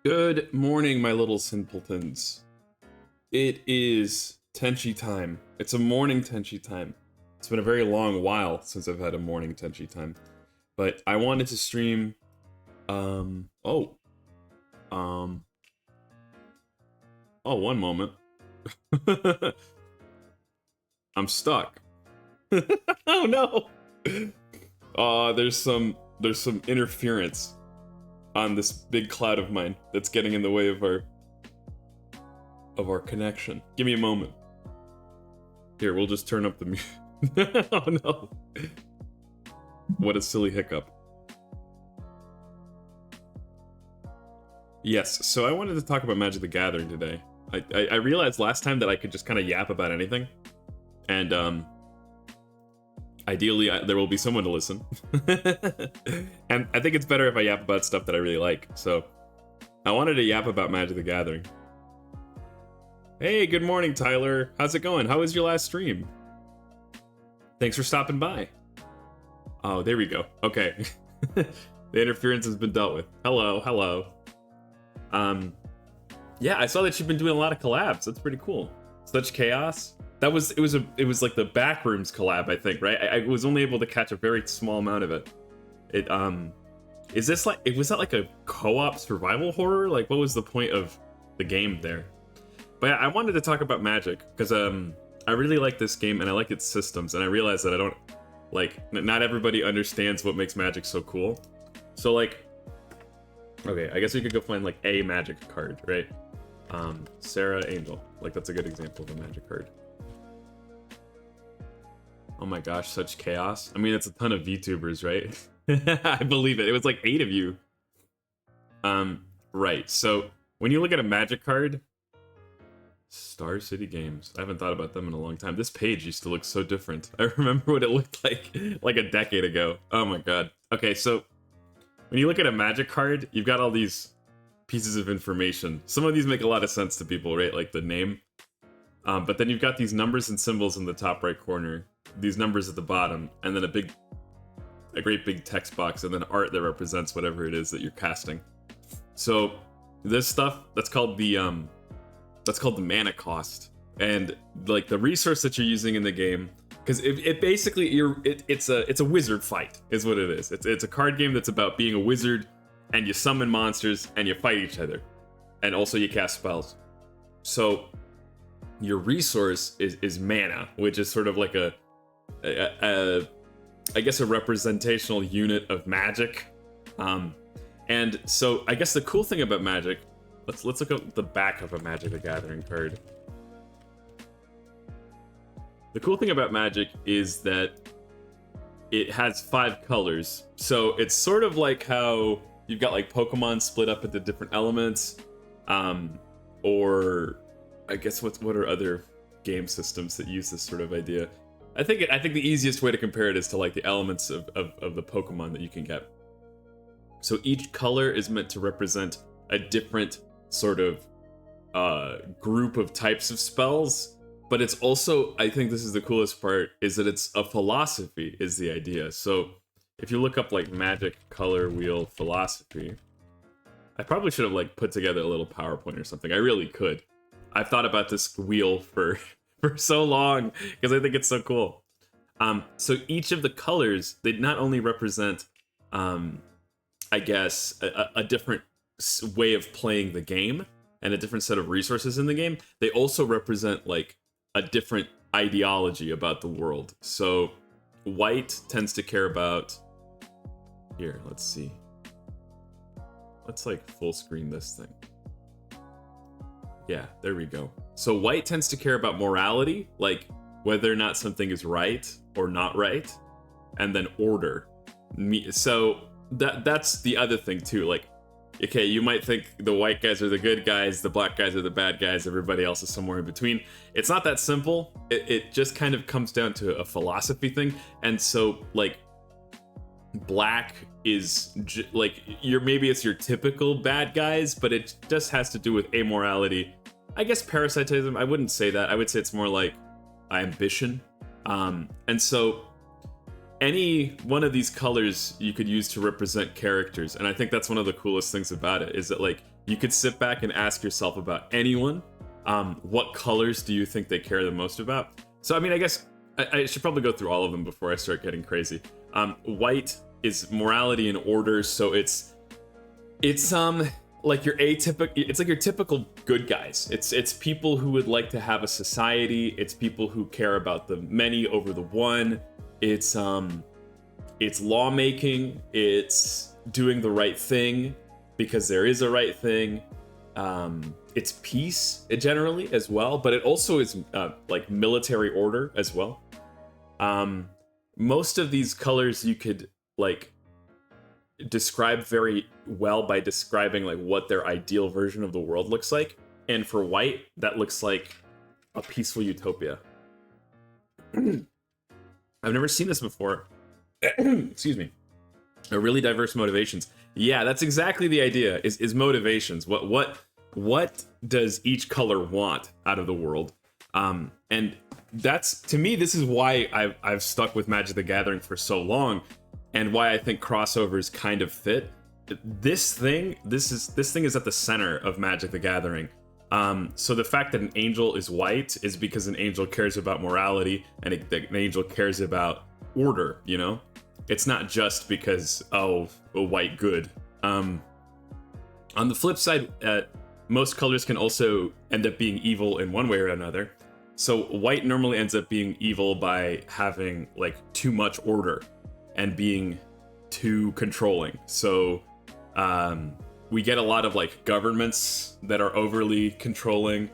Good morning, my little simpletons. It is Tenchi time. It's a morning Tenchi time. It's been a very long while since I've had a morning Tenchi time. But I wanted to stream oh. Um oh, one moment. I'm stuck. Oh no. There's some interference on this big cloud of mine that's getting in the way of our connection. Give me a moment. Here, we'll just turn up the music. Oh no. What a silly hiccup. Yes, so I wanted to talk about Magic the Gathering today. I realized last time that I could just kind of yap about anything. And ideally there will be someone to listen. And I think it's better if I yap about stuff that I really like. So I wanted to yap about Magic the Gathering. Hey, good morning, Tyler. How's it going? How was your last stream? Thanks for stopping by. Oh, there we go. Okay. The interference has been dealt with. Hello. Yeah, I saw that you've been doing a lot of collabs. That's pretty cool. Such Chaos. It was like the Backrooms collab, I think, right? I was only able to catch a very small amount of it. Was that like a co-op survival horror? Like, what was the point of the game there? But yeah, I wanted to talk about Magic because I really like this game and I like its systems, and I realize that I don't not everybody understands what makes Magic so cool. So like, okay, I guess we could go find like a Magic card, right? Sarah Angel, like that's a good example of a Magic card. Oh my gosh, such chaos. I mean, it's a ton of VTubers, right? I believe it. It was like 8 of you. Right. So when you look at a Magic card, Star City Games. I haven't thought about them in a long time. This page used to look so different. I remember what it looked like a decade ago. Oh my god. Okay, so when you look at a Magic card, you've got all these pieces of information. Some of these make a lot of sense to people, right? Like the name. But then you've got these numbers and symbols in the top right corner, these numbers at the bottom, and then a great big text box, and then art that represents whatever it is that you're casting. So this stuff, that's called the mana cost, and like the resource that you're using in the game, because it basically it's a wizard fight is what it is. It's a card game that's about being a wizard, and you summon monsters and you fight each other, and also you cast spells. So your resource is mana, which is sort of like I guess a representational unit of Magic. And so I guess the cool thing about Magic, let's look at the back of a Magic the Gathering card. The cool thing about Magic is that it has 5 colors. So it's sort of like how you've got like Pokemon split up into different elements, or I guess what are other game systems that use this sort of idea? I think the easiest way to compare it is to like the elements of the Pokemon that you can get. So each color is meant to represent a different sort of group of types of spells, but it's also, I think this is the coolest part, is that it's a philosophy is the idea. So if you look up like Magic color wheel philosophy, I probably should have like put together a little PowerPoint or something. I really could. I've thought about this wheel for so long because I think it's so cool. So each of the colors, they not only represent, I guess, a different way of playing the game and a different set of resources in the game, they also represent like a different ideology about the world. So white tends to care about, here, let's see. Let's like full screen this thing. Yeah, there we go. So white tends to care about morality, like whether or not something is right or not right, and then order. So that's the other thing too. Like, okay, you might think the white guys are the good guys, the black guys are the bad guys, everybody else is somewhere in between. It's not that simple. It just kind of comes down to a philosophy thing. And so like black is like maybe it's your typical bad guys, but it just has to do with amorality. I guess parasitism, I wouldn't say that. I would say it's more like ambition. And so any one of these colors you could use to represent characters, and I think that's one of the coolest things about it, is that like you could sit back and ask yourself about anyone, what colors do you think they care the most about? So I mean, I guess I should probably go through all of them before I start getting crazy. White is morality and order, so it's like your atypical, it's like your typical good guys. It's people who would like to have a society. It's people who care about the many over the one. It's lawmaking. It's doing the right thing because there is a right thing. It's peace generally as well, but it also is like military order as well. Most of these colors you could like describe very well by describing like what their ideal version of the world looks like. And for white, that looks like a peaceful utopia. I've never seen this before. Excuse me. Really diverse motivations. Yeah, that's exactly the idea. Is motivations. What does each color want out of the world? And that's, to me, this is why I've stuck with Magic the Gathering for so long, and why I think crossovers kind of fit. This thing is at the center of Magic the Gathering. So the fact that an angel is white is because an angel cares about morality, and an angel cares about order, you know? It's not just because, oh, a white good. On the flip side, most colors can also end up being evil in one way or another. So white normally ends up being evil by having like too much order and being too controlling. So we get a lot of like governments that are overly controlling,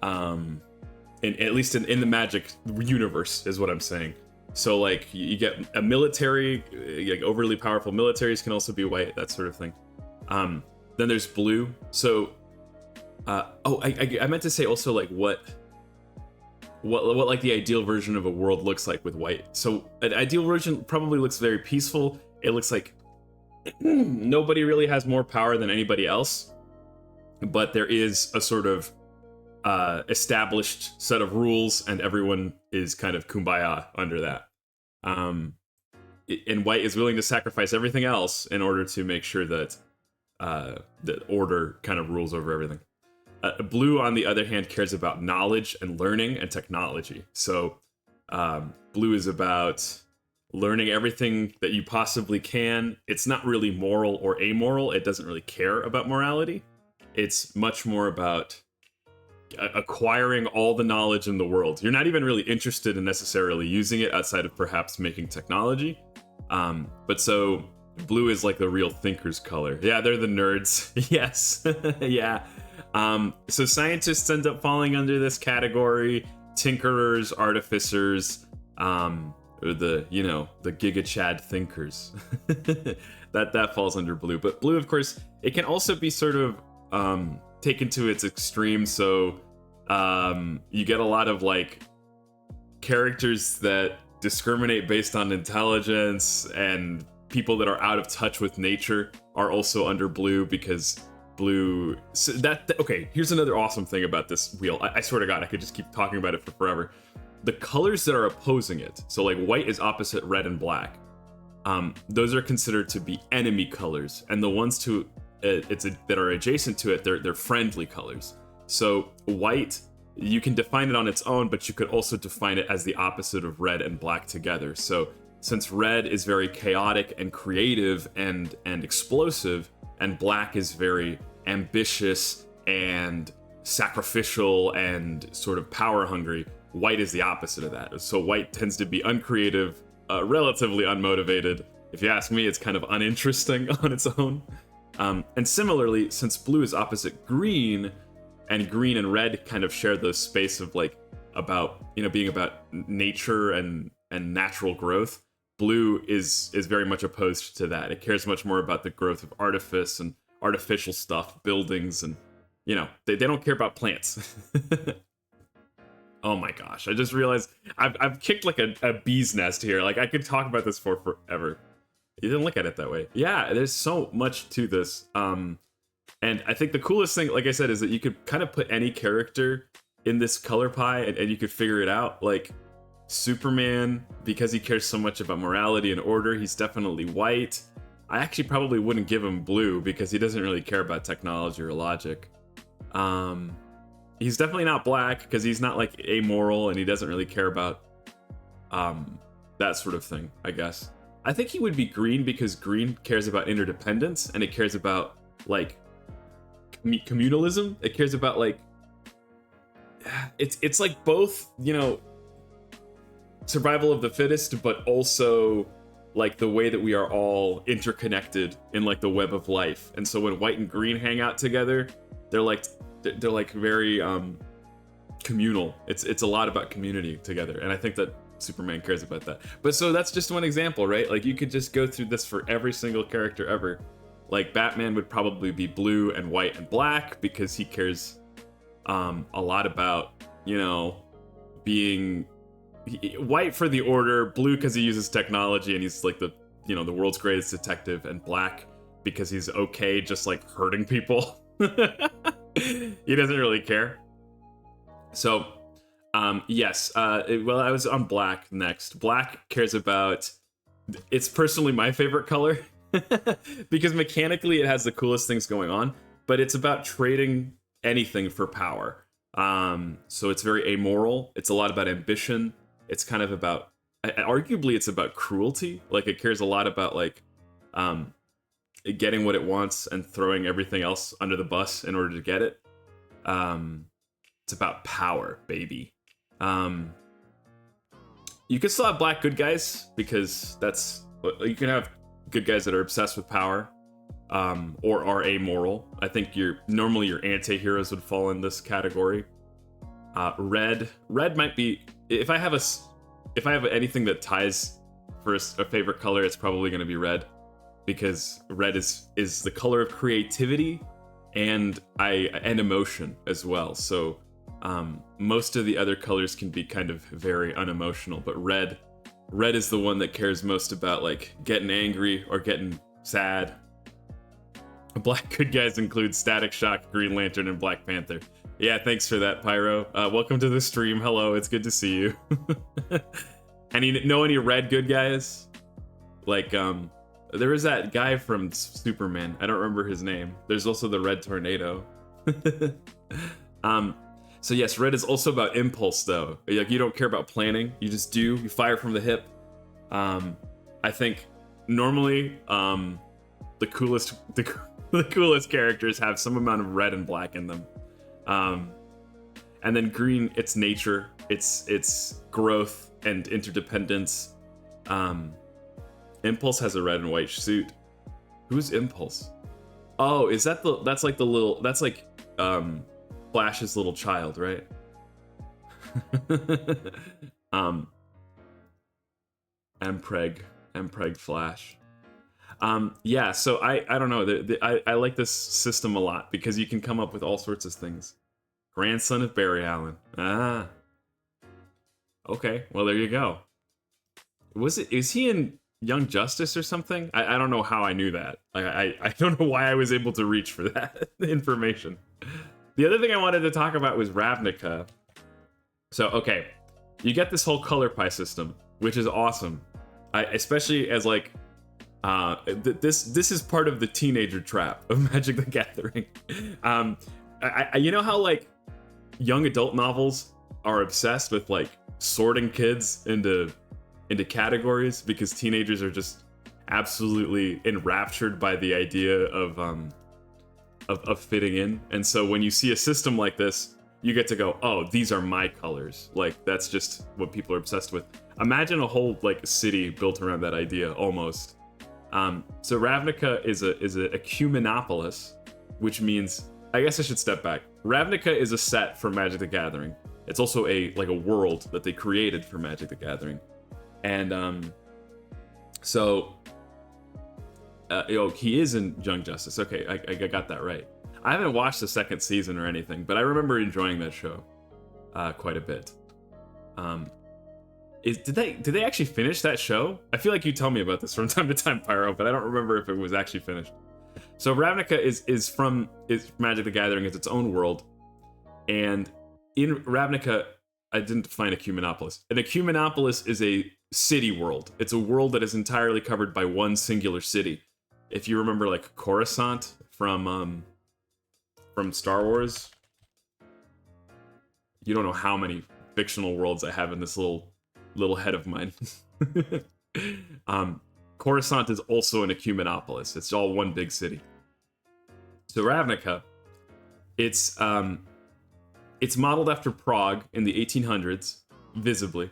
at least in the Magic universe is what I'm saying. So like you get a military, like overly powerful militaries can also be white, that sort of thing. Then there's blue. So I meant to say also like what like the ideal version of a world looks like with white. So an ideal version probably looks very peaceful. It looks like nobody really has more power than anybody else, but there is a sort of established set of rules, and everyone is kind of kumbaya under that. And white is willing to sacrifice everything else in order to make sure that the order kind of rules over everything. Blue, on the other hand, cares about knowledge and learning and technology. So blue is about learning everything that you possibly can. It's not really moral or amoral. It doesn't really care about morality. It's much more about acquiring all the knowledge in the world. You're not even really interested in necessarily using it outside of perhaps making technology. But so blue is like the real thinker's color. Yeah, they're the nerds. Yes. Yeah. So scientists end up falling under this category. Tinkerers, artificers, the Giga Chad thinkers. that falls under blue. But blue, of course, it can also be sort of taken to its extreme. So you get a lot of like characters that discriminate based on intelligence, and people that are out of touch with nature are also under blue, because blue. So okay, here's another awesome thing about this wheel. I swear to God, I could just keep talking about it for forever. The colors that are opposing it, so like white is opposite red and black, those are considered to be enemy colors, and the ones that are adjacent to it, they're friendly colors. So white, you can define it on its own, but you could also define it as the opposite of red and black together. So since red is very chaotic and creative and explosive, and black is very ambitious and sacrificial and sort of power hungry, white is the opposite of that. So white tends to be uncreative, relatively unmotivated. If you ask me, it's kind of uninteresting on its own. And similarly, since blue is opposite green, and green and red kind of share the space of like about, being about nature and natural growth, blue is very much opposed to that. It cares much more about the growth of artifice and artificial stuff, buildings, and they don't care about plants. Oh my gosh, I just realized I've kicked like a bee's nest here. Like I could talk about this for forever. You didn't look at it that way. Yeah, there's so much to this. And I think the coolest thing, like I said, is that you could kind of put any character in this color pie, and you could figure it out. Like Superman, because he cares so much about morality and order, he's definitely white. I actually probably wouldn't give him blue because he doesn't really care about technology or logic. He's definitely not black because he's not like amoral and he doesn't really care about that sort of thing, I guess. I think he would be green because green cares about interdependence and it cares about like communalism. It cares about like it's like both, you know, survival of the fittest, but also like the way that we are all interconnected in like the web of life. And so when white and green hang out together, they're like very communal. It's a lot about community together, and I think that Superman cares about that. But so that's just one example, right? Like you could just go through this for every single character ever. Like Batman would probably be blue and white and black because he cares a lot about, you know, being white for the order, blue because he uses technology and he's like the, you know, the world's greatest detective, and black because he's okay just like hurting people. He doesn't really care. So yes, well, I was on black next. Black cares about, it's personally my favorite color because mechanically it has the coolest things going on, but it's about trading anything for power. So it's very amoral. It's a lot about ambition. It's kind of about, arguably it's about cruelty. Like it cares a lot about like getting what it wants and throwing everything else under the bus in order to get it. It's about power, baby. You can still have black good guys because that's, you can have good guys that are obsessed with power, or are amoral. I think normally your anti-heroes would fall in this category. Red might be, if I have anything that ties for a favorite color, it's probably going to be red, because red is the color of creativity and emotion as well. So most of the other colors can be kind of very unemotional, but red is the one that cares most about like getting angry or getting sad. Black good guys include Static Shock, Green Lantern, and Black Panther. Yeah, thanks for that, Pyro. Welcome to the stream. Hello, it's good to see you. Any red good guys? Like, there was that guy from Superman. I don't remember his name. There's also the Red Tornado. So yes, red is also about impulse, though. Like, you don't care about planning. You just do. You fire from the hip. I think normally the coolest characters have some amount of red and black in them. And then green, it's nature, it's growth and interdependence. Impulse has a red and white suit. Who's Impulse? Oh, is that that's like Flash's little child, right? Mpreg Flash. Yeah, so I don't know. I like this system a lot because you can come up with all sorts of things. Grandson of Barry Allen. Ah. Okay, well there you go. Is he in Young Justice or something? I don't know how I knew that. I don't know why I was able to reach for that information. The other thing I wanted to talk about was Ravnica. So, okay, you get this whole color pie system, which is awesome. Especially as like, this is part of the teenager trap of Magic the Gathering. You know how like young adult novels are obsessed with like sorting kids into categories because teenagers are just absolutely enraptured by the idea of fitting in. And so when you see a system like this, you get to go, oh, these are my colors. Like that's just what people are obsessed with. Imagine a whole like city built around that idea almost. So Ravnica is a ecumenopolis, which means, I guess I should step back. Ravnica is a set for Magic the Gathering. It's also a world that they created for Magic the Gathering. And he is in Young Justice. Okay, I got that right. I haven't watched the second season or anything, but I remember enjoying that show quite a bit. Did they actually finish that show? I feel like you tell me about this from time to time, Pyro, but I don't remember if it was actually finished. So Ravnica is Magic the Gathering. It's its own world, and in Ravnica, I didn't define ecumenopolis. An ecumenopolis is a city world. It's a world that is entirely covered by one singular city. If you remember, like Coruscant from Star Wars, you don't know how many fictional worlds I have in this little head of mine. Coruscant is also an ecumenopolis. It's all one big city. So Ravnica, it's modeled after Prague in the 1800s, visibly.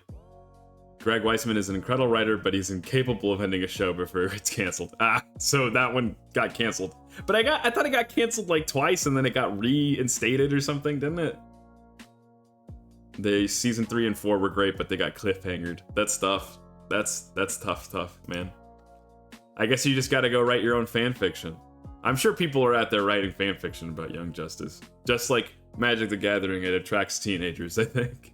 Greg Weisman is an incredible writer, but he's incapable of ending a show before it's canceled. So that one got canceled. But I thought it got canceled like twice, and then it got reinstated or something, didn't it? The season 3 and 4 were great, but they got cliffhangered. That's tough. That's tough, man. I guess you just gotta go write your own fan fiction. I'm sure people are out there writing fan fiction about Young Justice. Just like Magic the Gathering, it attracts teenagers, I think.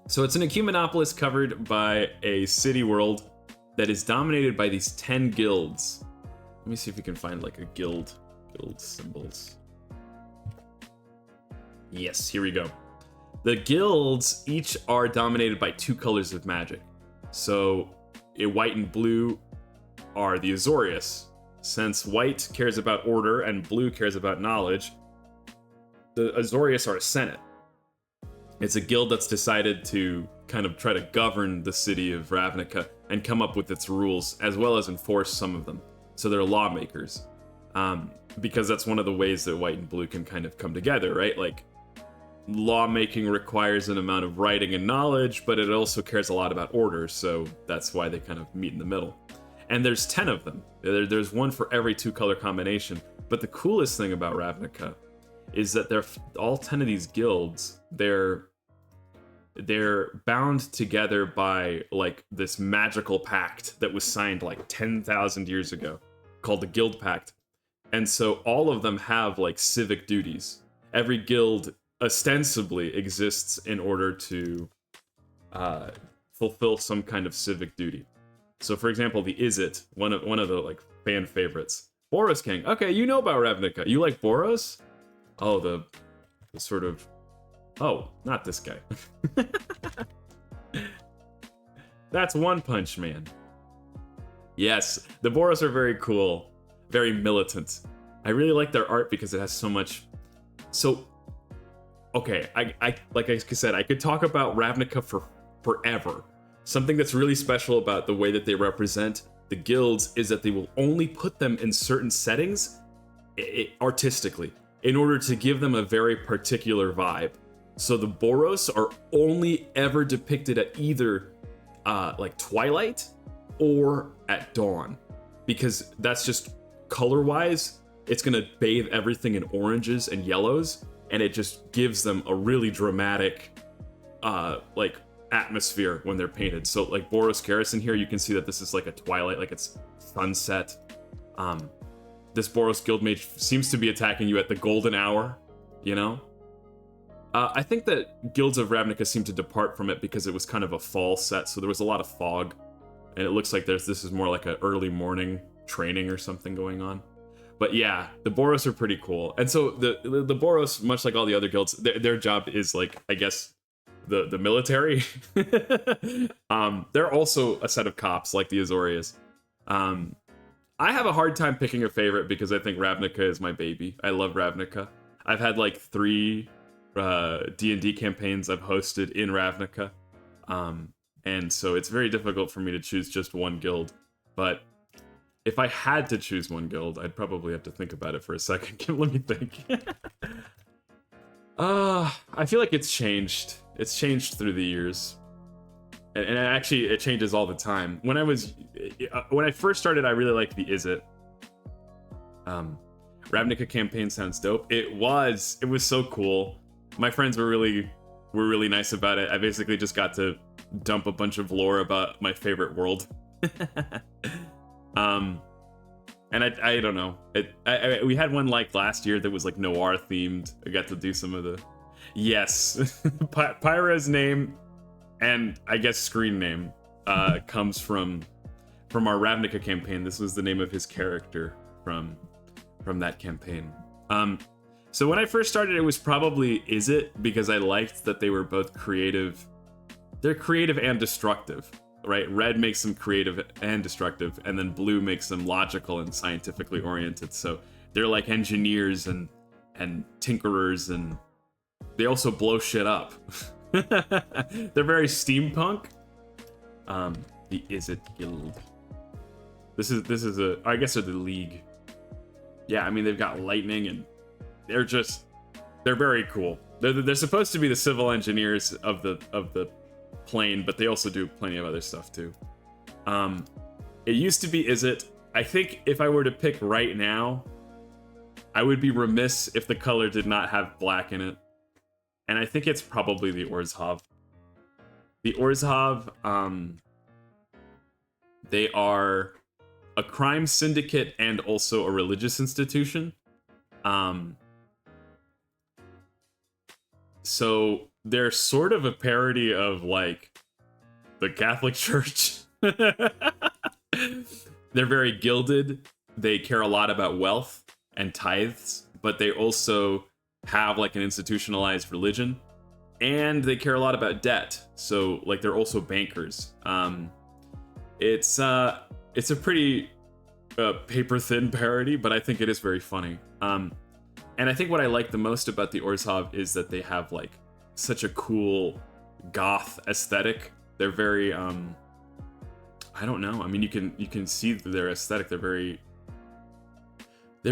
So it's an ecumenopolis covered by a city world that is dominated by these 10 guilds. Let me see if we can find like a guild symbols. Yes, here we go. The guilds each are dominated by 2 colors of magic. So white and blue are the Azorius. Since white cares about order and blue cares about knowledge, the Azorius are a senate. It's a guild that's decided to kind of try to govern the city of Ravnica and come up with its rules, as well as enforce some of them. So they're lawmakers. Because that's one of the ways that white and blue can kind of come together, right? Like, lawmaking requires an amount of writing and knowledge, but it also cares a lot about order, so that's why they kind of meet in the middle. And there's 10 of them. There's one for every 2-color combination. But the coolest thing about Ravnica is that they're all 10 of these guilds, they're bound together by like this magical pact that was signed like 10,000 years ago called the Guild Pact. And so all of them have like civic duties. Every guild ostensibly exists in order to fulfill some kind of civic duty. So for example, the Izzet, one of the like fan favorites, Boros King. Okay, you know about Ravnica. You like Boros? Oh, the sort of... Oh, not this guy. That's One Punch Man. Yes, the Boros are very cool. Very militant. I really like their art because it has so much... So, okay, I like I said, I could talk about Ravnica for forever. Something that's really special about the way that they represent the guilds is that they will only put them in certain settings artistically in order to give them a very particular vibe. So the Boros are only ever depicted at either like twilight or at dawn, because that's just color-wise, it's gonna bathe everything in oranges and yellows, and it just gives them a really dramatic like atmosphere when they're painted. So like Boros Garrison here, you can see that this is like a twilight, like it's sunset. This Boros Guildmage seems to be attacking you at the golden hour, you know? I think that Guilds of Ravnica seem to depart from it because it was kind of a fall set, so there was a lot of fog, and it looks like this is more like an early morning training or something going on. But yeah, the Boros are pretty cool. And so the Boros, much like all the other guilds, their job is like, I guess, the military. They're also a set of cops like the Azorius. I have a hard time picking a favorite because I think Ravnica is my baby. I love Ravnica. I've had like 3 D&D campaigns I've hosted in Ravnica. And so it's very difficult for me to choose just one guild. But if I had to choose one guild, I'd probably have to think about it for a second. Let me think. I feel like it's changed. It's changed through the years. And actually, it changes all the time. When I first started, I really liked the Izzet. Ravnica campaign sounds dope. It was so cool. My friends were really nice about it. I basically just got to dump a bunch of lore about my favorite world. And I don't know. We had one like last year that was like noir themed. I got to do some of the... Yes. Pyra's name and I guess screen name comes from our Ravnica campaign. This was the name of his character from that campaign. So when I first started, it was probably Is It, because I liked that they were both creative. They're creative and destructive, right? Red makes them creative and destructive, and then blue makes them logical and scientifically oriented. So they're like engineers and tinkerers, and they also blow shit up. They're very steampunk. The Is It Guild. This is a, I guess they're the League. Yeah, I mean they've got lightning, and they're very cool. They're supposed to be the civil engineers of the plane, but they also do plenty of other stuff too. It used to be Is It. I think if I were to pick right now, I would be remiss if the color did not have black in it. And I think it's probably the Orzhov. The Orzhov, they are a crime syndicate and also a religious institution. So they're sort of a parody of like the Catholic Church. They're very gilded. They care a lot about wealth and tithes, but they also have like an institutionalized religion, and they care a lot about debt. So like they're also bankers. It's a pretty paper thin parody, but I think it is very funny. And I think what I like the most about the Orzhov is that they have like such a cool goth aesthetic. They're very I don't know. I mean, you can see their aesthetic. They're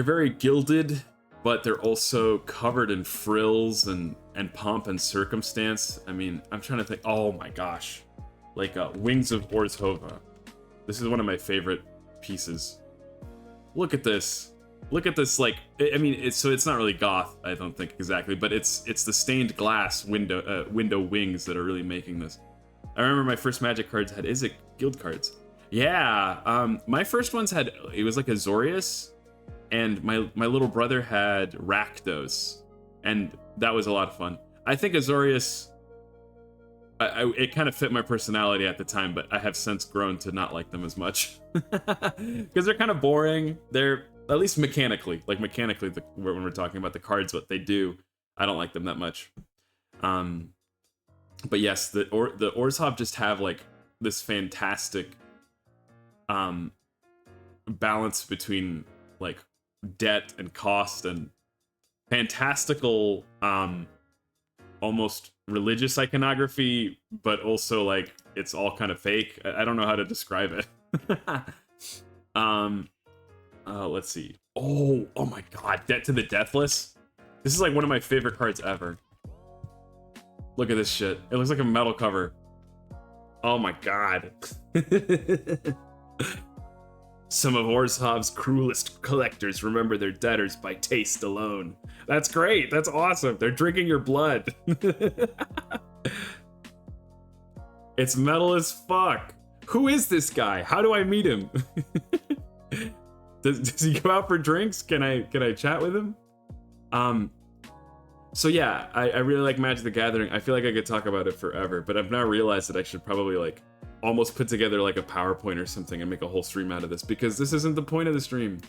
very gilded, but they're also covered in frills and pomp and circumstance. I mean, I'm trying to think. Oh my gosh, like Wings of Orzhova. This is one of my favorite pieces. Look at this. Look at this. Like, I mean, it's not really goth, I don't think exactly, but it's the stained glass window wings that are really making this. I remember my first Magic cards had Is It Guild cards. Yeah, my first ones had, it was like Azorius, and my little brother had Rakdos, and that was a lot of fun. I think Azorius, it kind of fit my personality at the time, but I have since grown to not like them as much. Because they're kind of boring. They're, at least mechanically, when we're talking about the cards, what they do, I don't like them that much. But yes, the Orzhov just have like this fantastic balance between like debt and cost and fantastical almost religious iconography, but also like it's all kind of fake. I don't know how to describe it. Let's see. Oh my god, Debt to the Deathless. This is like one of my favorite cards ever. Look at this shit. It looks like a metal cover. Oh my god. Some of Orzhov's cruelest collectors remember their debtors by taste alone. That's great. That's awesome. They're drinking your blood. It's metal as fuck. Who is this guy? How do I meet him? Does he go out for drinks? Can I chat with him? So yeah, I really like Magic the Gathering. I feel like I could talk about it forever, but I've now realized that I should probably like almost put together like a PowerPoint or something and make a whole stream out of this, because this isn't the point of the stream.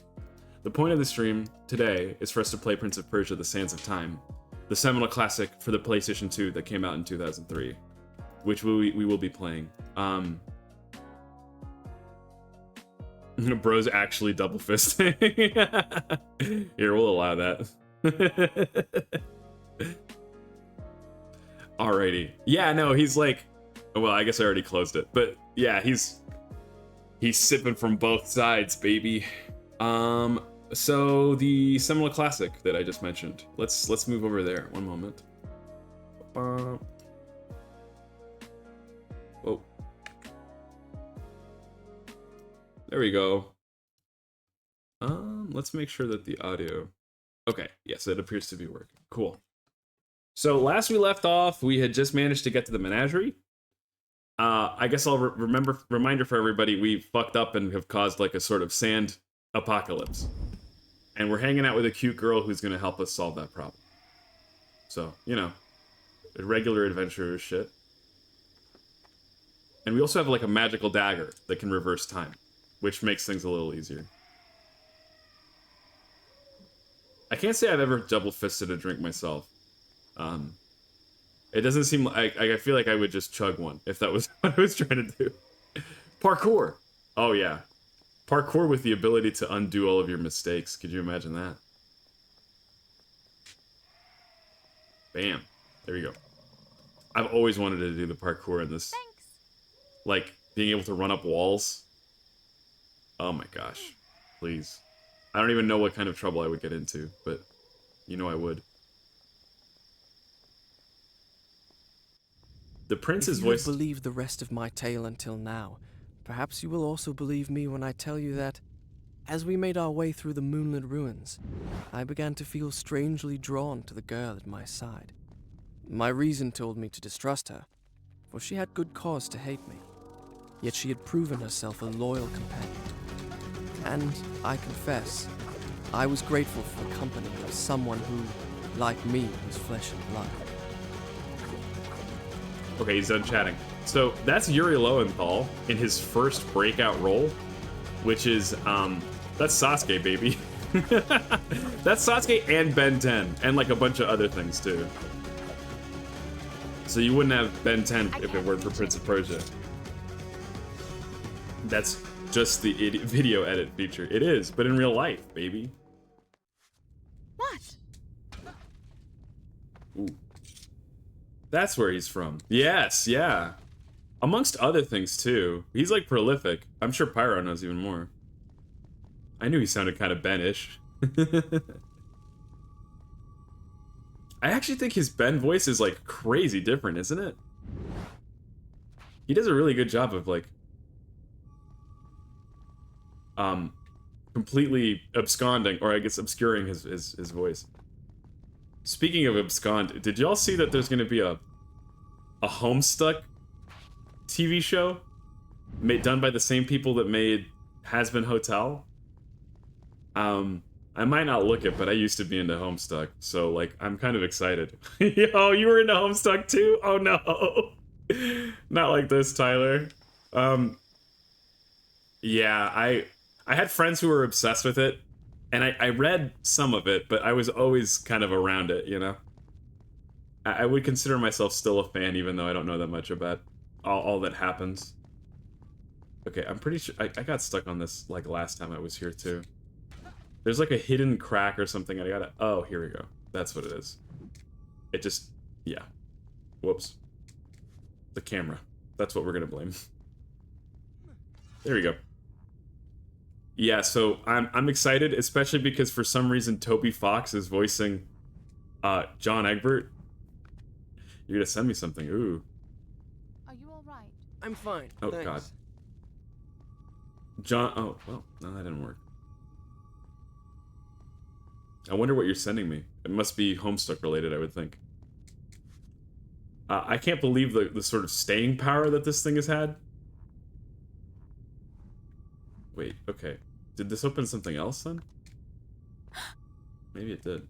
The point of the stream today is for us to play Prince of Persia: The Sands of Time, the seminal classic for the PlayStation 2 that came out in 2003, which we will be playing. Bro's actually double fisting. Here, we'll allow that. Alrighty. Yeah, no, he's like, well, I guess I already closed it, but yeah, he's sipping from both sides, baby. So the seminal classic that I just mentioned. Let's move over there. One moment. Whoa. There we go. Let's make sure that the audio... Okay, yes, it appears to be working. Cool. So last we left off, we had just managed to get to the menagerie. I guess I'll reminder for everybody, we fucked up and have caused like a sort of sand apocalypse. And we're hanging out with a cute girl who's going to help us solve that problem. So, you know, regular adventure shit. And we also have like a magical dagger that can reverse time, which makes things a little easier. I can't say I've ever double fisted a drink myself. Um, it doesn't seem like I feel like I would just chug one if that was what I was trying to do. Parkour. Oh yeah, parkour with the ability to undo all of your mistakes. Could you imagine that? Bam. There you go. I've always wanted to do the parkour in this. Thanks. Like, being able to run up walls. Oh my gosh. Please. I don't even know what kind of trouble I would get into, but you know I would. The prince's If you have voice... believed the rest of my tale until now, perhaps you will also believe me when I tell you that, as we made our way through the moonlit ruins, I began to feel strangely drawn to the girl at my side. My reason told me to distrust her, for she had good cause to hate me. Yet she had proven herself a loyal companion. And, I confess, I was grateful for the company of someone who, like me, was flesh and blood. Okay, he's done chatting. So, that's Yuri Lowenthal in his first breakout role, which is, that's Sasuke, baby. That's Sasuke and Ben 10, and like a bunch of other things, too. So you wouldn't have Ben 10 if it weren't for Prince of Persia. That's just the video edit feature. It is, but in real life, baby. What? Ooh. That's where he's from. Yes, yeah. Amongst other things, too. He's, like, prolific. I'm sure Pyro knows even more. I knew he sounded kind of Ben-ish. I actually think his Ben voice is, like, crazy different, isn't it? He does a really good job of, like... completely absconding, or I guess obscuring his voice. Speaking of abscond, did y'all see that there's gonna be a Homestuck TV show done by the same people that made Has Been Hotel? I might not look it, but I used to be into Homestuck, so like I'm kind of excited. Oh, you were into Homestuck too? Oh no, not like this, Tyler. Yeah, I had friends who were obsessed with it, and I read some of it, but I was always kind of around it, you know? I would consider myself still a fan, even though I don't know that much about all that happens. Okay, I'm pretty sure... I got stuck on this, like, last time I was here, too. There's, like, a hidden crack or something I gotta... Oh, here we go. That's what it is. It just... Yeah. Whoops. The camera. That's what we're gonna blame. There we go. Yeah, so I'm excited, especially because for some reason Toby Fox is voicing John Egbert. You're gonna send me something. Ooh. Are you alright? I'm fine. Oh, thanks. God. John... Oh, well, no, that didn't work. I wonder what you're sending me. It must be Homestuck related, I would think. I can't believe the sort of staying power that this thing has had. Wait, okay. Did this open something else then? Maybe it did.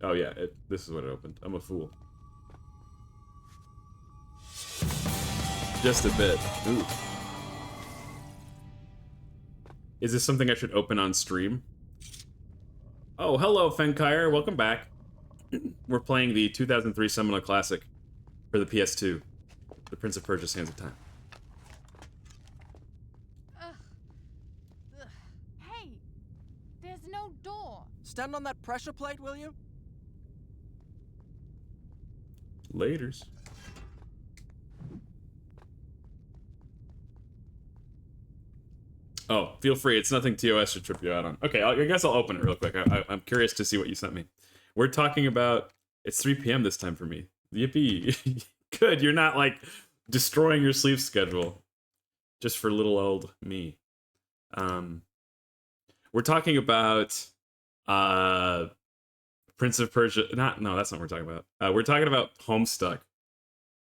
Oh yeah, this is what it opened. I'm a fool. Just a bit. Ooh. Is this something I should open on stream? Oh, hello, Fenkire. Welcome back. We're playing the 2003 Seminole Classic for the PS2. The Prince of Persia: Sands of Time. Hey! There's no door! Stand on that pressure plate, will you? Laters. Oh, feel free. It's nothing TOS should trip you out on. Okay, I guess I'll open it real quick. I'm curious to see what you sent me. We're talking about... It's 3 p.m. this time for me. Yippee. Good, you're not, like, destroying your sleep schedule. Just for little old me. We're talking about... Prince of Persia... No, that's not what we're talking about. We're talking about Homestuck.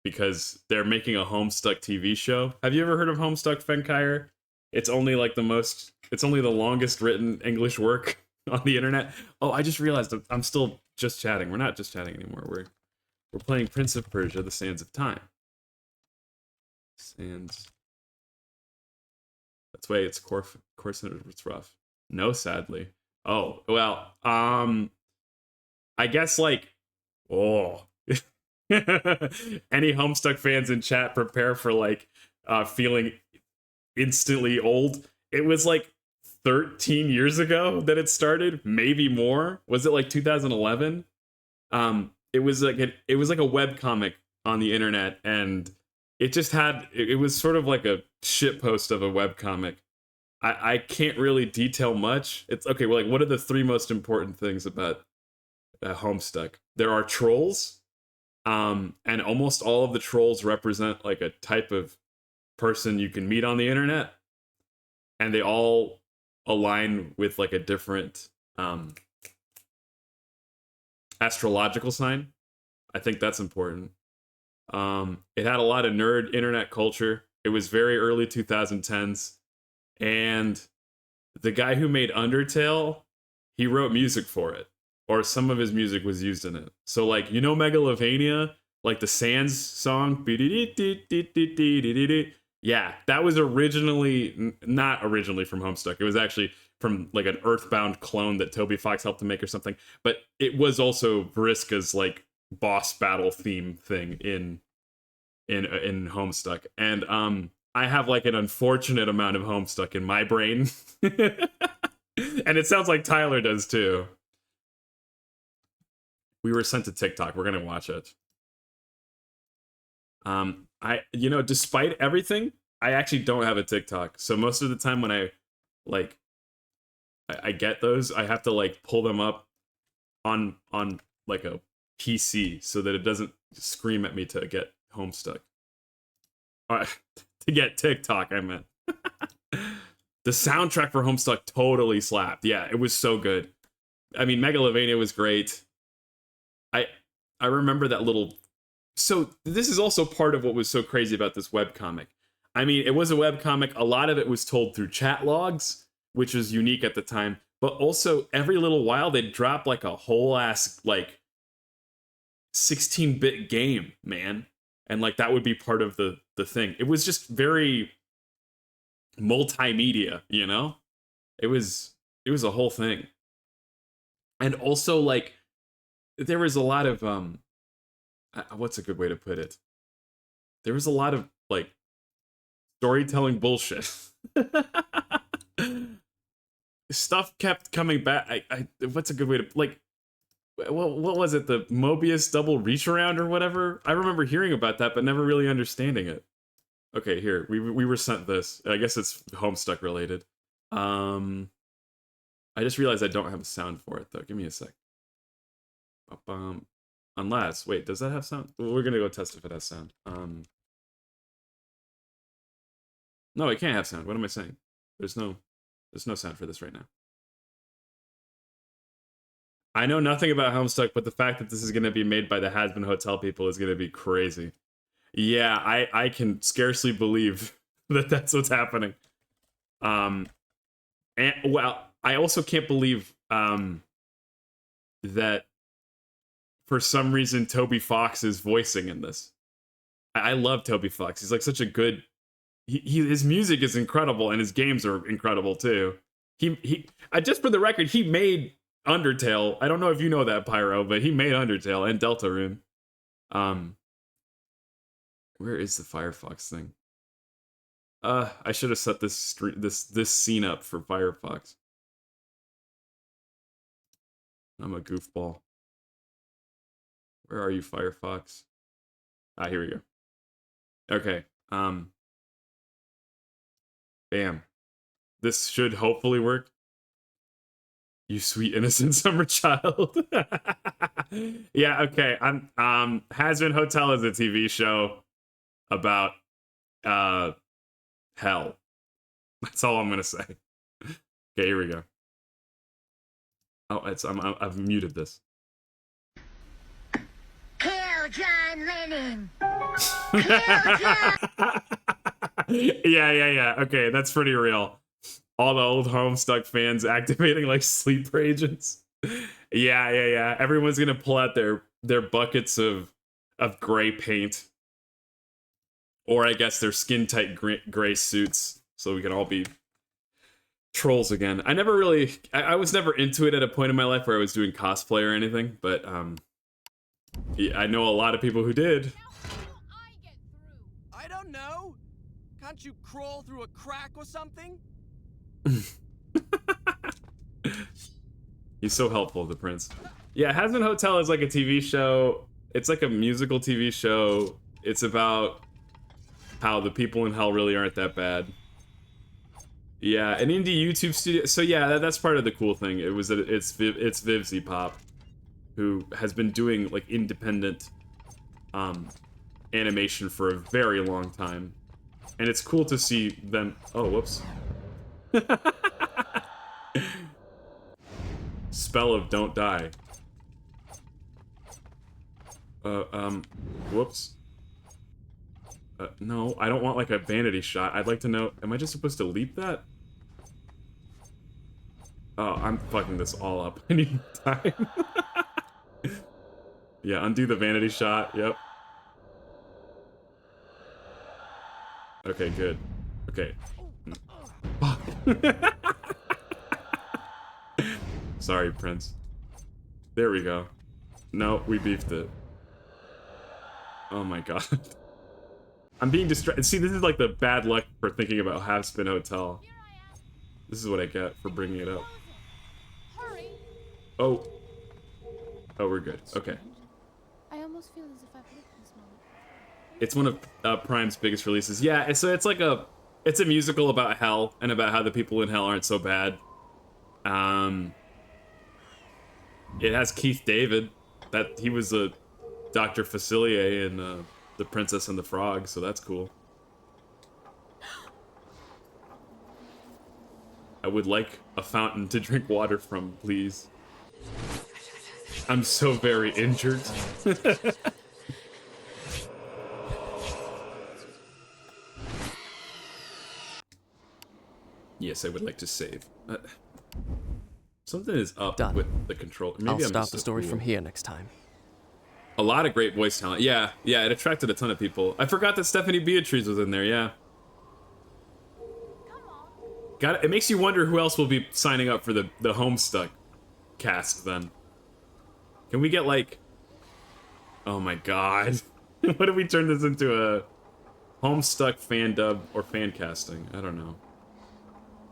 Because they're making a Homestuck TV show. Have you ever heard of Homestuck, Fenkire? It's only like it's only the longest written English work on the internet. Oh, I just realized I'm still just chatting. We're not just chatting anymore. We're playing Prince of Persia: The Sands of Time. Sands. That's why it's coarse and it's rough. No, sadly. Oh, well, I guess like, oh, any Homestuck fans in chat prepare for like feeling instantly old. It was like 13 years ago that it started, maybe more. Was it like 2011? It was like a web comic on the internet, and it just had it was sort of like a shit post of a web comic. I can't really detail much. It's okay. Well, like, what are the three most important things about Homestuck? There are trolls, and almost all of the trolls represent like a type of person you can meet on the internet, and they all align with like a different astrological sign. I think that's important. It had a lot of nerd internet culture. It was very early 2010s, and the guy who made Undertale, he wrote music for it, or some of his music was used in it. So like, you know, Megalovania, like the Sans song, yeah, that was originally not originally from Homestuck. It was actually from like an Earthbound clone that Toby Fox helped to make or something. But it was also Vriska's like boss battle theme thing in Homestuck. And I have like an unfortunate amount of Homestuck in my brain. And it sounds like Tyler does too. We were sent to TikTok. We're gonna watch it. Despite everything, I actually don't have a TikTok. So most of the time when I like I get those, I have to like pull them up on like a PC so that it doesn't scream at me to get Homestuck. To get TikTok, I meant. The soundtrack for Homestuck totally slapped. Yeah, it was so good. I mean, Megalovania was great. I remember that little. So this is also part of what was so crazy about this webcomic. I mean, it was a webcomic. A lot of it was told through chat logs, which was unique at the time. But also, every little while, they'd drop like a whole ass like 16-bit game, man, and like that would be part of the thing. It was just very multimedia, you know. It was a whole thing, and also like there was a lot of what's a good way to put it? There was a lot of like storytelling bullshit. Stuff kept coming back. What's a good way to like? What was it? The Mobius double reach around or whatever? I remember hearing about that, but never really understanding it. Okay, here we were sent this. I guess it's Homestuck related. I just realized I don't have a sound for it though. Give me a sec. Unless, wait, does that have sound? Well, we're gonna go test if it has sound. No, it can't have sound. What am I saying? There's no sound for this right now. I know nothing about Homestuck, but the fact that this is gonna be made by the Hasbin Hotel people is gonna be crazy. Yeah, I can scarcely believe that that's what's happening. And well, I also can't believe that for some reason Toby Fox is voicing in this. I love Toby Fox. He's like such a good. His music is incredible and his games are incredible too. He just for the record, he made Undertale. I don't know if you know that, Pyro, but he made Undertale and Deltarune. Where is the Firefox thing? I should have set this scene up for Firefox. I'm a goofball. Where are you, Firefox? Ah, here we go. Okay. Bam. This should hopefully work. You sweet innocent summer child. Yeah, okay. Hasbin Hotel is a TV show about hell. That's all I'm gonna say. Okay, here we go. Oh, I've muted this. Kill John Lennon. Yeah. Okay, that's pretty real. All the old Homestuck fans activating like sleeper agents. Yeah. Everyone's gonna pull out their buckets of gray paint, or I guess their skin tight gray suits, so we can all be Trolls again. I never really, I was never into it at a point in my life where I was doing cosplay or anything, but yeah, I know a lot of people who did. I don't know. Can't you crawl through a crack or something? He's so helpful, the prince. Yeah, Hazbin Hotel is like a TV show. It's like a musical TV show. It's about how the people in hell really aren't that bad. Yeah, an indie YouTube studio. So yeah, that's part of the cool thing. It's Vivzy Pop, who has been doing like independent animation for a very long time, and it's cool to see them. Oh, whoops. Spell of don't die. Whoops. No, I don't want like a vanity shot. I'd like to know, am I just supposed to leap that? Oh, I'm fucking this all up. I need time. Yeah, undo the vanity shot, yep. Okay, good. Okay. Sorry, Prince. There we go. No, we beefed it. Oh my god. I'm being distracted. See, this is like the bad luck for thinking about Half-Spin Hotel. This is what I get for bringing it up. Hurry. Oh. Oh, we're good. Okay. I almost feel as if I've lived this moment. It's one of Prime's biggest releases. Yeah, so it's like it's a musical about hell and about how the people in hell aren't so bad. It has Keith David. That he was a Dr. Facilier in The Princess and the Frog, so that's cool. I would like a fountain to drink water from, please. I'm so very injured. Yes, I would like to save. Something is up Done. with the control. Maybe I'll I'm start just the a story fool. from here next time. A lot of great voice talent. Yeah, it attracted a ton of people. I forgot that Stephanie Beatriz was in there, yeah. It makes you wonder who else will be signing up for the Homestuck cast then. Can we get like... Oh my god. What if we turn this into a Homestuck fan dub or fan casting? I don't know.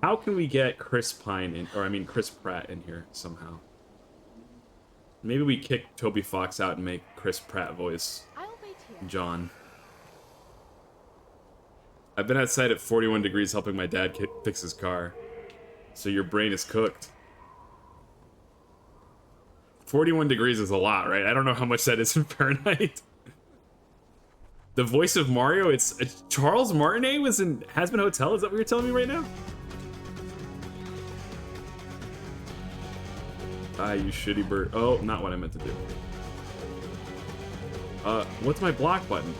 How can we get Chris Pine in, or I mean Chris Pratt in here somehow? Maybe we kick Toby Fox out and make Chris Pratt voice I'll wait here. John. I've been outside at 41 degrees helping my dad fix his car. So your brain is cooked. 41 degrees is a lot, right? I don't know how much that is in Fahrenheit. The voice of Mario, it's Charles Martinet was in Hazbin Hotel. Is that what you're telling me right now? Ah, you shitty bird. Oh, not what I meant to do. What's my block button?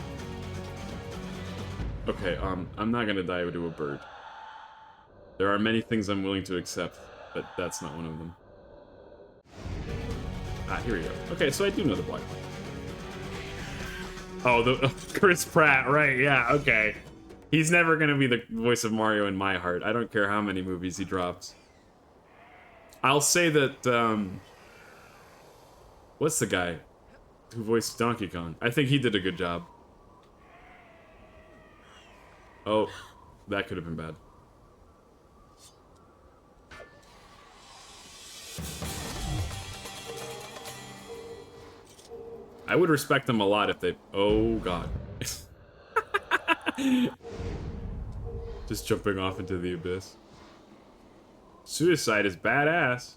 Okay, I'm not gonna die to a bird. There are many things I'm willing to accept, but that's not one of them. Ah, here we go. Okay, so I do know the block button. Oh, Chris Pratt, right, yeah, okay. He's never gonna be the voice of Mario in my heart. I don't care how many movies he drops. I'll say that, what's the guy who voiced Donkey Kong? I think he did a good job. Oh, that could have been bad. I would respect them a lot if they... Oh, God. Just jumping off into the abyss. Suicide is badass.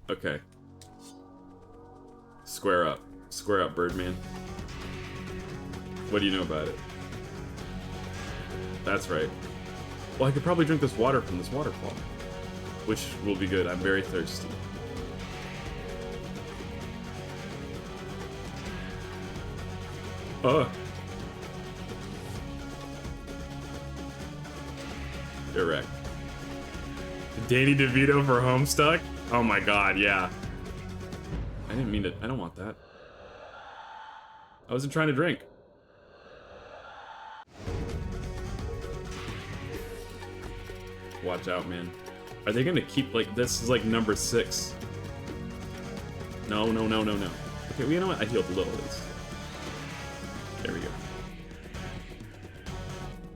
Okay. Square up. Square up, Birdman. What do you know about it? That's right. Well, I could probably drink this water from this waterfall. Which will be good. I'm very thirsty. Direct. Danny DeVito for Homestuck? Oh my god, yeah. I didn't mean to. I don't want that. I wasn't trying to drink. Watch out, man. Are they gonna keep, like, this is like number 6. No. Okay, well, you know what? I healed a little at least. There we go.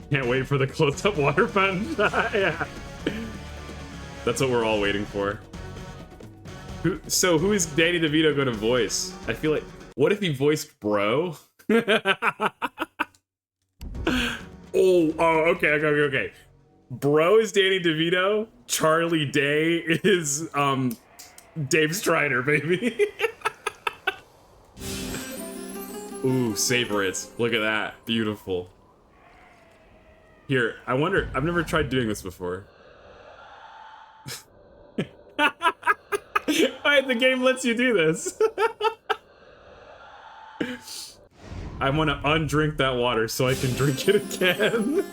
Can't wait for the close-up water fountain. Yeah. That's what we're all waiting for. So who is Danny DeVito going to voice? I feel like, what if he voiced Bro? Okay. Bro is Danny DeVito. Charlie Day is Dave Strider, baby. Ooh, savor it. Look at that. Beautiful. Here, I wonder, I've never tried doing this before. Alright, the game lets you do this. I want to undrink that water so I can drink it again.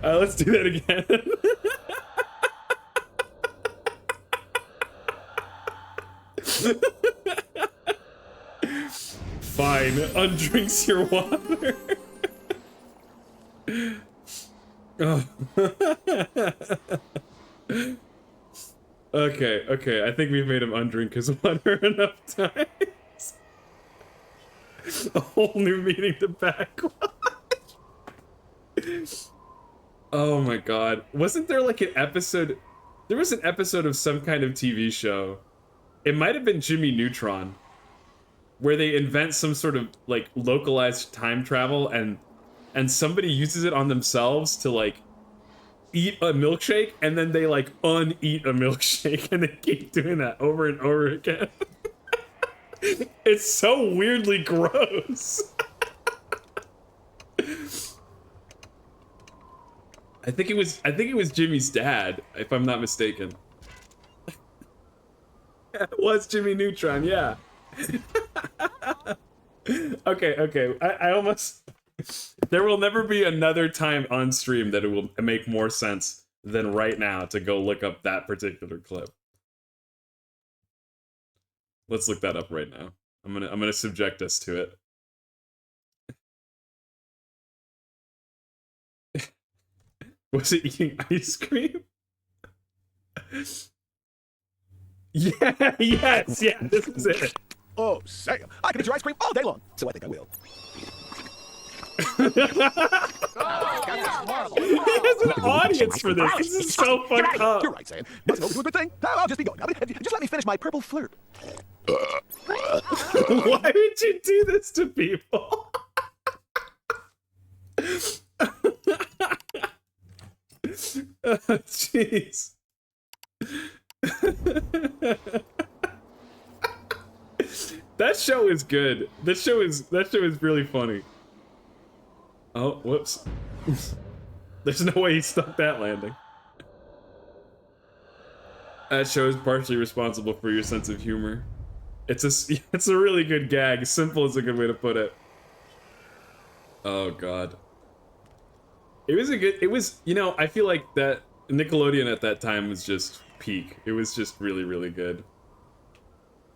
Let's do that again. Fine, undrinks your water. Oh. Okay, I think we've made him undrink his water enough times. A whole new meaning to backlash. Oh my god. Wasn't there like an episode? There was an episode of some kind of TV show. It might have been Jimmy Neutron, where they invent some sort of like localized time travel and somebody uses it on themselves to like eat a milkshake, and then they like uneat a milkshake, and they keep doing that over and over again. It's so weirdly gross. I think it was Jimmy's dad, if I'm not mistaken. It was Jimmy Neutron, yeah. Okay. I almost... There will never be another time on stream that it will make more sense than right now to go look up that particular clip. Let's look that up right now. I'm gonna subject us to it. Was it eating ice cream? Yeah, yes, this is it. Oh, Sam, I can eat your ice cream all day long, so I think I will. He has an audience for this. This is so fucked up. You're right, Sam. Must go to a good thing. I'll just be going. Just let me finish my purple flirt. Why would you do this to people? Jeez. That show is good. That show is really funny. Oh, whoops. There's no way he stuck that landing. That show is partially responsible for your sense of humor. It's a really good gag. Simple is a good way to put it. Oh god. It was, you know, I feel like that Nickelodeon at that time was just peak. It was just really, really good.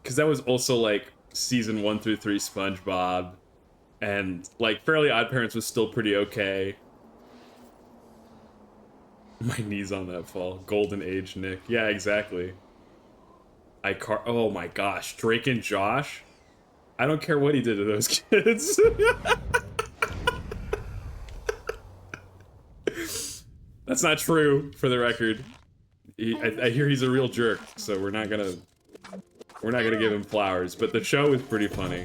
Cause that was also like season 1 through 3 SpongeBob. And, like, Fairly Odd Parents was still pretty okay. My knees on that fall. Golden Age, Nick. Yeah, exactly. Oh my gosh. Drake and Josh? I don't care what he did to those kids. That's not true, for the record. I hear he's a real jerk, so we're not gonna give him flowers, but the show is pretty funny.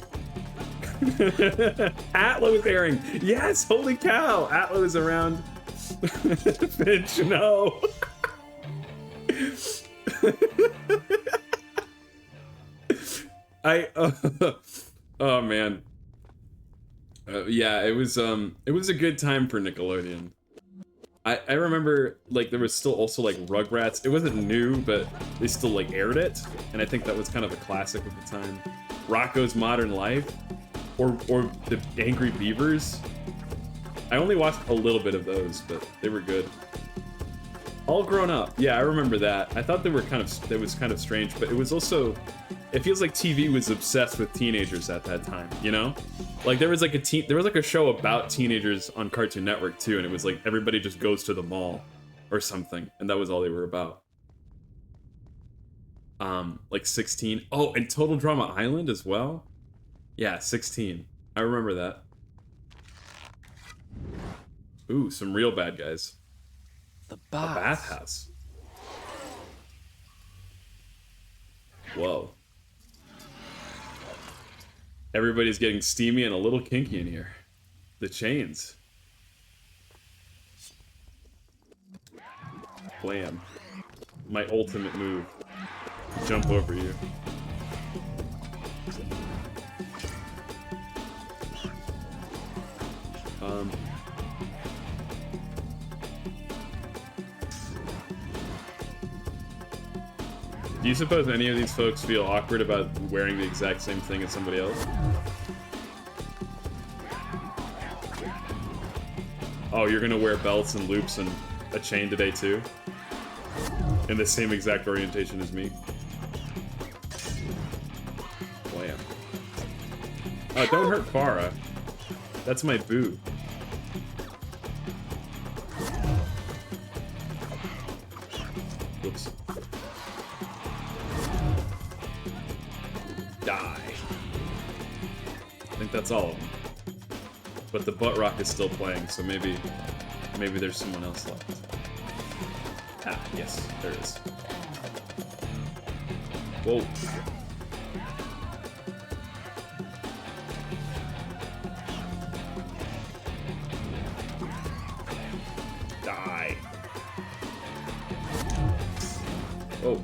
Atlo is airing. Yes, holy cow. Atlo is around. Finch, no. Oh man. Yeah, it was a good time for Nickelodeon. I remember, like, there was still also, like, Rugrats. It wasn't new, but they still, like, aired it. And I think that was kind of a classic at the time. Rocko's Modern Life. Or the Angry Beavers. I only watched a little bit of those, but they were good. All Grown Up. Yeah, I remember that. I thought they were that was kind of strange, but it was also, it feels like TV was obsessed with teenagers at that time, you know? Like there was like a show about teenagers on Cartoon Network too, and it was like everybody just goes to the mall or something, and that was all they were about. Like 16. Oh, and Total Drama Island as well? Yeah, 16. I remember that. Ooh, some real bad guys. The A bathhouse. Whoa. Everybody's getting steamy and a little kinky in here. The chains. Blam. My ultimate move. Jump over you. Do you suppose any of these folks feel awkward about wearing the exact same thing as somebody else? Oh, you're gonna wear belts and loops and a chain today too? In the same exact orientation as me? Blam. Oh, don't hurt Farah. That's my boo. Whoops. Die. I think that's all of them. But the butt rock is still playing, so maybe there's someone else left. Ah, yes, there is. Whoa. Die. Oh.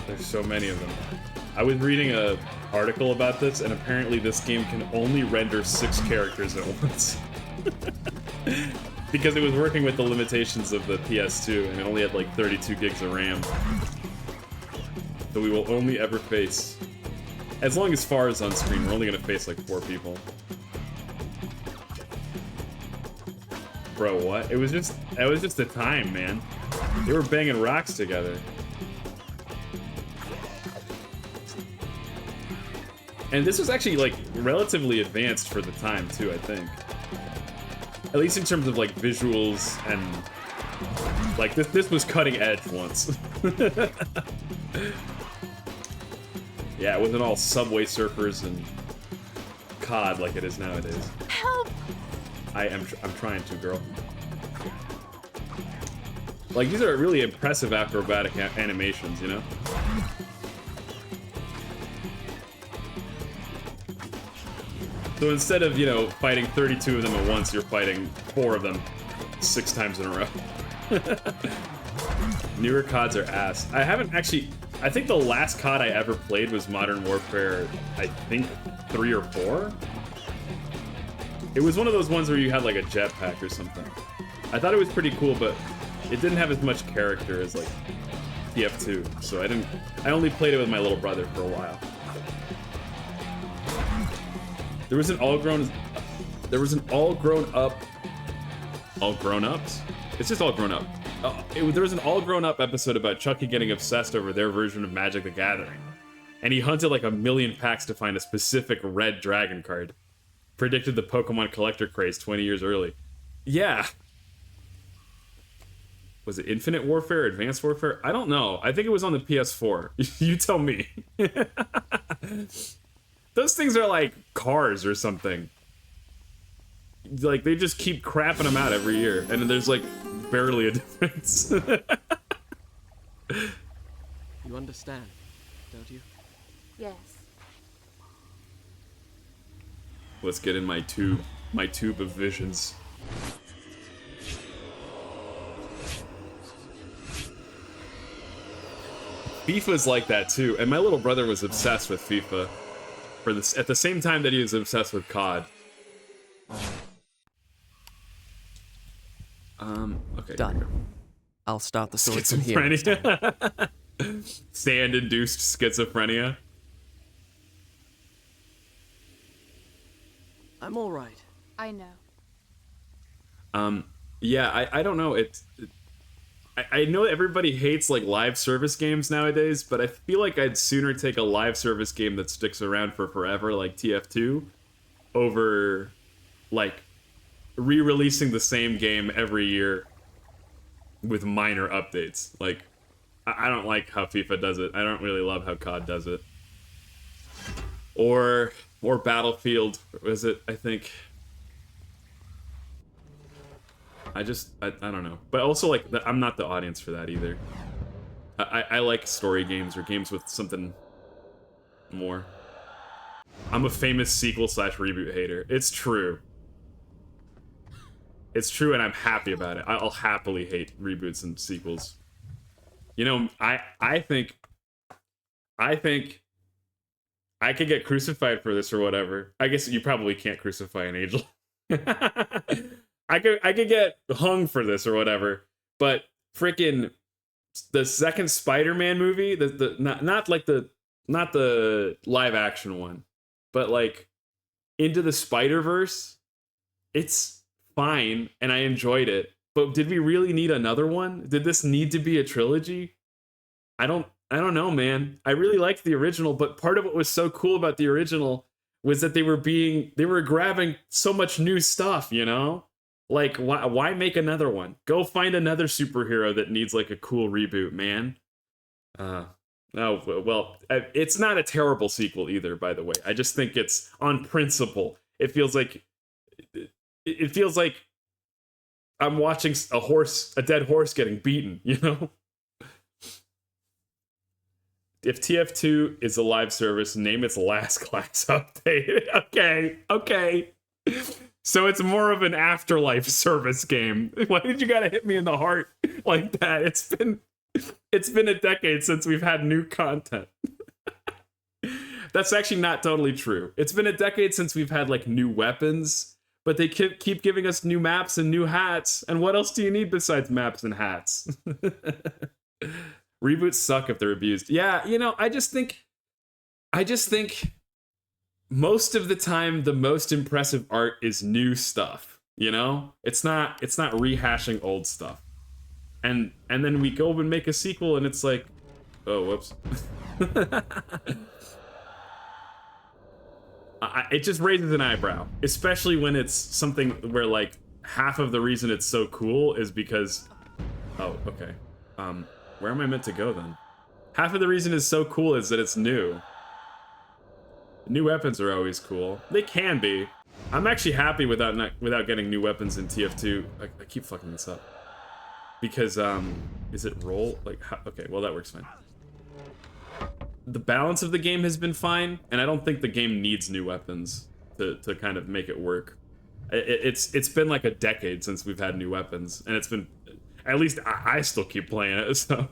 There's so many of them. I was reading a article about this, and apparently this game can only render 6 characters at once. Because it was working with the limitations of the PS2, and it only had like 32 gigs of RAM. So we will only ever face... As long as Farah is on screen, we're only gonna face like 4 people. Bro, what? It was just the time, man. They were banging rocks together. And this was actually, like, relatively advanced for the time, too, I think. At least in terms of, like, visuals and... Like, this was cutting edge once. Yeah, it wasn't all Subway Surfers and COD like it is nowadays. Help! I'm trying to, girl. Like, these are really impressive acrobatic animations, you know? So instead of, you know, fighting 32 of them at once, you're fighting 4 of them 6 times in a row. Newer CODs are ass. I haven't actually... I think the last COD I ever played was Modern Warfare, I think 3 or 4? It was one of those ones where you had like a jetpack or something. I thought it was pretty cool, but it didn't have as much character as like TF2, so I only played it with my little brother for a while. There was an all grown up. All grown ups? It's just all grown up. There was an all grown up episode about Chucky getting obsessed over their version of Magic the Gathering. And he hunted like 1,000,000 packs to find a specific red dragon card. Predicted the Pokemon collector craze 20 years early. Yeah. Was it Infinite Warfare, Advanced Warfare? I don't know. I think it was on the PS4. You tell me. Those things are like cars or something. Like, they just keep crapping them out every year, and there's like barely a difference. You understand, don't you? Yes. Let's get in my tube of visions. FIFA's like that too, and my little brother was obsessed with FIFA for this at the same time that he was obsessed with COD. Okay. Done. I'll start the sword from here. Schizophrenia. Sand-induced schizophrenia. I'm all right. I know. Yeah, I don't know. I know everybody hates like live service games nowadays, but I feel like I'd sooner take a live service game that sticks around for forever, like TF2, over like re-releasing the same game every year with minor updates. Like, I don't like how FIFA does it. I don't really love how COD does it. Or Battlefield, was it? I think. I don't know. But also, like, I'm not the audience for that either. I like story games or games with something more. I'm a famous sequel/reboot hater. It's true. It's true, and I'm happy about it. I'll happily hate reboots and sequels. You know, I think I could get crucified for this or whatever. I guess you probably can't crucify an angel. I could get hung for this or whatever. But freaking the second Spider-Man movie, not the live action one, but like Into the Spider-Verse, it's fine and I enjoyed it. But did we really need another one? Did this need to be a trilogy? I don't know, man. I really liked the original, but part of what was so cool about the original was that they were grabbing so much new stuff, you know? Like, why make another one? Go find another superhero that needs like a cool reboot, man. Oh, well, it's not a terrible sequel either, by the way. I just think it's on principle. It feels like I'm watching a dead horse getting beaten, you know? If TF2 is a live service, name its last class update. Okay. So it's more of an afterlife service game. Why did you gotta hit me in the heart like that? It's been a decade since we've had new content. That's actually not totally true. It's been a decade since we've had like new weapons, but they keep giving us new maps and new hats. And what else do you need besides maps and hats? Reboots suck if they're abused. Yeah, you know, I just think most of the time the most impressive art is new stuff, you know? It's not rehashing old stuff. And then we go and make a sequel and it's like, oh, whoops. It just raises an eyebrow, especially when it's something where like half of the reason it's so cool is because, oh, okay. Where am I meant to go then? Half of the reason it's so cool is that it's new. New weapons are always cool. They can be. I'm actually happy without getting new weapons in TF2. I keep fucking this up. Because, is it roll? Like, okay, well that works fine. The balance of the game has been fine, and I don't think the game needs new weapons to kind of make it work. It's been like a decade since we've had new weapons, and it's been, at least I still keep playing it, so.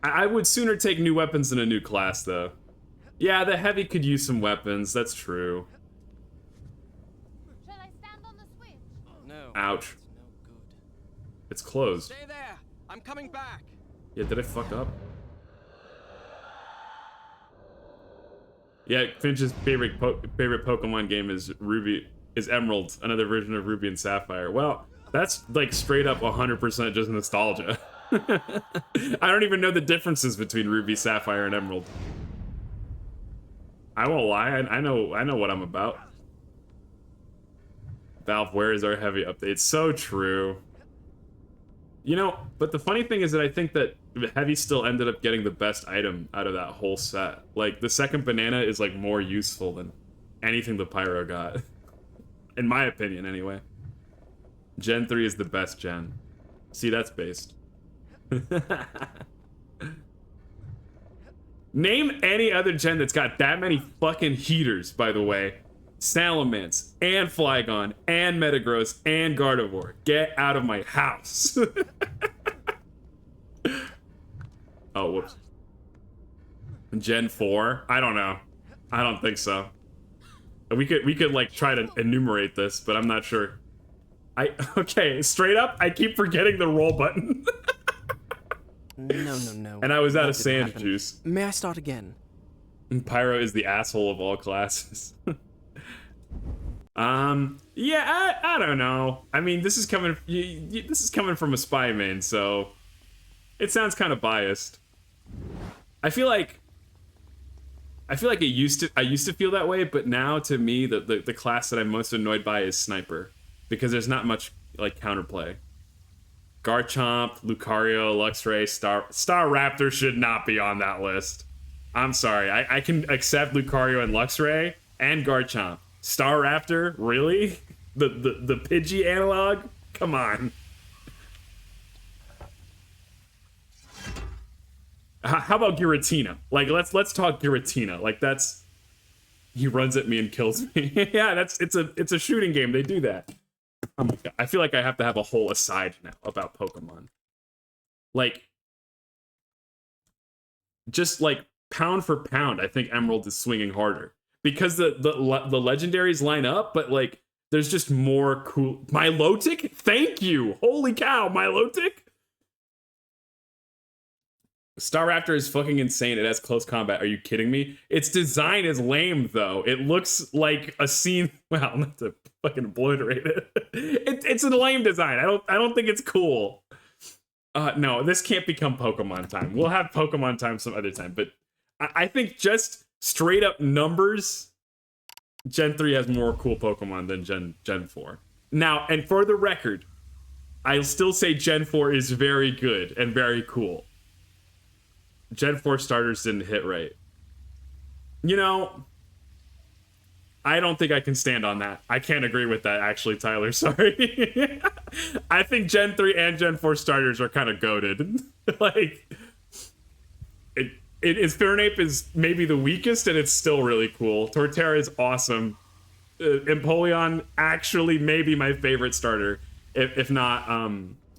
I would sooner take new weapons than a new class, though. Yeah, the heavy could use some weapons, that's true. Shall I stand on the switch? No. Ouch. It's no good. It's closed. Stay there. I'm coming back. Yeah, did I fuck up? Yeah, Finch's favorite Pokemon game is Emerald, another version of Ruby and Sapphire. Well, that's like straight up 100% just nostalgia. I don't even know the differences between Ruby, Sapphire, and Emerald. I won't lie, I know what I'm about. Valve, where is our heavy update? So true. You know, but the funny thing is that I think that heavy still ended up getting the best item out of that whole set. Like, the second banana is like more useful than anything the Pyro got. In my opinion, anyway. Gen 3 is the best gen. See, that's based. Name any other gen that's got that many fucking heaters, by the way. Salamence, and Flygon, and Metagross, and Gardevoir. Get out of my house. Oh, whoops. Gen 4? I don't know. I don't think so. We could like try to enumerate this, but I'm not sure. Okay, straight up, I keep forgetting the roll button. No. And I was out That of didn't sand happen. juice. May I start again? And Pyro is the asshole of all classes. Yeah, I don't know. I mean, this is coming. This is coming from a spy main, so it sounds kind of biased. I feel like I used to feel that way, but now to me, the class that I'm most annoyed by is sniper, because there's not much like counterplay. Garchomp, Lucario, Luxray, Star Raptor should not be on that list. I'm sorry. I can accept Lucario and Luxray and Garchomp. Star Raptor, really? The Pidgey analog? Come on. How about Giratina? Like let's talk Giratina. Like that's he runs at me and kills me. Yeah, it's a shooting game. They do that. Oh my god. I feel like I have to have a whole aside now about Pokemon. Like just like pound for pound, I think Emerald is swinging harder. Because the legendaries line up, but like there's just more cool. Milotic? Thank you. Holy cow, Milotic. Staraptor is fucking insane. It has close combat. Are you kidding me? Its design is lame though. It looks like a scene. Well, not to fucking obliterate it. It's a lame design. I don't think it's cool. No, this can't become Pokemon time. We'll have Pokemon time some other time. But I think just straight up numbers, Gen 3 has more cool Pokemon than Gen 4. Now, and for the record, I'll still say Gen 4 is very good and very cool. Gen 4 starters didn't hit right. You know, I don't think I can stand on that. I can't agree with that, actually, Tyler. Sorry. I think Gen 3 and Gen 4 starters are kind of goated. Like, Infernape is maybe the weakest, and it's still really cool. Torterra is awesome. Empoleon actually maybe my favorite starter, if not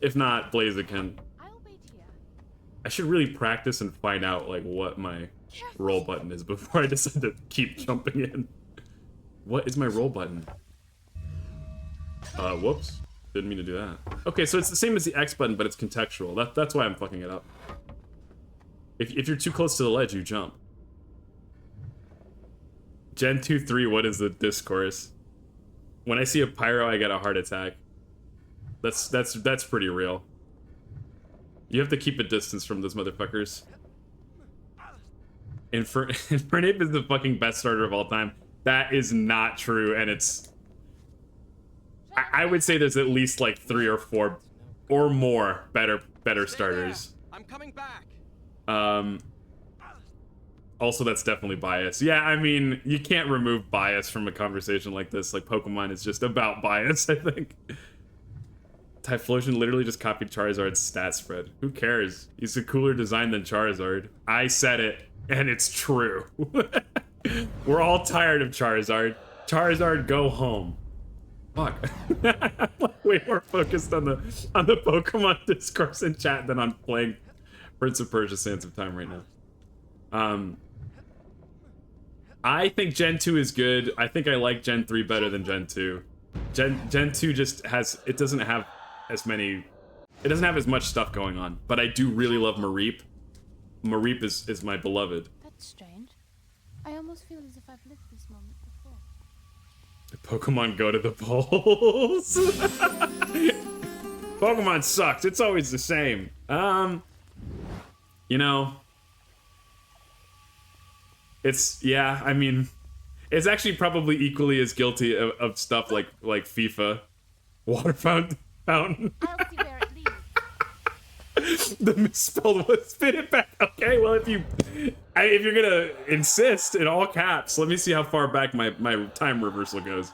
Blaziken. I should really practice and find out like what my roll button is before I decide to keep jumping in. What is my roll button? Whoops. Didn't mean to do that. Okay, so it's the same as the X button, but it's contextual. That's why I'm fucking it up. If you're too close to the ledge, you jump. Gen 2-3, what is the discourse? When I see a Pyro, I get a heart attack. That's pretty real. You have to keep a distance from those motherfuckers. Infernape is the fucking best starter of all time. That is not true, and it's... I would say there's at least like 3 or 4 or more better starters. I'm coming back. Also, that's definitely bias. Yeah, I mean, you can't remove bias from a conversation like this. Like, Pokemon is just about bias, I think. Typhlosion literally just copied Charizard's stat spread. Who cares? He's a cooler design than Charizard. I said it, and it's true. We're all tired of Charizard. Charizard, go home. Fuck. I'm way more focused on the Pokemon discourse in chat than on playing Prince of Persia: Sands of Time right now. I think Gen 2 is good. I think I like Gen 3 better than Gen 2. Gen 2 just has... It doesn't have as many... It doesn't have as much stuff going on. But I do really love Mareep. Mareep is my beloved. That's strange. I almost feel as if I've lived this moment before. Pokemon go to the polls. Pokemon sucks. It's always the same. You know... It's, yeah, I mean, it's actually probably equally as guilty of stuff like FIFA. Water fountain. I'll see where it leads. The misspelled was spit it back. Okay, well, if you're gonna insist in all caps, let me see how far back my time reversal goes.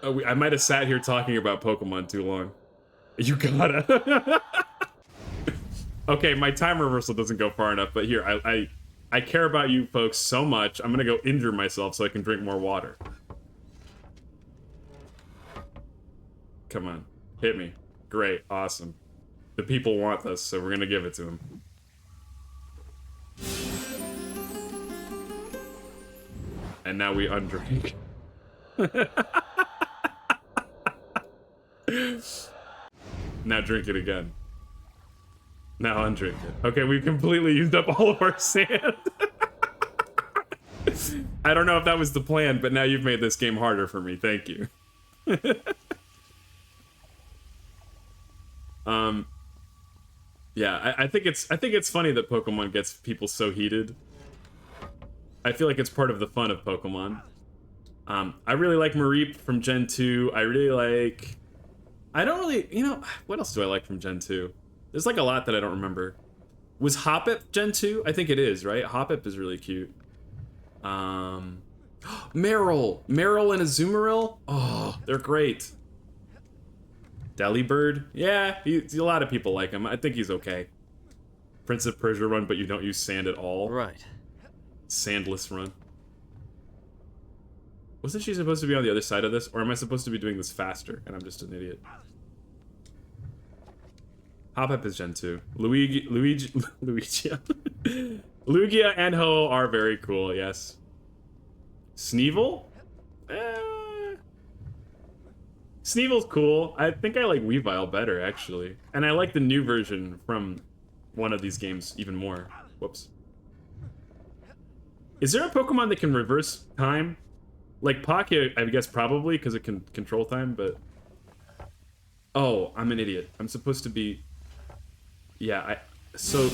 Oh, I might have sat here talking about Pokemon too long. You gotta. Okay, my time reversal doesn't go far enough, but here, I care about you folks so much, I'm gonna go injure myself so I can drink more water. Come on, hit me. Great, awesome. The people want this, so we're gonna give it to them. And now we undrink. Now drink it again. Now undrink it. Okay, we've completely used up all of our sand. I don't know if that was the plan, but now you've made this game harder for me. Thank you. Yeah, I think it's funny that Pokemon gets people so heated. I feel like it's part of the fun of Pokemon. I really like Mareep from Gen 2. I really like... I don't really... You know, what else do I like from Gen 2? There's like a lot that I don't remember. Was Hoppip Gen 2? I think it is, right? Hoppip is really cute. Meryl! Meryl and Azumarill? Oh, they're great. Delibird? Yeah, a lot of people like him. I think he's okay. Prince of Persia run, but you don't use sand at all. Right. Sandless run. Wasn't she supposed to be on the other side of this? Or am I supposed to be doing this faster? And I'm just an idiot. Hoppip is Gen 2. Luigia and Ho are very cool, yes. Sneevil? Sneevil's cool. I think I like Weavile better, actually. And I like the new version from one of these games even more. Whoops. Is there a Pokemon that can reverse time? Like Palkia, I guess probably, because it can control time, but... Oh, I'm an idiot. I'm supposed to be... Yeah, so...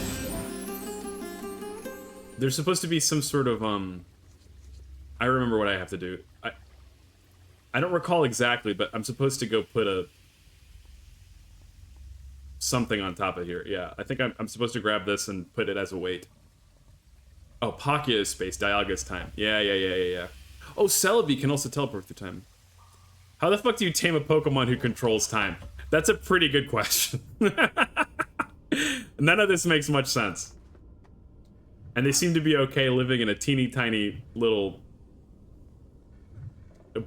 There's supposed to be some sort of, I remember what I have to do. I don't recall exactly, but I'm supposed to go put something on top of here. Yeah, I think I'm supposed to grab this and put it as a weight. Oh, Palkia is space, Dialga's time. Yeah. Oh, Celebi can also teleport through time. How the fuck do you tame a Pokemon who controls time? That's a pretty good question. None of this makes much sense. And they seem to be okay living in a teeny tiny little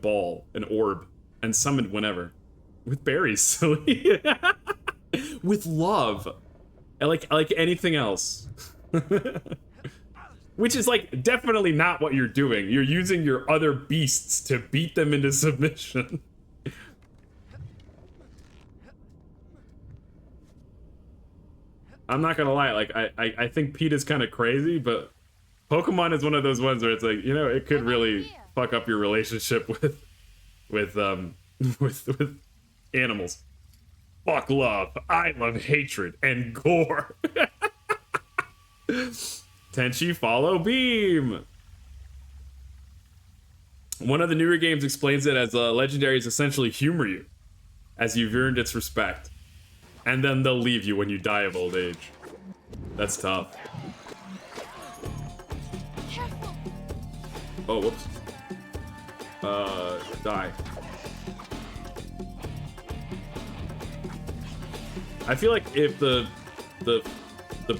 ball, an orb, and summoned whenever. With berries, silly. With love. Like anything else. Which is like definitely not what you're doing. You're using your other beasts to beat them into submission. I'm not gonna lie, like I think Pete is kind of crazy, but Pokemon is one of those ones where it's like, you know, it could really fuck up your relationship with animals. Fuck love, I love hatred and gore. Tenchi follow beam. One of the newer games explains it as legendaries essentially humor you as you've earned its respect. And then they'll leave you when you die of old age. That's tough. Careful. Oh, whoops. Die. I feel like if the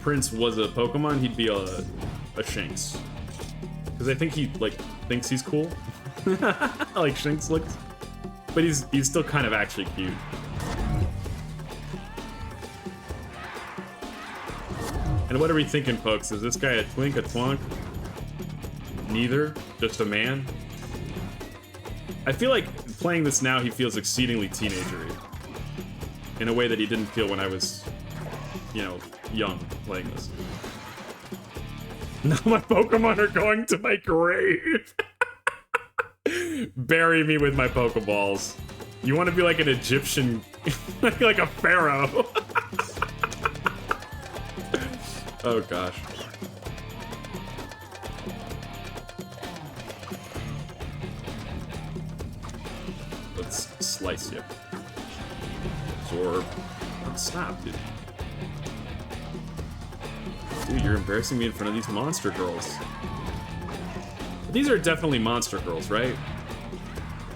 prince was a Pokemon, he'd be a Shinx. Because I think he, like, thinks he's cool. Like Shinx looks. But he's still kind of actually cute. And what are we thinking, folks? Is this guy a twink, a twonk? Neither? Just a man? I feel like playing this now, he feels exceedingly teenagery. In a way that he didn't feel when I was, you know, young playing this. Now my Pokemon are going to my grave. Bury me with my Pokeballs. You want to be like an Egyptian, like a pharaoh. Oh gosh. Let's slice you. Absorb. Oh, stop, dude. Dude, you're embarrassing me in front of these monster girls. These are definitely monster girls, right?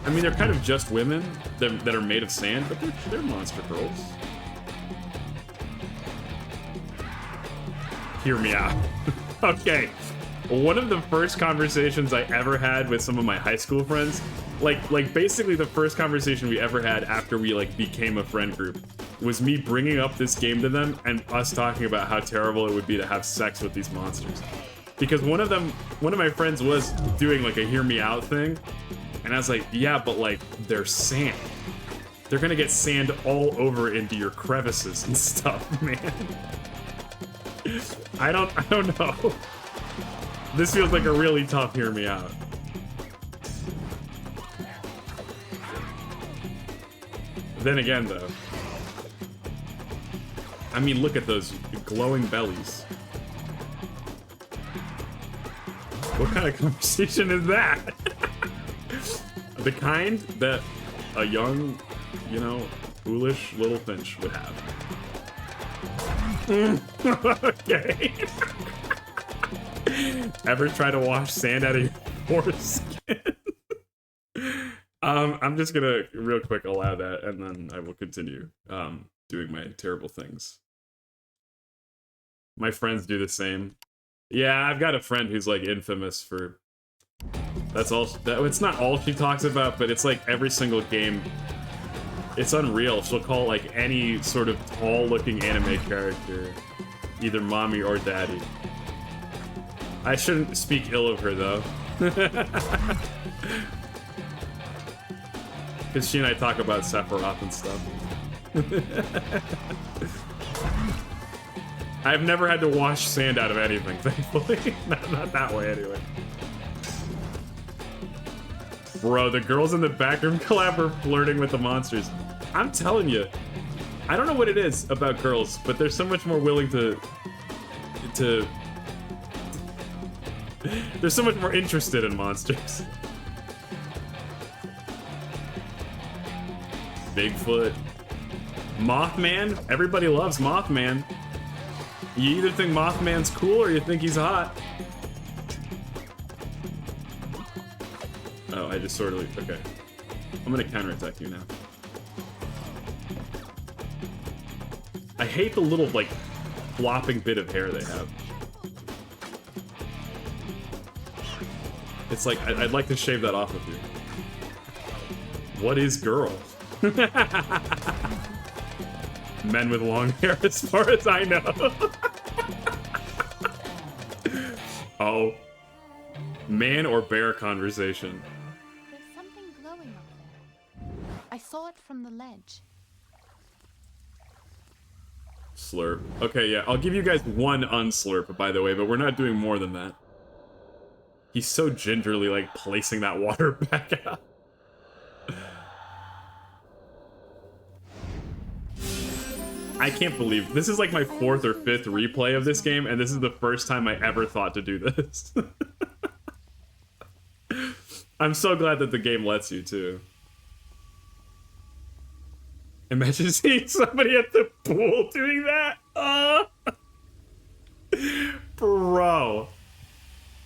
I mean, they're kind of just women that are made of sand, but they're monster girls. Hear me out. Okay. One of the first conversations I ever had with some of my high school friends, like basically the first conversation we ever had after we like became a friend group, was me bringing up this game to them and us talking about how terrible it would be to have sex with these monsters. Because one of my friends was doing like a hear me out thing, and I was like, yeah, but like they're sand. They're gonna get sand all over into your crevices and stuff, man. I don't know. This feels like a really tough hear me out. Then again, though, I mean, look at those glowing bellies. What kind of conversation is that? The kind that a young, you know, foolish little finch would have. Okay. Ever try to wash sand out of your foreskin? I'm just gonna real quick allow that, and then I will continue doing my terrible things. My friends do the same. Yeah, I've got a friend who's like infamous for. That's all. It's not all she talks about, but it's like every single game. It's unreal. She'll call like any sort of tall-looking anime character either mommy or daddy. I shouldn't speak ill of her though. Because she and I talk about Sephiroth and stuff. I've never had to wash sand out of anything, thankfully. not that way, anyway. Bro, the girls in the backroom collab are flirting with the monsters. I'm telling you, I don't know what it is about girls, but they're so much more willing to they're so much more interested in monsters. Bigfoot. Mothman? Everybody loves Mothman. You either think Mothman's cool or you think he's hot. Oh, I just sort of... Okay. I'm gonna counterattack you now. I hate the little, like, flopping bit of hair they have. It's like, I'd like to shave that off of you. What is girl? Men with long hair, as far as I know. Oh. Man or bear conversation. There's something glowing up there. I saw it from the ledge. Slurp. Okay, yeah, I'll give you guys one unslurp, by the way, but we're not doing more than that. He's so gingerly, like, placing that water back out. I can't believe this is like my 4th or 5th replay of this game, and this is the first time I ever thought to do this. I'm so glad that the game lets you too. Imagine seeing somebody at the pool doing that. Bro.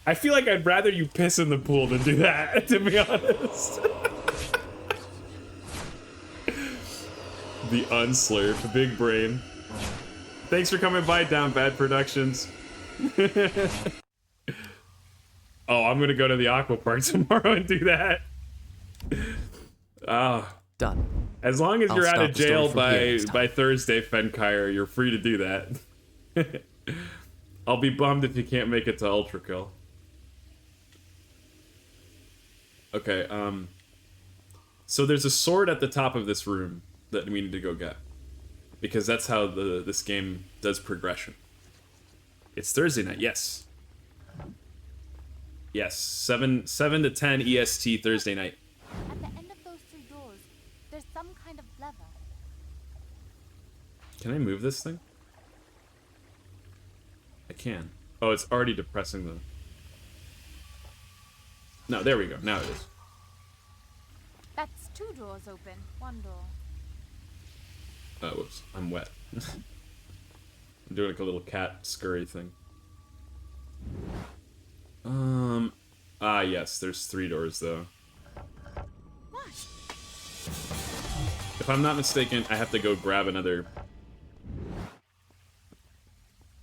I feel like I'd rather you piss in the pool than do that, to be honest. The unslurp, big brain. Thanks for coming by, Down Bad Productions. Oh, I'm gonna go to the aqua park tomorrow and do that. Done. As long as you're out of jail by by Thursday, Fenkire, you're free to do that. I'll be bummed if you can't make it to Ultra Kill. Okay, so there's a sword at the top of this room that we need to go get, because that's how this game does progression. It's Thursday night, yes. Yes, 7 to 10 EST Thursday night. At the end of those 3 doors, there's some kind of lever. Can I move this thing? I can. Oh, it's already depressing the... No, there we go. Now it is. That's 2 doors open, 1 door. Oh, whoops. I'm wet. I'm doing like a little cat scurry thing. Yes, there's 3 doors, though. What? If I'm not mistaken, I have to go grab another...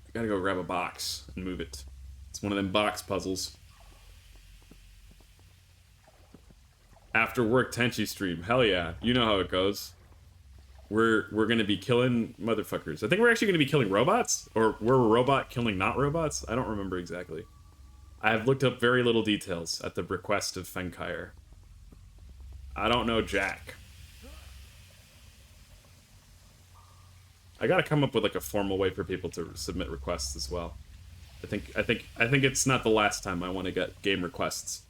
I gotta go grab a box and move it. It's one of them box puzzles. After work Tenchi stream. Hell yeah. You know how it goes. We're gonna be killing motherfuckers. I think we're actually gonna be killing robots? Or we're a robot killing not robots? I don't remember exactly. I have looked up very little details at the request of Fenkire. I don't know Jack. I gotta come up with like a formal way for people to submit requests as well. I think it's not the last time I want to get game requests.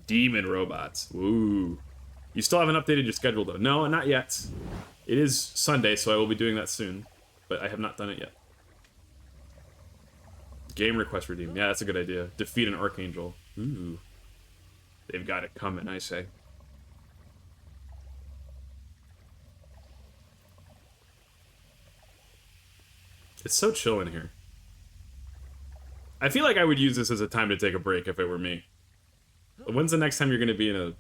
Demon robots. Ooh. You still haven't updated your schedule, though. No, not yet. It is Sunday, so I will be doing that soon. But I have not done it yet. Game request redeemed. Yeah, that's a good idea. Defeat an Archangel. Ooh. They've got it coming, I say. It's so chill in here. I feel like I would use this as a time to take a break if it were me. When's the next time you're going to be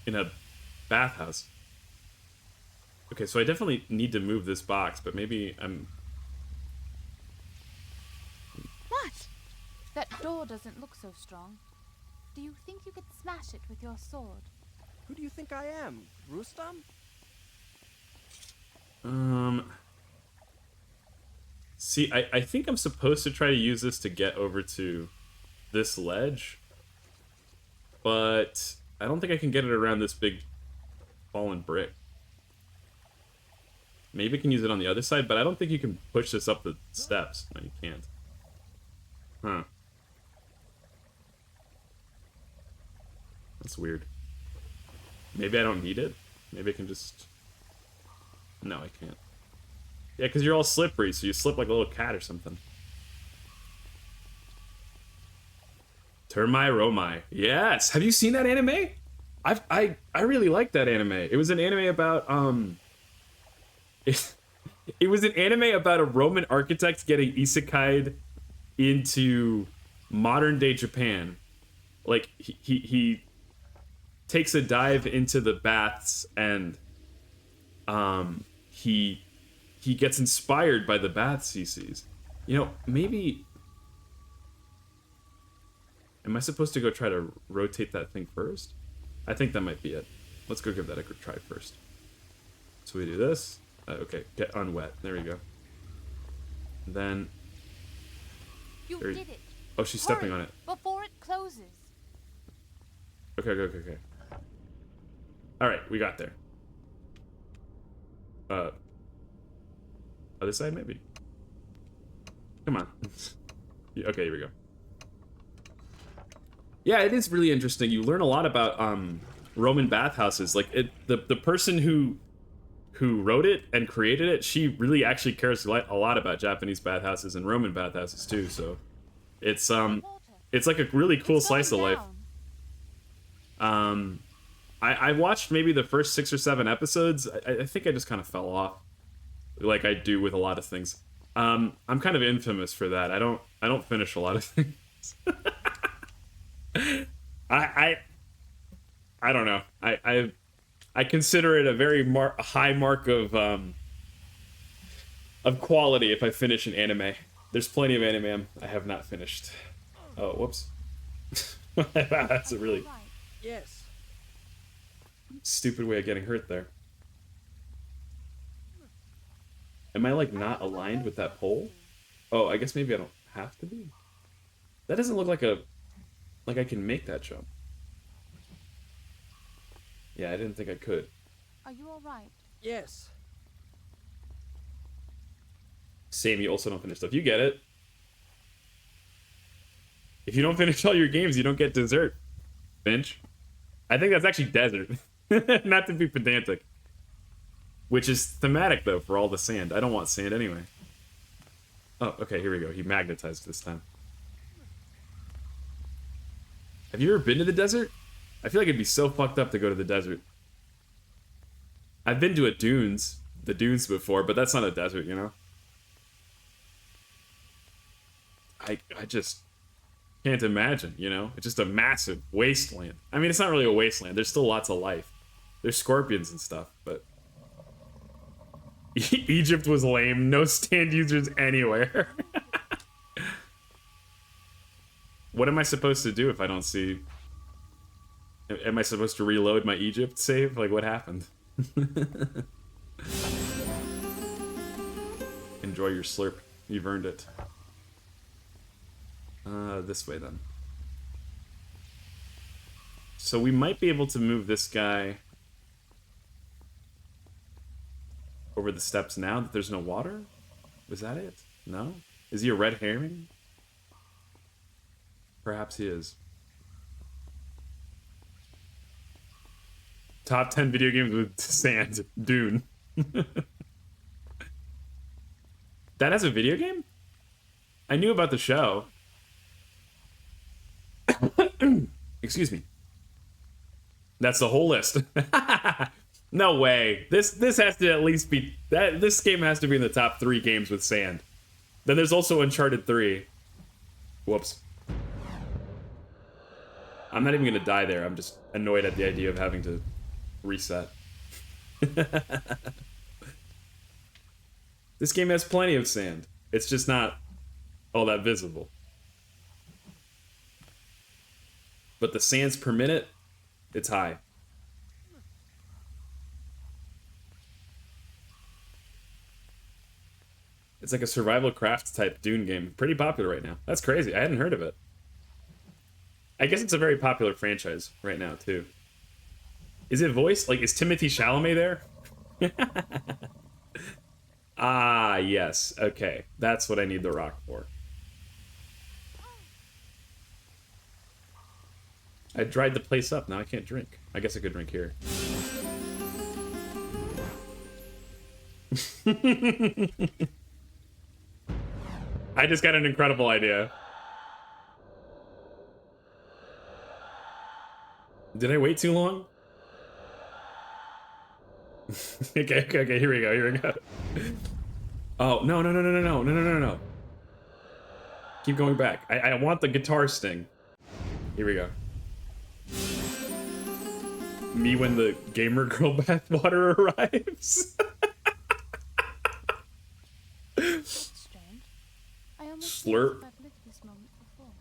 in a bathhouse? Okay, so I definitely need to move this box, but maybe I'm... What? That door doesn't look so strong. Do you think you could smash it with your sword? Who do you think I am? Rustam? See, I think I'm supposed to try to use this to get over to this ledge. But I don't think I can get it around this big fallen brick. Maybe I can use it on the other side, but I don't think you can push this up the steps. No, you can't. Huh. That's weird. Maybe I don't need it? Maybe I can just... No, I can't. Yeah, because you're all slippery, so you slip like a little cat or something. Termai Romai. Yes! Have you seen that anime? I really like that anime. It was an anime about, It was an anime about a Roman architect getting isekai'd into modern-day Japan. Like, he takes a dive into the baths, and he gets inspired by the baths he sees. You know, maybe... Am I supposed to go try to rotate that thing first? I think that might be it. Let's go give that a try first. So we do this. Okay, get unwet. There we go. Then... You did it. Oh, she's stepping on it. Before it closes. Okay. Alright, we got there. Other side, maybe? Come on. Yeah, okay, here we go. Yeah, it is really interesting. You learn a lot about Roman bathhouses. Like, the person who wrote it and created it, she really actually cares a lot about Japanese bathhouses and Roman bathhouses too. So it's like a really cool slice of life. I watched maybe the first 6 or 7 episodes. I think I just kind of fell off, like I do with a lot of things. I'm kind of infamous for that. I don't finish a lot of things. I don't know. I consider it a very high mark of quality if I finish an anime. There's plenty of anime I have not finished. Oh, whoops. That's a really Yes. stupid way of getting hurt there. Am I like not aligned with that pole? Oh, I guess maybe I don't have to be. That doesn't look like I can make that jump. Yeah, I didn't think I could. Are you alright? Yes. Same, you also don't finish stuff. You get it. If you don't finish all your games, you don't get dessert. Finch. I think that's actually desert. Not to be pedantic. Which is thematic, though, for all the sand. I don't want sand anyway. Oh, okay, here we go. He magnetized this time. Have you ever been to the desert? I feel like it'd be so fucked up to go to the desert. I've been to the dunes before, but that's not a desert, you know? I just can't imagine, you know? It's just a massive wasteland. I mean, it's not really a wasteland. There's still lots of life. There's scorpions and stuff, but... Egypt was lame. No stand users anywhere. What am I supposed to do if I don't see... Am I supposed to reload my Egypt save? Like, what happened? Enjoy your slurp. You've earned it. This way, then. So we might be able to move this guy over the steps now that there's no water? Was that it? No? Is he a red herring? Perhaps he is. Top 10 video games with sand. Dune. That has a video game? I knew about the show. Excuse me. That's the whole list. No way. This has to at least be that. This game has to be in the top 3 games with sand. Then there's also Uncharted 3. Whoops. I'm not even gonna die there. I'm just annoyed at the idea of having to reset. This game has plenty of sand. It's just not all that visible. But the sands per minute, it's high. It's like a survival craft type Dune game. Pretty popular right now. That's crazy. I hadn't heard of it. I guess it's a very popular franchise right now, too. Is it voiced? Like, is Timothée Chalamet there? Ah, yes. Okay. That's what I need the rock for. I dried the place up. Now I can't drink. I guess I could drink here. I just got an incredible idea. Did I wait too long? Okay, here we go. Oh, no. Keep going back. I want the guitar sting. Here we go. Me when the gamer girl bathwater arrives. Strange. I almost Slurp. I've lived this moment before.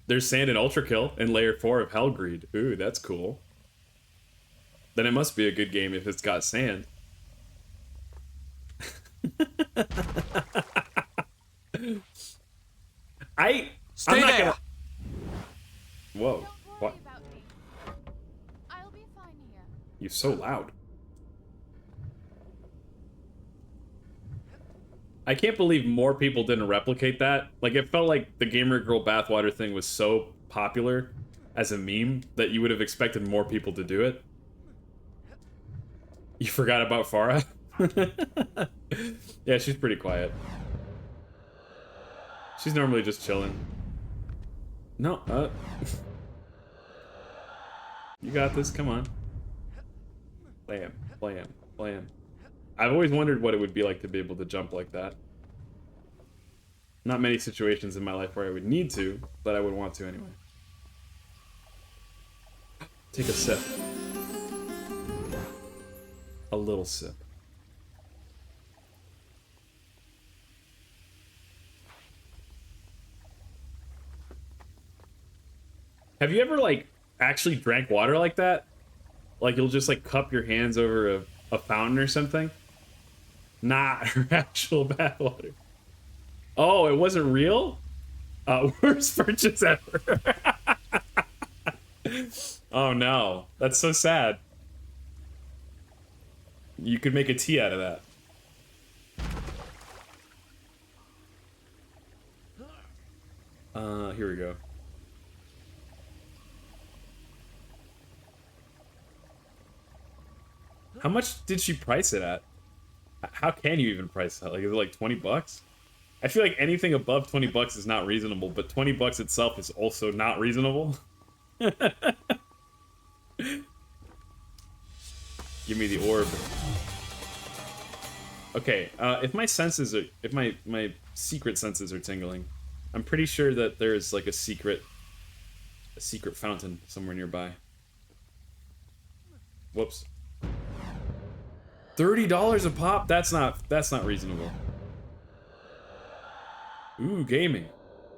There's sand in Ultra Kill in Layer 4 of Hellgreed. Ooh, that's cool. Then it must be a good game if it's got sand. Stay I'm not there! gonna... Whoa. Don't worry What? about me. I'll be fine here. You're so loud. I can't believe more people didn't replicate that. Like, it felt like the gamer girl bathwater thing was so popular as a meme that you would have expected more people to do it. You forgot about Farah? Yeah, she's pretty quiet. She's normally just chilling. No, you got this, come on. Play him. I've always wondered what it would be like to be able to jump like that. Not many situations in my life where I would need to, but I would want to anyway. Take a sip. A little sip. Have you ever, like, actually drank water like that? Like, you'll just, like, cup your hands over a fountain or something? Not actual bathwater. Oh, it wasn't real? Worst purchase ever. Oh, no. That's so sad. You could make a tea out of that. Here we go. How much did she price it at? How can you even price that? Like, is it like 20 bucks? I feel like anything above 20 bucks is not reasonable, but 20 bucks itself is also not reasonable. Give me the orb. Okay, if my senses are, if my secret senses are tingling, I'm pretty sure that there's like a secret fountain somewhere nearby. Whoops. $30 a pop? That's not reasonable. Ooh, gaming.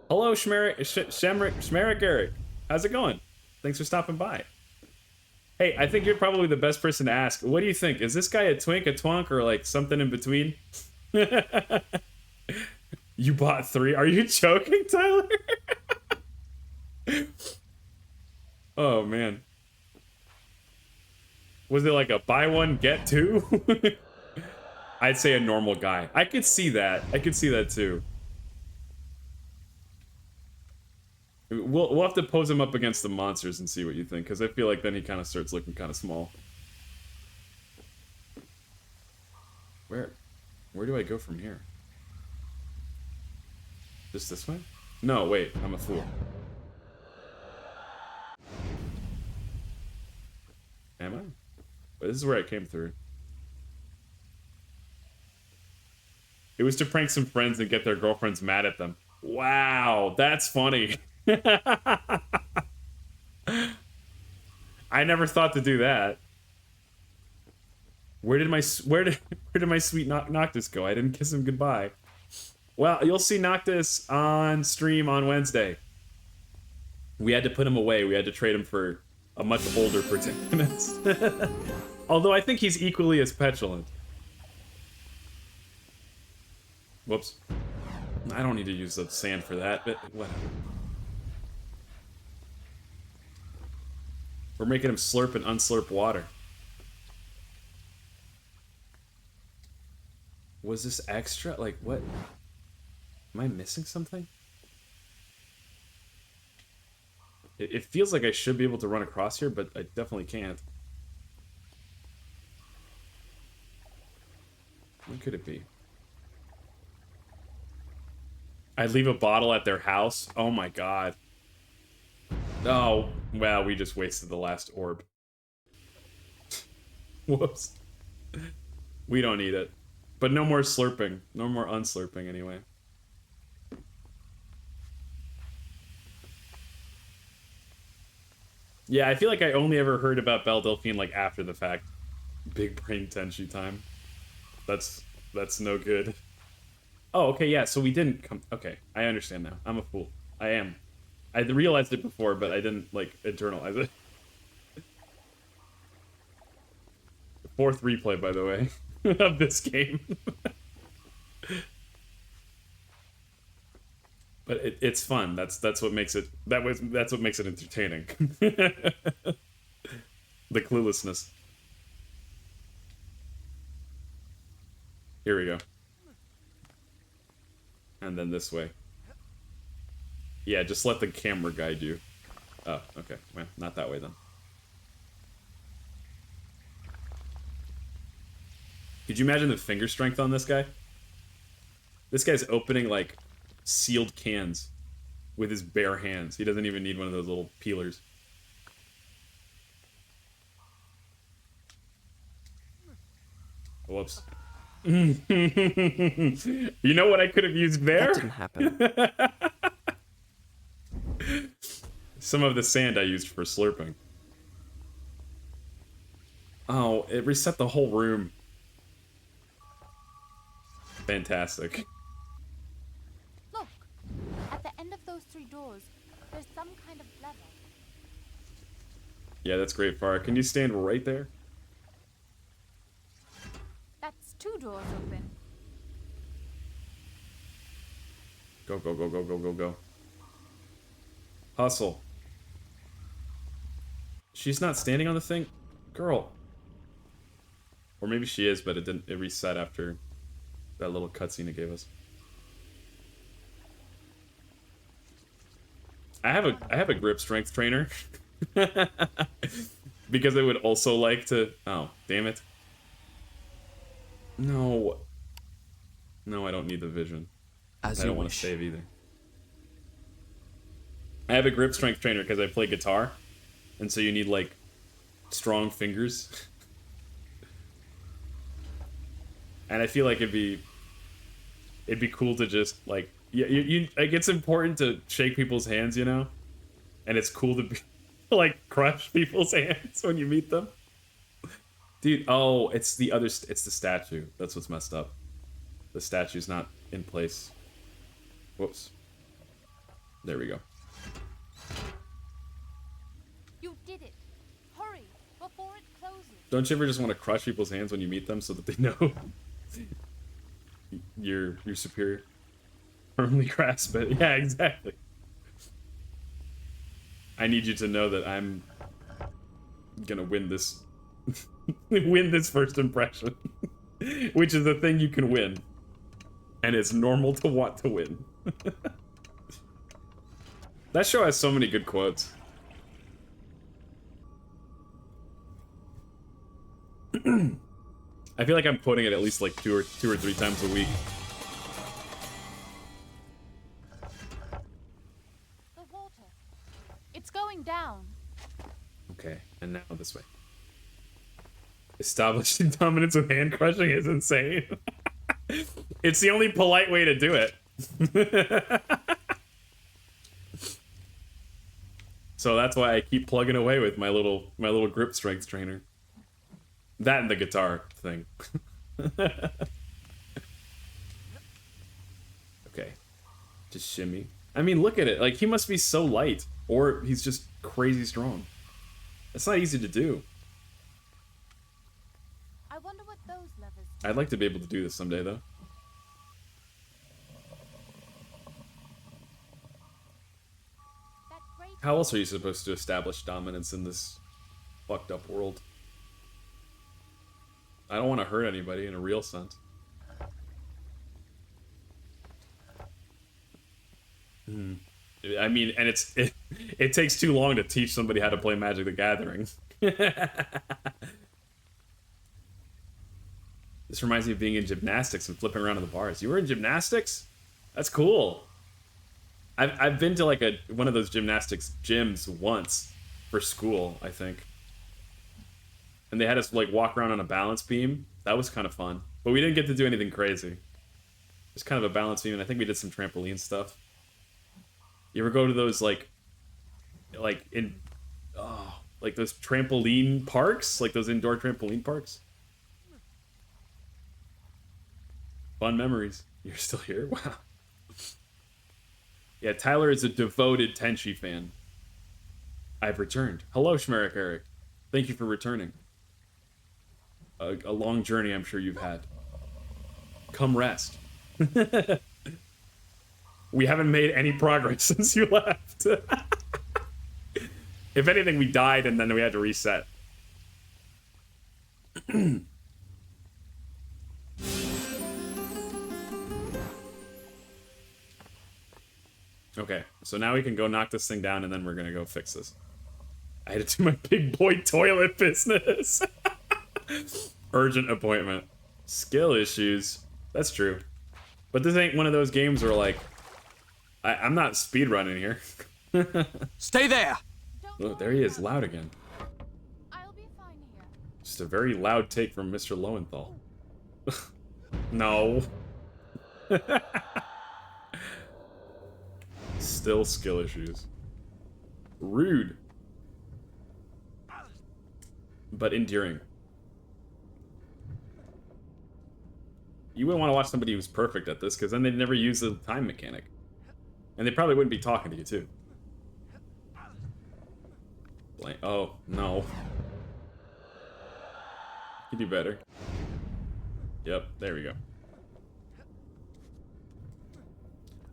Hello, Shmerick Eric. How's it going? Thanks for stopping by. Hey, I think you're probably the best person to ask. What do you think? Is this guy a twink, a twonk, or like something in between? You bought 3? Are you joking, Tyler? Oh, man. Was it like a buy one, get 2? I'd say a normal guy. I could see that. I could see that too. We'll have to pose him up against the monsters and see what you think, because I feel like then he kind of starts looking kind of small. Where do I go from here? Just this way? No, wait, I'm a fool. Am I? But this is where I came through. It was to prank some friends and get their girlfriends mad at them. Wow, that's funny. I never thought to do that. Where did my sweet Noctis go? I didn't kiss him goodbye. Well, you'll see Noctis on stream on Wednesday. We had to put him away. We had to trade him for a much older protagonist. Although I think he's equally as petulant. Whoops. I don't need to use the sand for that, but whatever. We're making him slurp and unslurp water. Was this extra? Like, what? Am I missing something? It feels like I should be able to run across here, but I definitely can't. What could it be? I'd leave a bottle at their house? Oh my god. Oh, well, we just wasted the last orb. Whoops. We don't need it. But no more slurping. No more unslurping, anyway. Yeah, I feel like I only ever heard about Belle Delphine, like, after the fact. Big brain Tenchi time. That's no good. Oh, okay, yeah, so we didn't come... Okay, I understand now. I'm a fool. I am. I realized it before, but I didn't, like, internalize it. Fourth replay, by the way, of this game. But it's fun. That's what makes it... That's what makes it entertaining. The cluelessness. Here we go. And then this way. Yeah, just let the camera guide you. Oh, okay. Well, not that way then. Could you imagine the finger strength on this guy? This guy's opening, like, sealed cans with his bare hands. He doesn't even need one of those little peelers. Whoops. You know what I could have used there? That didn't happen. Some of the sand I used for slurping. Oh, it reset the whole room. Fantastic. Look, at the end of those 3 doors, there's some kind of lever. Yeah, that's great, Farah. Can you stand right there? That's 2 doors open. Go, go, go, go, go, go, go. Hustle. She's not standing on the thing? Girl. Or maybe she is, but it reset after that little cutscene it gave us. I have a grip strength trainer. Because I would also like to... Oh, damn it. No. No, I don't need the vision. I don't want to save either. I have a grip strength trainer because I play guitar. And so you need, like, strong fingers. And I feel like it'd be cool to just, like... like, it's important to shake people's hands, you know? And it's cool to, like, crush people's hands when you meet them. Dude, oh, it's the statue. That's what's messed up. The statue's not in place. Whoops. There we go. You did it. Hurry, before it closes. Don't you ever just want to crush people's hands when you meet them so that they know you're superior? Firmly grasp it. Yeah, exactly. I need you to know that I'm gonna win this win this first impression. Which is a thing you can win. And it's normal to want to win. That show has so many good quotes. I feel like I'm quoting it at least like two or three times a week. The water. It's going down. Okay, and now this way. Establishing dominance with hand crushing is insane. It's the only polite way to do it. So that's why I keep plugging away with my little grip strength trainer. That and the guitar thing. Okay. Just shimmy. I mean, look at it. Like, he must be so light. Or he's just crazy strong. It's not easy to do. I wonder what those levers do. I'd like to be able to do this someday, though. That great How else are you supposed to establish dominance in this fucked up world? I don't want to hurt anybody in a real sense. I mean, and it takes too long to teach somebody how to play Magic the Gathering. This reminds me of being in gymnastics and flipping around in the bars. You were in gymnastics? That's cool. I've been to like one of those gymnastics gyms once for school, I think. And they had us like walk around on a balance beam. That was kind of fun. But we didn't get to do anything crazy. Just kind of a balance beam, and I think we did some trampoline stuff. You ever go to those like those trampoline parks? Like those indoor trampoline parks? Fun memories. You're still here? Wow. Yeah, Tyler is a devoted Tenchi fan. I've returned. Hello, Shmerik Eric. Thank you for returning. A long journey I'm sure you've had. Come rest. We haven't made any progress since you left. If anything, we died and then we had to reset. Okay, so now we can go knock this thing down and then we're gonna go fix this. I had to do my big boy toilet business. Urgent appointment. Skill issues. That's true. But this ain't one of those games where, like, I'm not speedrunning here. Stay there! Oh, there he is, loud again. I'll be fine here. Just a very loud take from Mr. Lowenthal. No. Still skill issues. Rude. But endearing. You wouldn't want to watch somebody who's perfect at this, because then they'd never use the time mechanic. And they probably wouldn't be talking to you, too. Oh, no. You do better. Yep, there we go.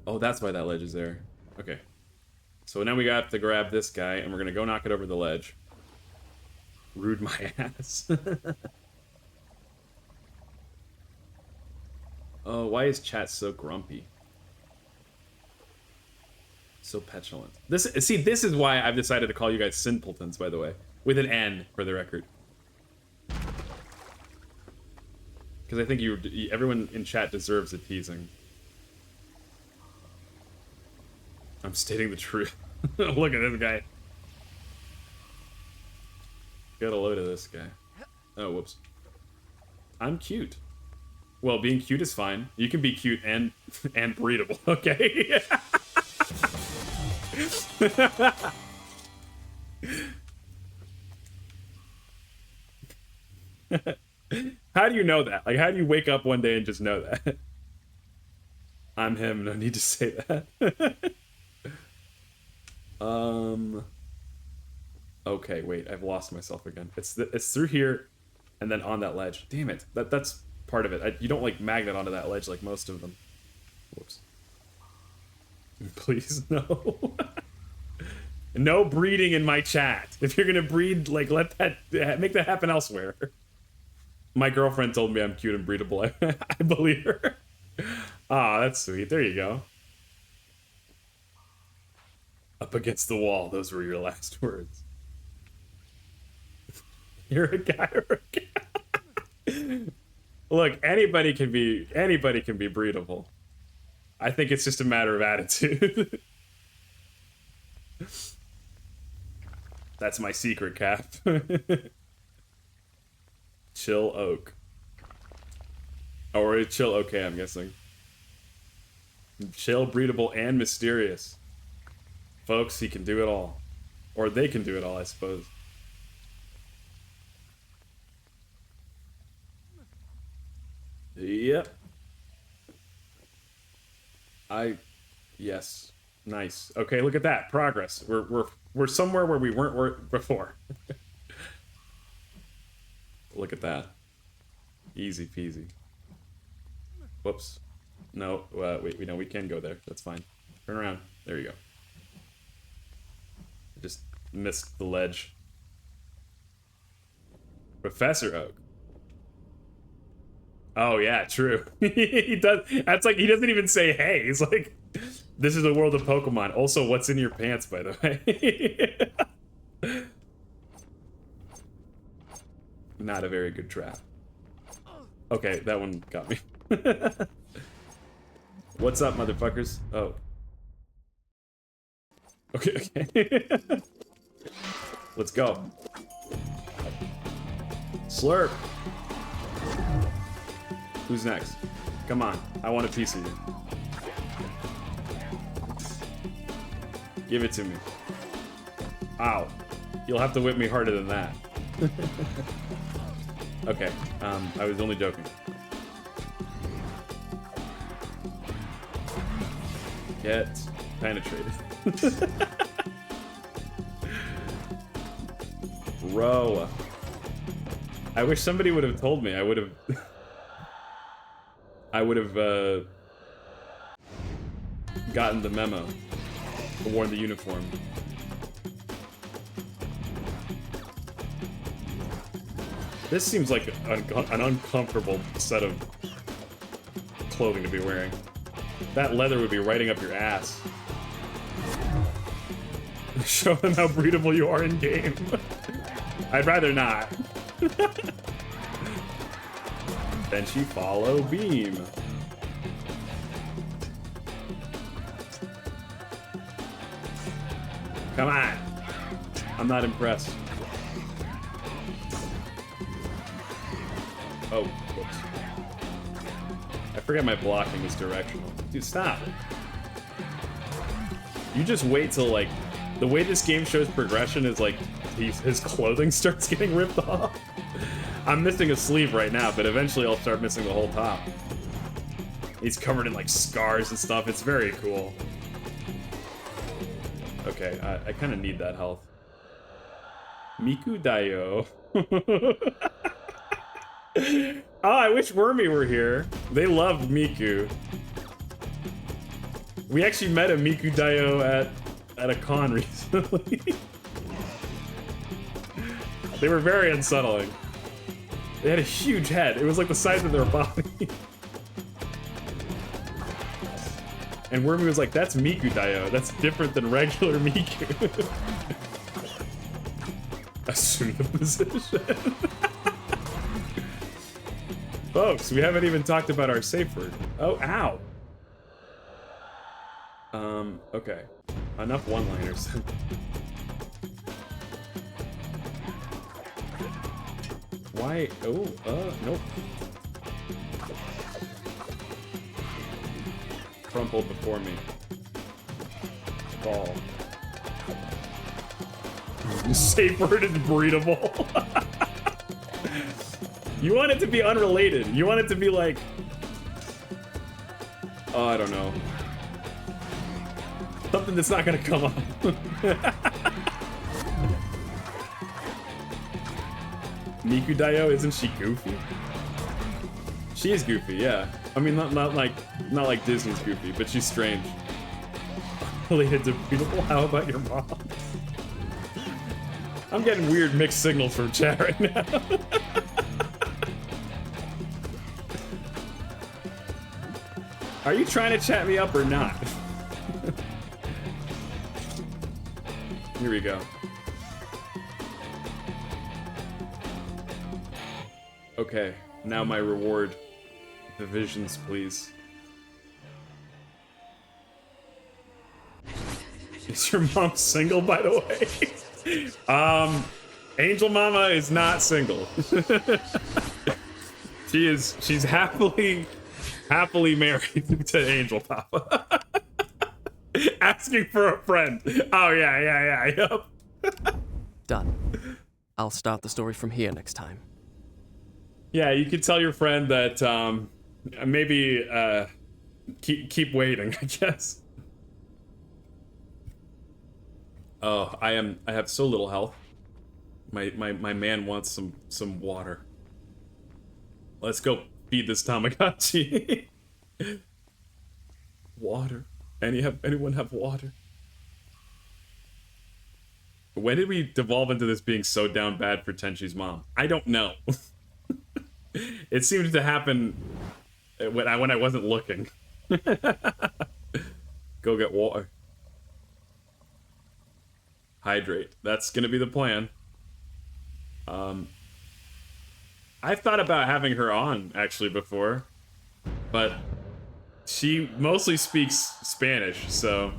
Oh, that's why that ledge is there. Okay. So now we got to grab this guy, and we're gonna go knock it over the ledge. Rude my ass. Oh, why is chat so grumpy? So petulant. This is why I've decided to call you guys simpletons, by the way. With an N, for the record. Because I think everyone in chat deserves a teasing. I'm stating the truth. Look at this guy. Got a load of this guy. Oh, whoops. I'm cute. Well, being cute is fine. You can be cute and breedable, okay? How do you know that? Like, how do you wake up one day and just know that? I'm him, no need to say that. Okay, wait, I've lost myself again. It's through here, and then on that ledge. Damn it, that's part of it. You don't, like, magnet onto that ledge like most of them. Whoops. Please, no. No breeding in my chat. If you're gonna breed, like, make that happen elsewhere. My girlfriend told me I'm cute and breedable. I believe her. Ah, that's sweet. There you go. Up against the wall. Those were your last words. You're a guy or a cat? Look, anybody can be breedable. I think it's just a matter of attitude. That's my secret, Cap. Chill oak. Or chill okay, I'm guessing. Chill, breedable, and mysterious. Folks, he can do it all. Or they can do it all, I suppose. Yep. Yes. Nice. Okay, look at that. Progress. We're somewhere where we weren't before. Look at that. Easy peasy. Whoops. No, wait, we can go there. That's fine. Turn around. There you go. I just missed the ledge. Professor Oak. Oh yeah, true. He does. That's like, he doesn't even say hey. He's like, this is a world of Pokemon. Also, what's in your pants, by the way? Not a very good trap. Okay, that one got me. What's up, motherfuckers? Oh. Okay. Let's go. Slurp. Who's next? Come on. I want a piece of you. Give it to me. Ow. You'll have to whip me harder than that. Okay. I was only joking. Get penetrated. Bro. I wish somebody would have told me. I would have... I would have, gotten the memo. Worn the uniform. This seems like an uncomfortable set of clothing to be wearing. That leather would be riding up your ass. Show them how breedable you are in game. I'd rather not. Then she follow beam. Come on. I'm not impressed. Oh, whoops. I forget my blocking is directional. Dude, stop. You just wait till, like, the way this game shows progression is, like, his clothing starts getting ripped off. I'm missing a sleeve right now, but eventually I'll start missing the whole top. He's covered in, like, scars and stuff. It's very cool. Okay, I kind of need that health. Miku Dayo. Oh, I wish Wormy were here. They love Miku. We actually met a Miku Dayo at a con recently. They were very unsettling. They had a huge head. It was like the size of their body. And Wormy was like, that's Miku Dayo. That's different than regular Miku. Assume the position. Folks, we haven't even talked about our safe word. Oh, ow. Okay. Enough one-liners. Why? Oh, nope. Crumpled before me. Ball. Safe word is breedable. You want it to be unrelated. You want it to be like... Oh, I don't know. Something that's not gonna come up. Miku Dayo, isn't she goofy? She is goofy, yeah. I mean, not like Disney's goofy, but she's strange. Related to beautiful. How about your mom? I'm getting weird mixed signals from chat right now. Are you trying to chat me up or not? Here we go. Okay, Now my reward. Divisions, please. Is your mom single, by the way? Angel Mama is not single. She's happily married to Angel Papa. Asking for a friend. Oh yeah, yep. Done. I'll start the story from here next time. Yeah, you could tell your friend that maybe keep waiting, I guess. Oh, I have so little health. My man wants some water. Let's go feed this Tamagotchi. Water. Anyone have water? When did we devolve into this being so down bad for Tenchi's mom? I don't know. It seemed to happen when I wasn't looking. Go get water. Hydrate. That's gonna be the plan. I've thought about having her on actually before, but she mostly speaks Spanish, so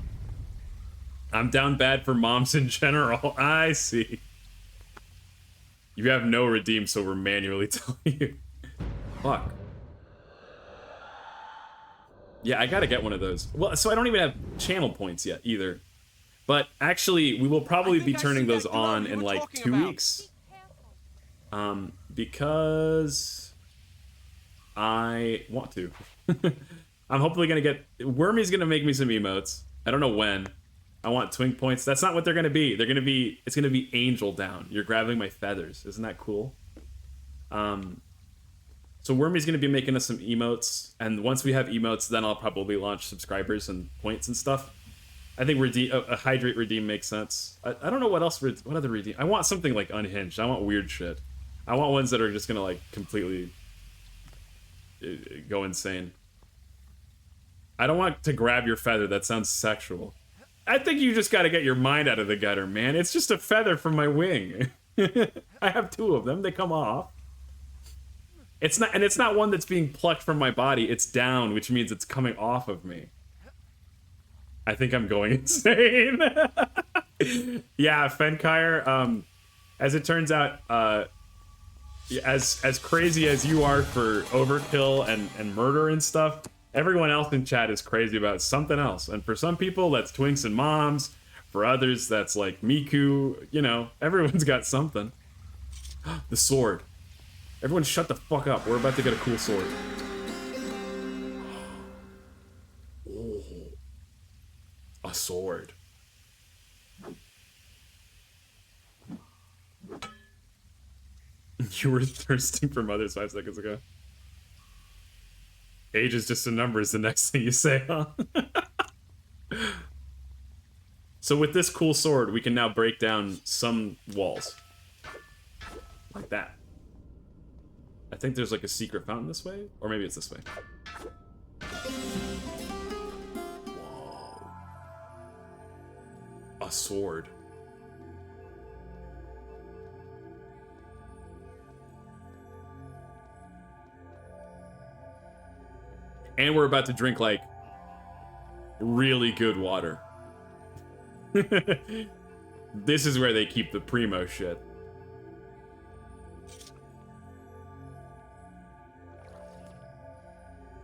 I'm down bad for moms in general. I see. You have no redeem, so we're manually telling you. Fuck. Yeah, I gotta get one of those. Well, so I don't even have channel points yet either. But actually, we will probably be turning those on in like 2 weeks. Because I want to. I'm hopefully gonna get... Wormy's gonna make me some emotes. I don't know when. I want twink points. That's not what they're gonna be. They're gonna be... It's gonna be angel down. You're grabbing my feathers. Isn't that cool? So Wormy's gonna be making us some emotes. And once we have emotes, then I'll probably launch subscribers and points and stuff. I think a hydrate redeem makes sense. I don't know what else. What other redeem? I want something like unhinged. I want weird shit. I want ones that are just gonna like completely go insane. I don't want to grab your feather. That sounds sexual. I think you just gotta get your mind out of the gutter, man. It's just a feather from my wing. I have 2 of them. They come off. It's not one that's being plucked from my body. It's down, which means it's coming off of me. I think I'm going insane. Yeah, Fenkyre, as it turns out, as crazy as you are for overkill and murder and stuff, everyone else in chat is crazy about something else. And for some people, that's twinks and moms. For others, that's like Miku. You know, everyone's got something. The sword. Everyone shut the fuck up. We're about to get a cool sword. Oh. A sword. You were thirsting for mothers 5 seconds ago. Age is just a number is the next thing you say, huh? So with this cool sword, we can now break down some walls. Like that. I think there's like a secret fountain this way, or maybe it's this way. Whoa. A sword. And we're about to drink, like, really good water. This is where they keep the primo shit.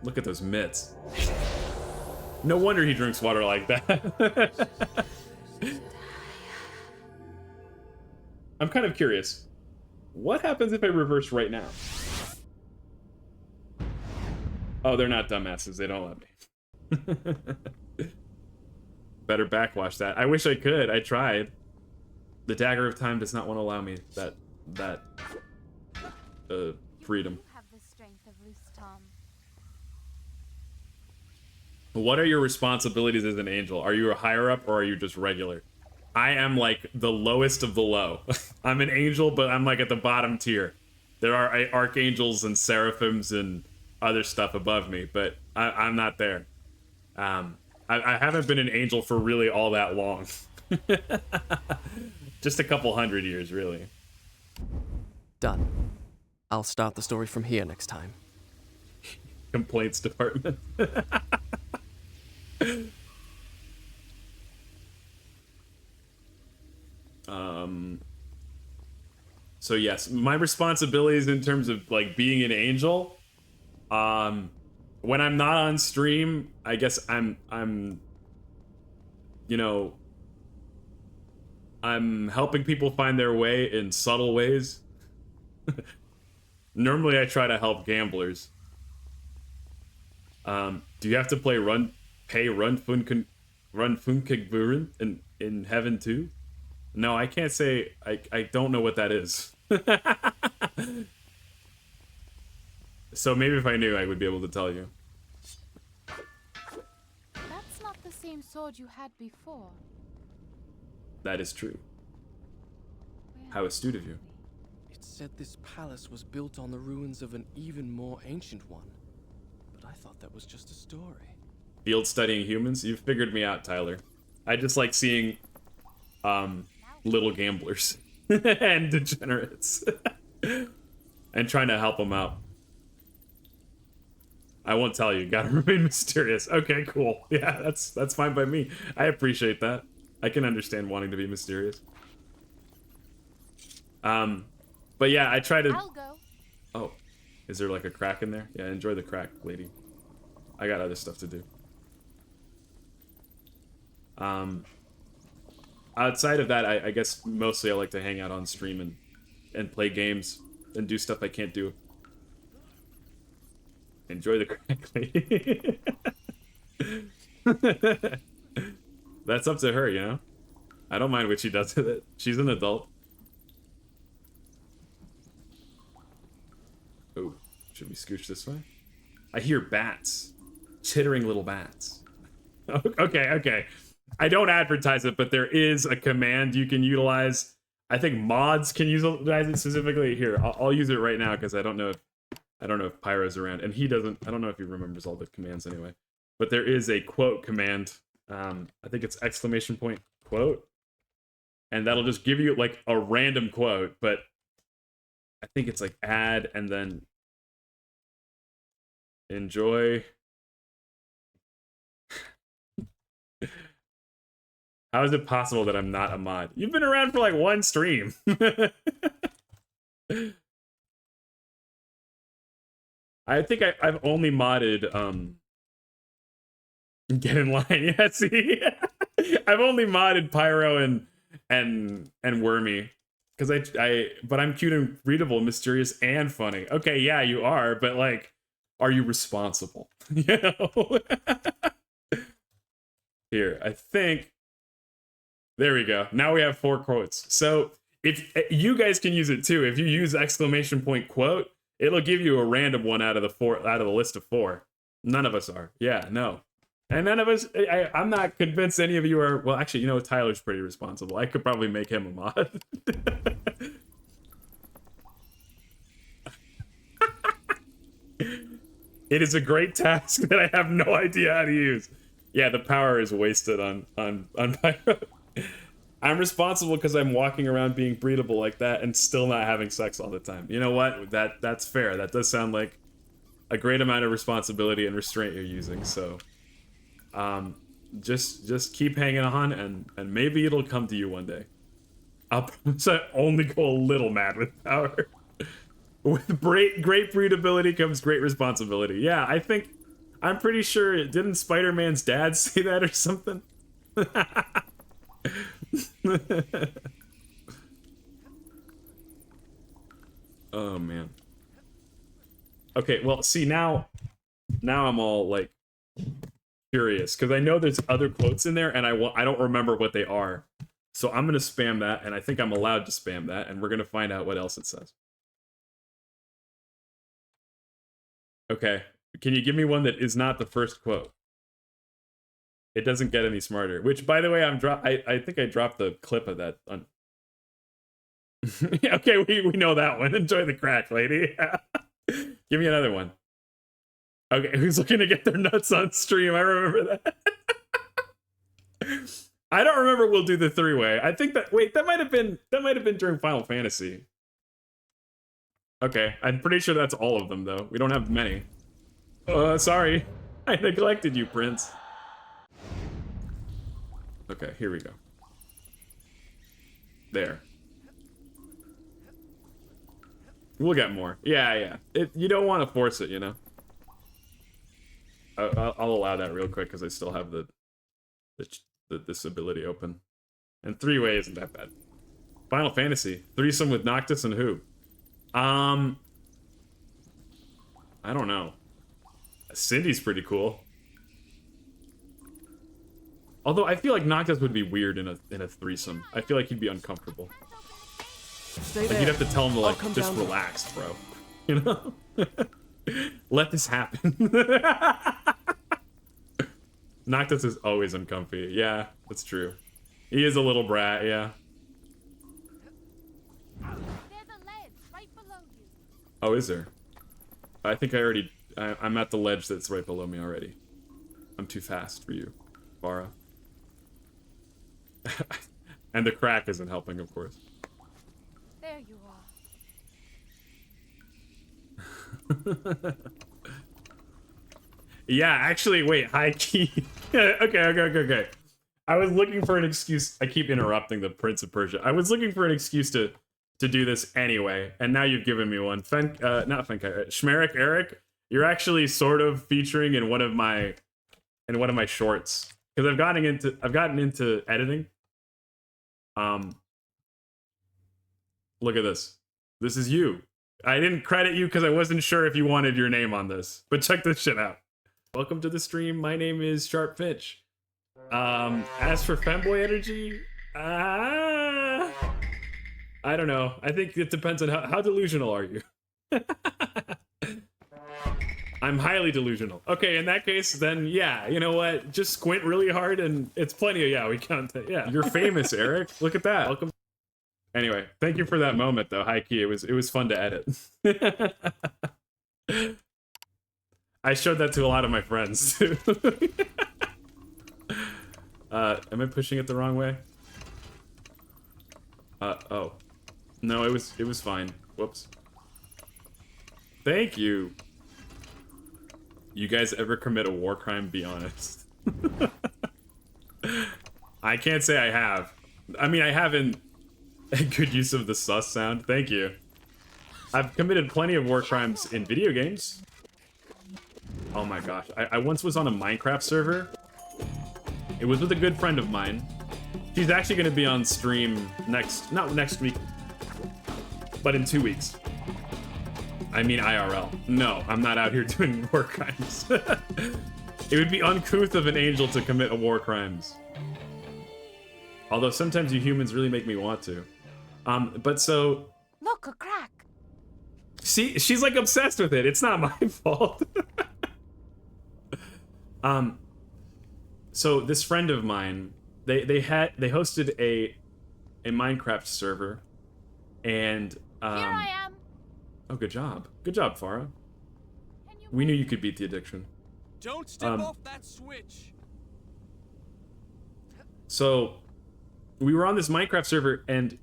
Look at those mitts. No wonder he drinks water like that. I'm kind of curious. What happens if I reverse right now? Oh, they're not dumbasses. They don't let me. Better backwash that. I wish I could. I tried. The Dagger of Time does not want to allow me that freedom. You have the strength of loose Tom. What are your responsibilities as an angel? Are you a higher up or are you just regular? I am like the lowest of the low. I'm an angel, but I'm like at the bottom tier. There are archangels and seraphims and other stuff above me, but I'm not there. I haven't been an angel for really all that long. Just a couple 100 years, really. Done. I'll start the story from here next time. Complaints department. So yes, my responsibilities in terms of like being an angel, when I'm not on stream, I guess I'm you know, I'm helping people find their way in subtle ways. Normally I try to help gamblers. Do you have to play pay Run Funkeburen in Heaven too? No, I can't say. I don't know what that is. So maybe if I knew, I would be able to tell you. That's not the same sword you had before. That is true. Where How astute of you. It said this palace was built on the ruins of an even more ancient one. But I thought that was just a story. Field studying humans? You've figured me out, Tyler. I just like seeing little gamblers and degenerates and trying to help them out. I won't tell you. Gotta remain mysterious. Okay, cool. Yeah, that's fine by me. I appreciate that. I can understand wanting to be mysterious. But yeah, I try to. I'll go. Oh, is there like a crack in there? Yeah, enjoy the crack, lady. I got other stuff to do. Outside of that, I guess mostly I like to hang out on stream and play games and do stuff I can't do. Enjoy the crack, lady. That's up to her, you know? I don't mind what she does with it. She's an adult. Oh, should we scooch this way? I hear bats. Chittering little bats. Okay. I don't advertise it, but there is a command you can utilize. I think mods can utilize it specifically. Here, I'll use it right now because I don't know if Pyro's around, and he doesn't. I don't know if he remembers all the commands anyway. But there is a quote command. I think it's exclamation point quote, and that'll just give you like a random quote. But I think it's like add and then enjoy. How is it possible that I'm not a mod? You've been around for like one stream. I think I've only modded get in line. Yeah, see, I've only modded Pyro and Wormy because but I'm cute and readable, mysterious and funny. Okay, yeah, you are, but like, are you responsible? You know. Here, I think. There we go. Now we have 4 quotes. So if you guys can use it too, if you use exclamation point quote, it'll give you a random one out of the list of 4. None of us are. Yeah, no. And none of us, I'm not convinced any of you are, well, actually, you know, Tyler's pretty responsible. I could probably make him a mod. It is a great task that I have no idea how to use. Yeah, the power is wasted on Pyro. I'm responsible because I'm walking around being breedable like that and still not having sex all the time. You know what? That's fair. That does sound like a great amount of responsibility and restraint you're using. So, just keep hanging on, and maybe it'll come to you one day. I'll promise I only go a little mad with power. With great breedability comes great responsibility. Yeah, I'm pretty sure, didn't Spider-Man's dad say that or something? Oh man. Okay, well, see, now I'm all like curious because I know there's other quotes in there and I don't remember what they are. So I'm gonna spam that, and I think I'm allowed to spam that, and we're gonna find out what else it says. Okay, can you give me one that is not the first quote? It doesn't get any smarter. Which, by the way, I think I dropped the clip of that. Okay, we know that one. Enjoy the crack, lady. Give me another one. Okay, who's looking to get their nuts on stream? I remember that. I don't remember we'll do the 3-way. I think that, wait, that might have been during Final Fantasy. Okay, I'm pretty sure that's all of them, though. We don't have many. Sorry. I neglected you, Prince. Okay, here we go. There. We'll get more. Yeah. You don't want to force it, you know? I'll allow that real quick, because I still have this ability open. And 3-way isn't that bad. Final Fantasy. Threesome with Noctis and who? I don't know. Cindy's pretty cool. Although I feel like Noctis would be weird in a threesome. I feel like he'd be uncomfortable. Stay Like there. you'd have to tell him to I'll like come just down there. relax, bro. You know? Let this happen. Noctis is always uncomfy. Yeah, that's true. He is a little brat, yeah. There's a ledge right below you. Oh, is there? I think I'm at the ledge that's right below me already. I'm too fast for you, Farah. And the crack isn't helping, of course. There you are. Yeah, actually, wait, high key. Okay. I was looking for an excuse. I keep interrupting the Prince of Persia. I was looking for an excuse to do this anyway, and now you've given me one. Schmerich Eric, you're actually sort of featuring in one of my shorts, because I've gotten into editing. Look at this. This is you. I didn't credit you because I wasn't sure if you wanted your name on this, but check this shit out. Welcome to the stream. My name is Sharp Finch. As for femboy energy, I don't know. I think it depends on how delusional are you. I'm highly delusional. Okay, in that case, then yeah, you know what? Just squint really hard and it's plenty of we count that. Yeah, you're famous, Eric. Look at that. Welcome. Anyway, thank you for that moment, though. High key, it was fun to edit. I showed that to a lot of my friends too. Am I pushing it the wrong way? Oh. No, it was fine. Whoops. Thank you. You guys ever commit a war crime? Be honest. I can't say I have. I mean, I haven't. Good use of the sus sound. Thank you. I've committed plenty of war crimes in video games. Oh my gosh. I once was on a Minecraft server. It was with a good friend of mine. She's actually going to be on stream not next week, but in 2 weeks. I mean IRL. No, I'm not out here doing war crimes. It would be uncouth of an angel to commit a war crimes. Although sometimes you humans really make me want to. But so... Look, a crack. See, she's like obsessed with it. It's not my fault. So this friend of mine, they hosted a Minecraft server, and Here I am. oh, good job, Farah. Can you We knew you could beat the addiction. Don't step off that switch. So we were on this Minecraft server, and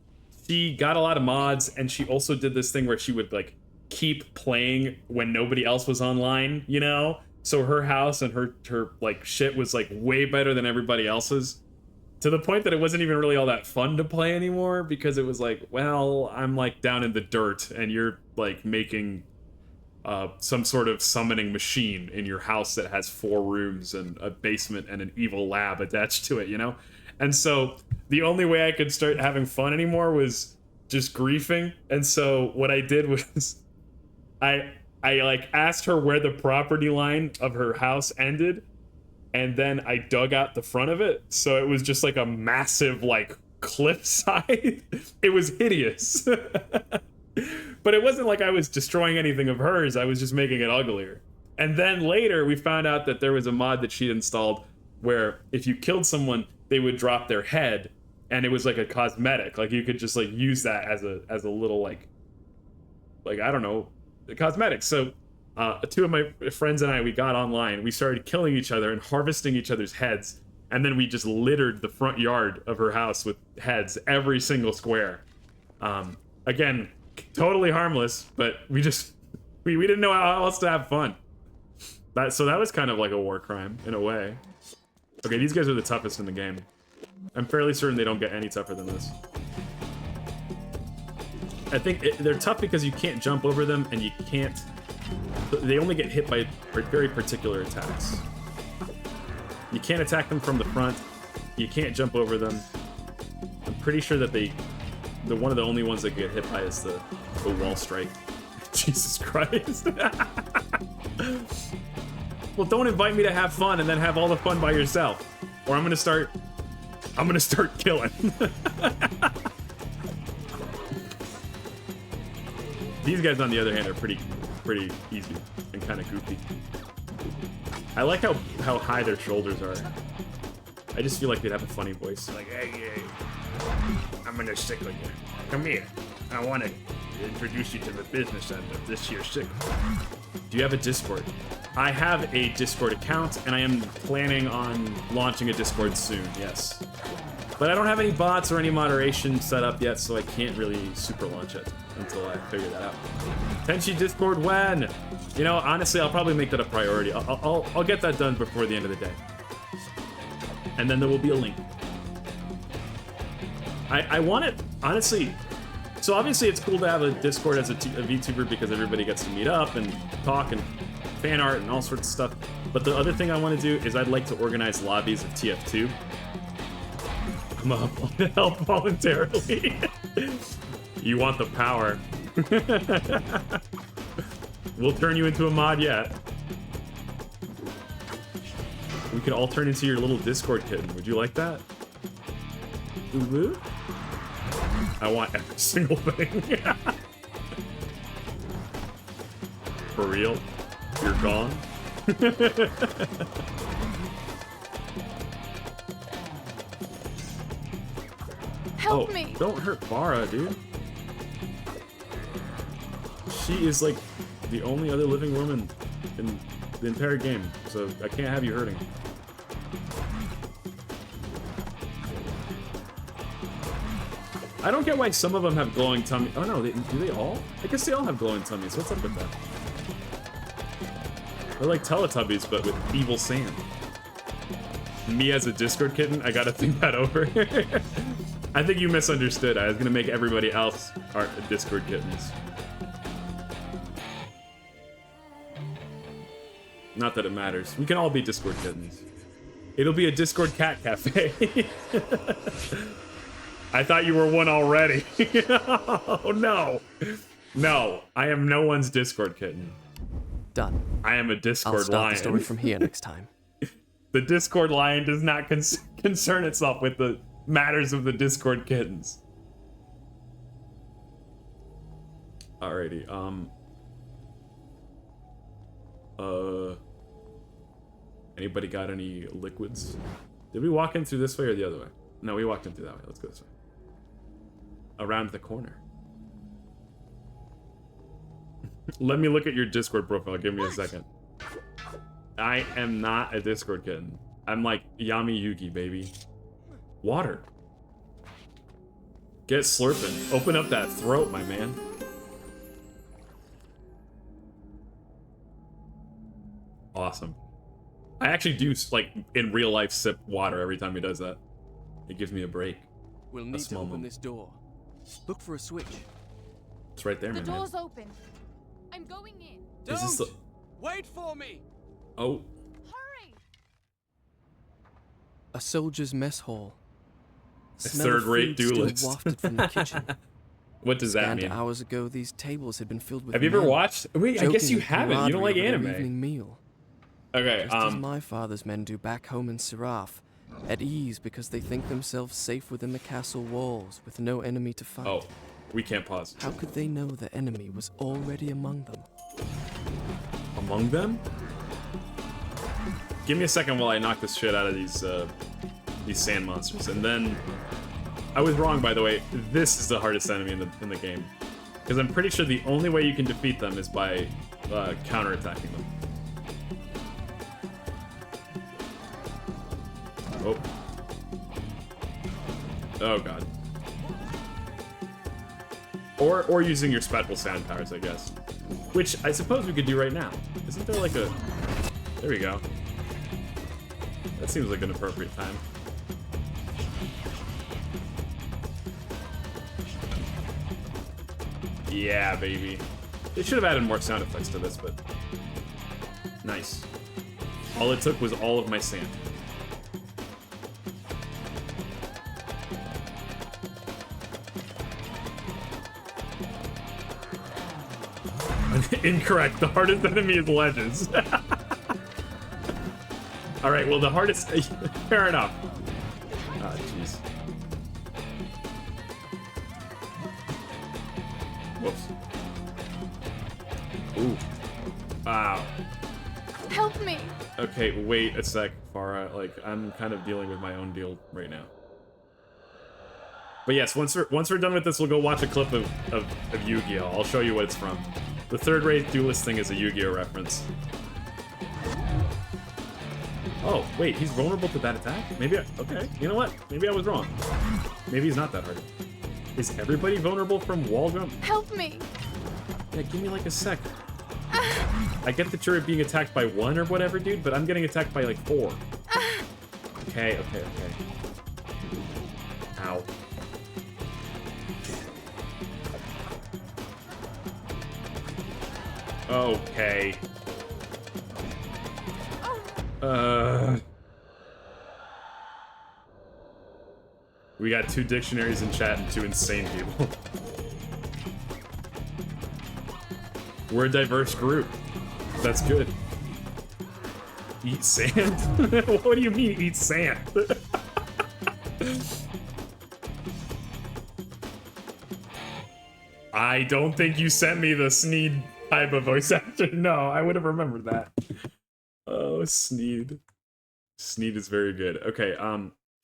she got a lot of mods, and she also did this thing where she would like keep playing when nobody else was online, you know? So her house and her like shit was like way better than everybody else's, to the point that it wasn't even really all that fun to play anymore, because it was like, well, I'm like down in the dirt and you're like making some sort of summoning machine in your house that has 4 rooms and a basement and an evil lab attached to it, you know? And so the only way I could start having fun anymore was just griefing. And so what I did was I like asked her where the property line of her house ended, and then I dug out the front of it, so it was just like a massive like cliffside. It was hideous. But it wasn't like I was destroying anything of hers, I was just making it uglier. And then later we found out that there was a mod that she'd installed where if you killed someone, they would drop their head, and it was like a cosmetic. Like you could just like use that as a little like I don't know, cosmetics. So 2 of my friends and I, we got online, we started killing each other and harvesting each other's heads, and then we just littered the front yard of her house with heads, every single square. Again, totally harmless, but we didn't know how else to have fun. So that was kind of like a war crime in a way. Okay, these guys are the toughest in the game. I'm fairly certain they don't get any tougher than this. I think they're tough because you can't jump over them, and you can't... They only get hit by very particular attacks. You can't attack them from the front. You can't jump over them. I'm pretty sure that one of the only ones that get hit by is the wall strike. Jesus Christ. Well, don't invite me to have fun and then have all the fun by yourself. Or I'm gonna start killing. These guys, on the other hand, are pretty easy and kind of goofy. I like how high their shoulders are. I just feel like they'd have a funny voice. Like, hey, I'm gonna sickle you. Come here. I want to introduce you to the business end of this year's sickle. Do you have a Discord? I have a Discord account, and I am planning on launching a Discord soon, yes. But I don't have any bots or any moderation set up yet, so I can't really super launch it until I figure that out. Tenchi Discord when? You know, honestly, I'll probably make that a priority. I'll get that done before the end of the day. And then there will be a link. I want it, honestly. So obviously it's cool to have a Discord as a VTuber because everybody gets to meet up and talk and fan art and all sorts of stuff. But the other thing I want to do is I'd like to organize lobbies of TF2. I'm up to help voluntarily. You want the power. We'll turn you into a mod yet. We could all turn into your little Discord kitten. Would you like that? Ooh-woo? I want every single thing. For real? You're gone? Help me! Don't hurt Farah, dude. She is like the only other living woman in the entire game, so I can't have you hurting. I don't get why some of them have glowing tummy. Oh no, do they all? I guess they all have glowing tummies. What's up with that? They're like Teletubbies, but with evil sand. Me as a Discord kitten, I gotta think that over. I think you misunderstood. I was gonna make everybody else are Discord kittens. Not that it matters. We can all be Discord kittens. It'll be a Discord cat cafe. I thought you were one already. Oh no. No, I am no one's Discord kitten. Done. I am a Discord I'll start lion. the story from here next time. The Discord lion does not concern itself with the matters of the Discord kittens. Alrighty, anybody got any liquids? Did we walk in through this way or the other way? No, we walked in through that way. Let's go this way. Around the corner. Let me look at your Discord profile. Give me a second. I am not a Discord kitten. I'm like Yami Yugi, baby. Water. Get slurping. Open up that throat, my man. Awesome. I actually do, like, in real life, sip water every time he does that. It gives me a break. We'll need to open this door. Look for a switch. It's right there, The my man. door's open. I'm going in. Don't! Is this the... Wait for me! Oh. Hurry! A soldier's mess hall. A Smell of third-rate food still duelist. wafted from the kitchen. What does that And mean? hours ago, these tables had been filled with Have you ever men, watched? Wait, I guess joking you with haven't. You don't like camaraderie over their anime. evening meal. Okay, Just as my father's men do back home in Seraph, at ease because they think themselves safe within the castle walls with no enemy to fight. Oh, we can't pause. How could they know the enemy was already among them? Among them? Give me a second while I knock this shit out of these sand monsters, and then... I was wrong, by the way. This is the hardest enemy in the game. Because I'm pretty sure the only way you can defeat them is by counterattacking them. Oh. Oh, God. Or using your special sand powers, I guess. Which I suppose we could do right now. Isn't there like a... There we go. That seems like an appropriate time. Yeah, baby. They should have added more sound effects to this, but... Nice. All it took was all of my sand. Incorrect. The hardest enemy is ledges. Alright, well the hardest... Fair enough. Ah, jeez. Whoops. Ooh. Wow. Help me! Okay, wait a sec, Farah. Like, I'm kind of dealing with my own deal right now. But yes, once we're done with this, we'll go watch a clip of Yu-Gi-Oh! I'll show you what it's from. The third-rate duelist thing is a Yu-Gi-Oh! Reference. Oh, wait, he's vulnerable to that attack? Maybe okay, you know what? Maybe I was wrong. Maybe he's not that hard. Is everybody vulnerable from wall jump? Help me! Yeah, give me like a sec. I get that you're being attacked by 1 or whatever, dude, but I'm getting attacked by like 4. Okay. Ow. Okay. We got 2 dictionaries in chat and 2 insane people. We're a diverse group. That's good. Eat sand? What do you mean, eat sand? I don't think you sent me the Sneed type of voice actor. No, I would have remembered that. Oh, Sneed. Sneed is very good. Okay,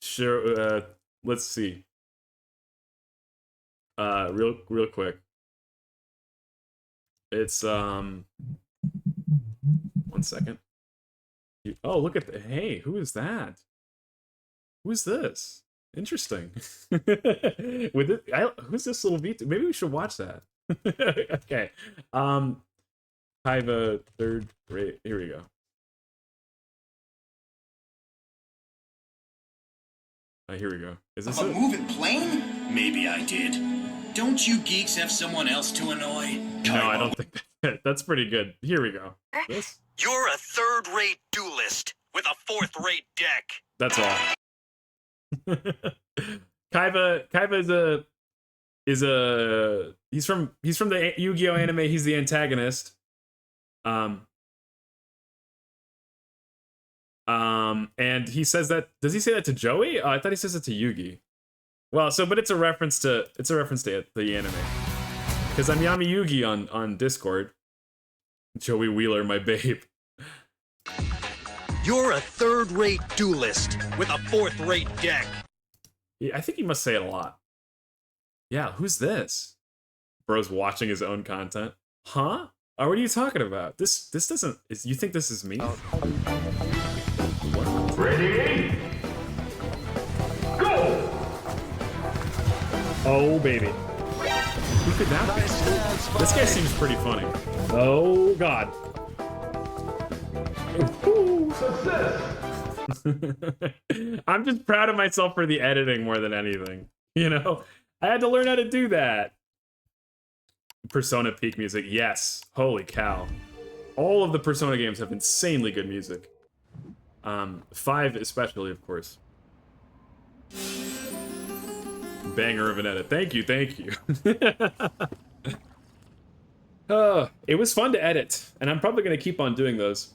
sure, let's see. Real quick. It's, 1 second. Oh, look at the, hey, who is that? Who is this? Interesting. With it, who's this little V2? Maybe we should watch that. Okay. Kaiba, third rate. Here we go. Here we go. Is this a moving plane? Maybe I did. Don't you geeks have someone else to annoy? No, I don't think that's pretty good. Here we go. This? You're a third-rate duelist with a fourth-rate deck. That's all. Kaiba is a he's from the Yu-Gi-Oh anime. He's the antagonist. And he says that. Does he say that to Joey? I thought he says it to Yugi. Well, but it's a reference to the anime. Because I'm Yami Yugi on Discord. Joey Wheeler, my babe. You're a third-rate duelist with a fourth-rate deck. Yeah, I think he must say it a lot. Yeah, who's this? Bro's watching his own content. Huh? Oh, what are you talking about? This doesn't. You think this is me? What? Ready? Go! Oh, baby. Who could that be? This guy seems pretty funny. Oh, God. Ooh, success! I'm just proud of myself for the editing more than anything. You know? I had to learn how to do that. Persona Peak music, yes. Holy cow. All of the Persona games have insanely good music. 5 especially, of course. Banger of an edit. Thank you. It was fun to edit, and I'm probably going to keep on doing those.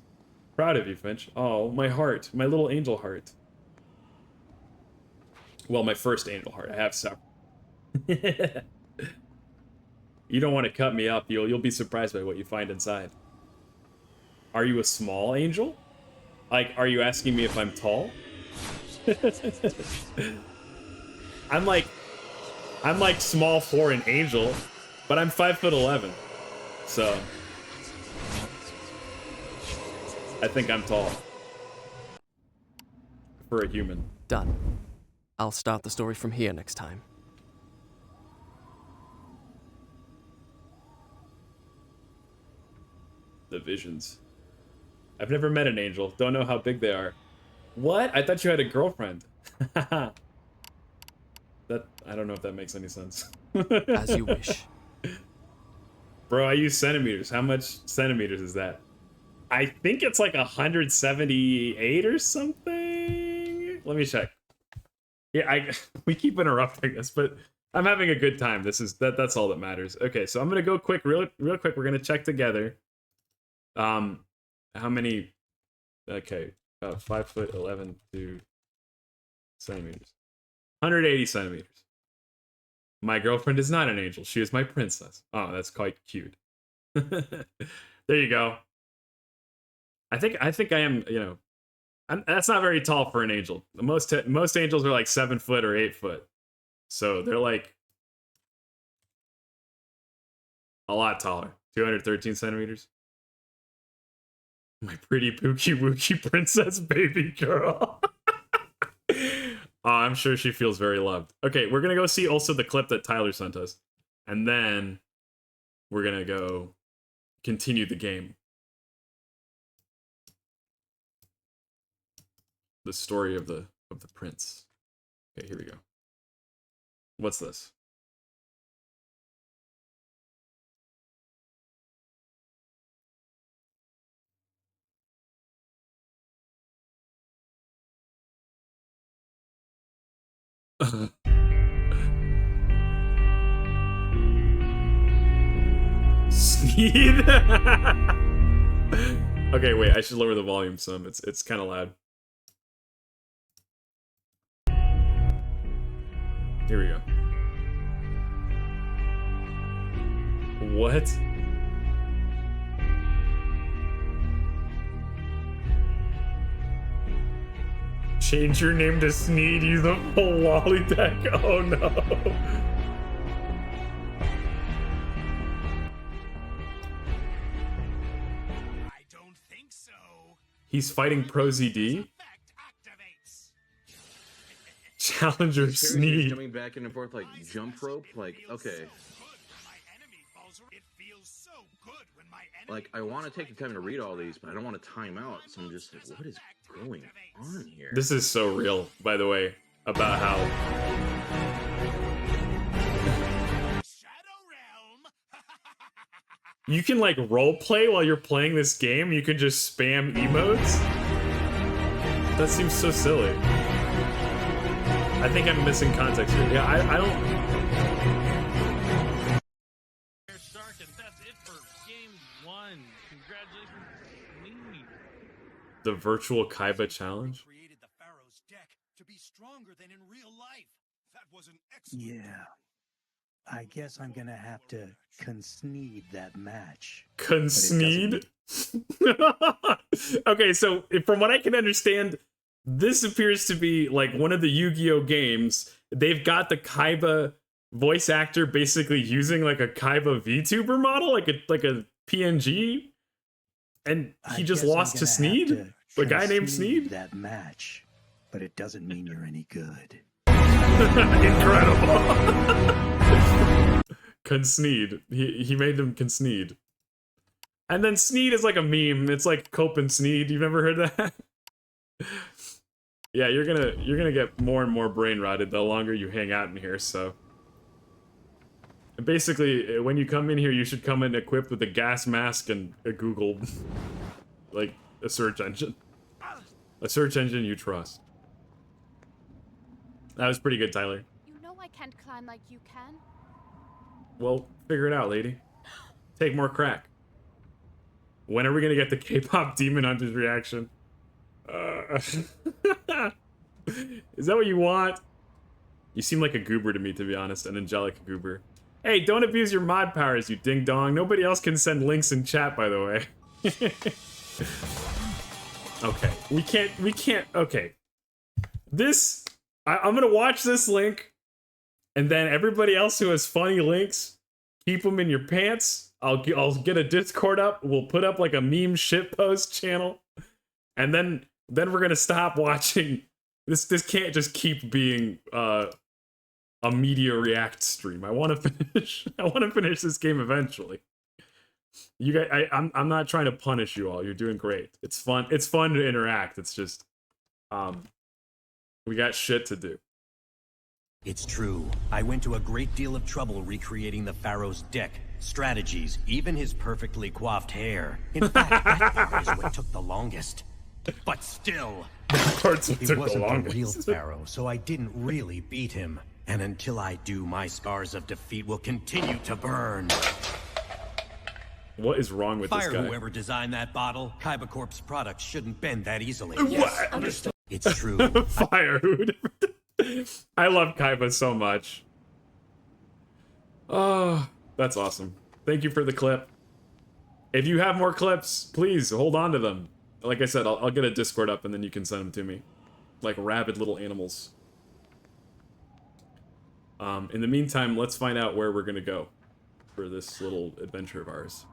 Proud of you, Finch. Oh, my heart. My little angel heart. Well, my first angel heart. I have several. You don't want to cut me up. You'll be surprised by what you find inside. Are you a small angel? Like, are you asking me if I'm tall? I'm like small for an angel, but I'm 5'11", so I think I'm tall for a human. Done. I'll start the story from here next time. the visions. I've never met an angel. Don't know how big they are. What? I thought you had a girlfriend. That I don't know if that makes any sense. As you wish. Bro, I use centimeters. How much centimeters is that? I think it's like 178 or something. Let me check. Yeah, we keep interrupting this, but I'm having a good time. That's all that matters. Okay, so I'm gonna go quick, real quick. We're gonna check together. How many? Okay, 5'11" centimeters. 180 centimeters. My girlfriend is not an angel. She is my princess. Oh, that's quite cute. There you go. I think I am. You know, that's not very tall for an angel. Most angels are like 7 foot or 8 foot. So they're like a lot taller. 213 centimeters. My pretty pookie wookie princess baby girl. Oh, I'm sure she feels very loved. Okay, we're gonna go see also the clip that Tyler sent us. And then we're gonna go continue the game. The story of the prince. Okay, here we go. What's this? Sneed. Okay, wait, I should lower the volume some. It's kind of loud. Here we go. What? Change your name to Sneed, you the full lolly deck. Oh no. I don't think so. He's fighting Pro ZD? Challenger Sneed. Jumping back and forth like jump rope, like okay. Like I want to take the time to read all these, but I don't want to time out. So I'm just like, what is going on here? This is so real, by the way, about how you can like role play while you're playing this game. You can just spam emotes. That seems so silly. I think I'm missing context here. Yeah, I don't. Stark, and that's it for game 1. Congratulations, Sneed. The virtual Kaiba challenge. Created the Pharaoh's deck to be stronger than in real life. That was an excellent. Yeah. I guess I'm gonna have to concede that match. Concede? Okay, so from what I can understand, this appears to be like one of the Yu-Gi-Oh games. They've got the Kaiba voice actor basically using like a Kaiba VTuber model, like a PNG, and he just lost to Sneed, the guy named Sneed. That match, but it doesn't mean you're any good. Incredible. Concede. He made them concede. And then Sneed is like a meme. It's like Cope and Sneed. You've never heard that? Yeah, you're gonna get more and more brain rotted the longer you hang out in here, so. Basically, when you come in here, you should come in equipped with a gas mask and a Google, like, a search engine. A search engine you trust. That was pretty good, Tyler. You know I can't climb like you can. Well, figure it out, lady. Take more crack. When are we gonna get the K-pop Demon Hunters reaction? Is that what you want? You seem like a goober to me, to be honest, an angelic goober. Hey, don't abuse your mod powers, you ding-dong. Nobody else can send links in chat, by the way. Okay, we can't, okay. This, I'm gonna watch this link, and then everybody else who has funny links, keep them in your pants. I'll get a Discord up, we'll put up like a meme shitpost channel, and then we're gonna stop watching. This can't just keep being a media react stream. I want to finish this game eventually. You guys, I'm not trying to punish you all. You're doing great. It's fun. It's fun to interact. It's just, we got shit to do. It's true. I went to a great deal of trouble recreating the Pharaoh's deck, strategies, even his perfectly coiffed hair. In fact, that part is what took the longest. But still, he wasn't the real Pharaoh, so I didn't really beat him. And until I do, my scars of defeat will continue to burn. What is wrong with this guy? Fire whoever designed that bottle. Kaiba Corp's products shouldn't bend that easily. Yes, understood. It's true. Fire. I love Kaiba so much. Oh, that's awesome. Thank you for the clip. If you have more clips, please hold on to them. Like I said, I'll get a Discord up and then you can send them to me. Like rabid little animals. In the meantime, let's find out where we're gonna go for this little adventure of ours.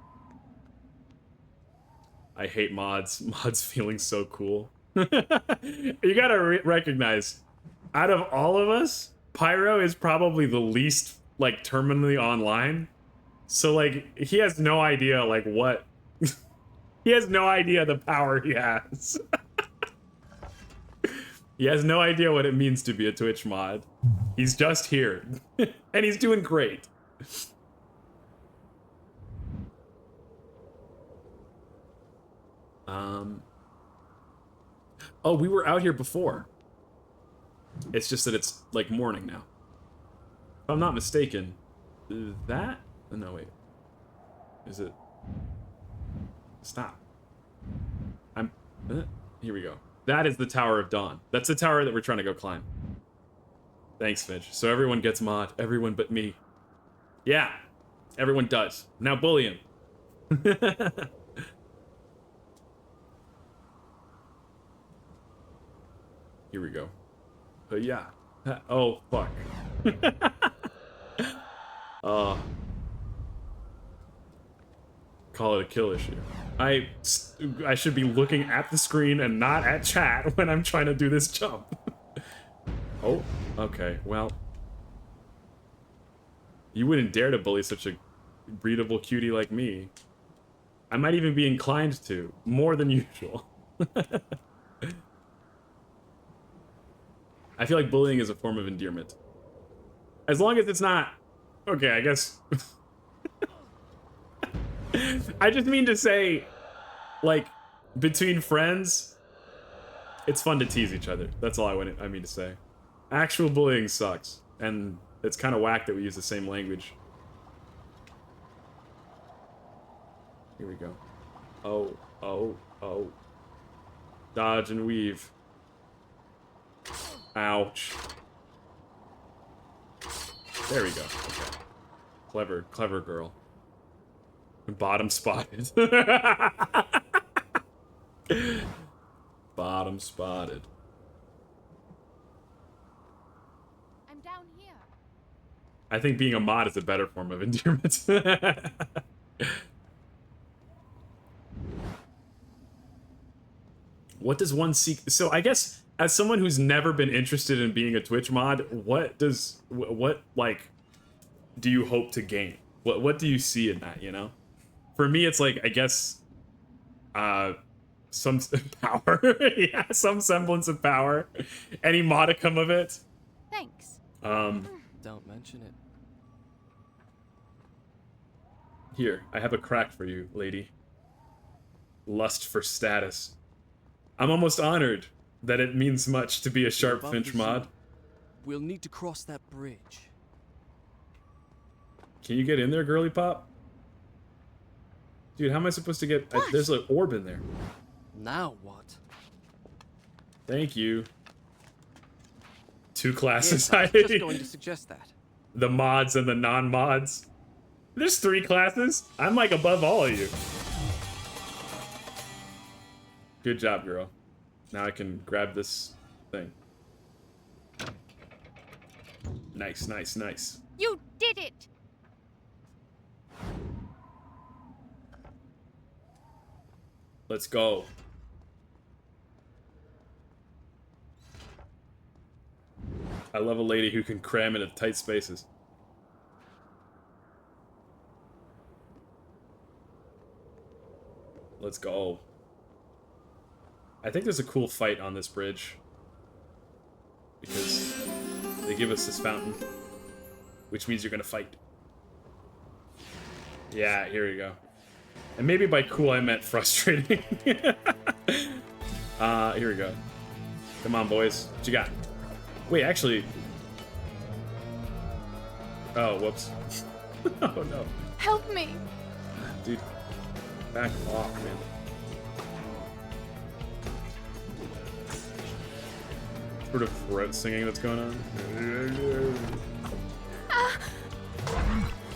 I hate mods. Mods feeling so cool. You gotta recognize, out of all of us, Pyro is probably the least, like, terminally online. So, like, he has no idea, like, what... he has no idea the power he has. He has no idea what it means to be a Twitch mod. He's just here. And he's doing great. Oh, we were out here before. It's just that it's, like, morning now. If I'm not mistaken, that... No, wait. Is it... Stop. Here we go. That is the Tower of Dawn. That's the tower that we're trying to go climb. Thanks, Finch. So everyone gets mod. Everyone but me. Yeah. Everyone does. Now bully him. Here we go. Yeah. Oh, fuck. Call it a kill issue. I should be looking at the screen and not at chat when I'm trying to do this jump. Oh, okay, well. You wouldn't dare to bully such a breedable cutie like me. I might even be inclined to, more than usual. I feel like bullying is a form of endearment. As long as it's not... Okay, I guess... I just mean to say, like, between friends, it's fun to tease each other. That's all I mean to say. Actual bullying sucks, and it's kind of whack that we use the same language. Here we go. Oh, oh, oh. Dodge and weave. Ouch. There we go. Okay. Clever, clever girl. Bottom spotted. Bottom spotted. I'm down here. I think being a mod is a better form of endearment. What does one seek? So I guess as someone who's never been interested in being a Twitch mod, what like do you hope to gain? What do you see in that, you know? For me, it's like, I guess, some power. Yeah, some semblance of power. Any modicum of it. Thanks. Don't mention it. Here, I have a crack for you, lady. Lust for status. I'm almost honored that it means much to be a Sharp Finch mod. We'll need to cross that bridge. Can you get in there, girly pop? Dude, how am I supposed to get... there's an orb in there. Now what? Thank you. Two classes. Yes, I was just going to suggest that. The mods and the non-mods. There's 3 classes. I'm like above all of you. Good job, girl. Now I can grab this thing. Nice, nice, nice. You did it! Let's go. I love a lady who can cram into tight spaces. Let's go. I think there's a cool fight on this bridge. Because they give us this fountain. Which means you're gonna fight. Yeah, here we go. And maybe by cool I meant frustrating. Here we go. Come on, boys. What you got? Wait, actually... Oh, whoops. Oh, no. Help me! Dude, back off, man. Sort of throat singing that's going on.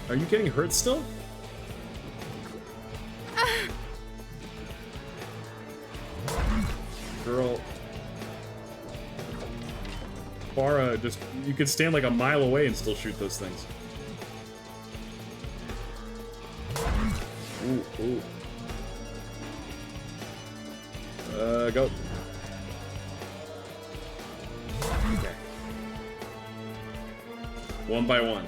Are you getting hurt still? Girl. Farah, just, you could stand like a mile away and still shoot those things. Ooh, ooh. Go. Okay. One by one.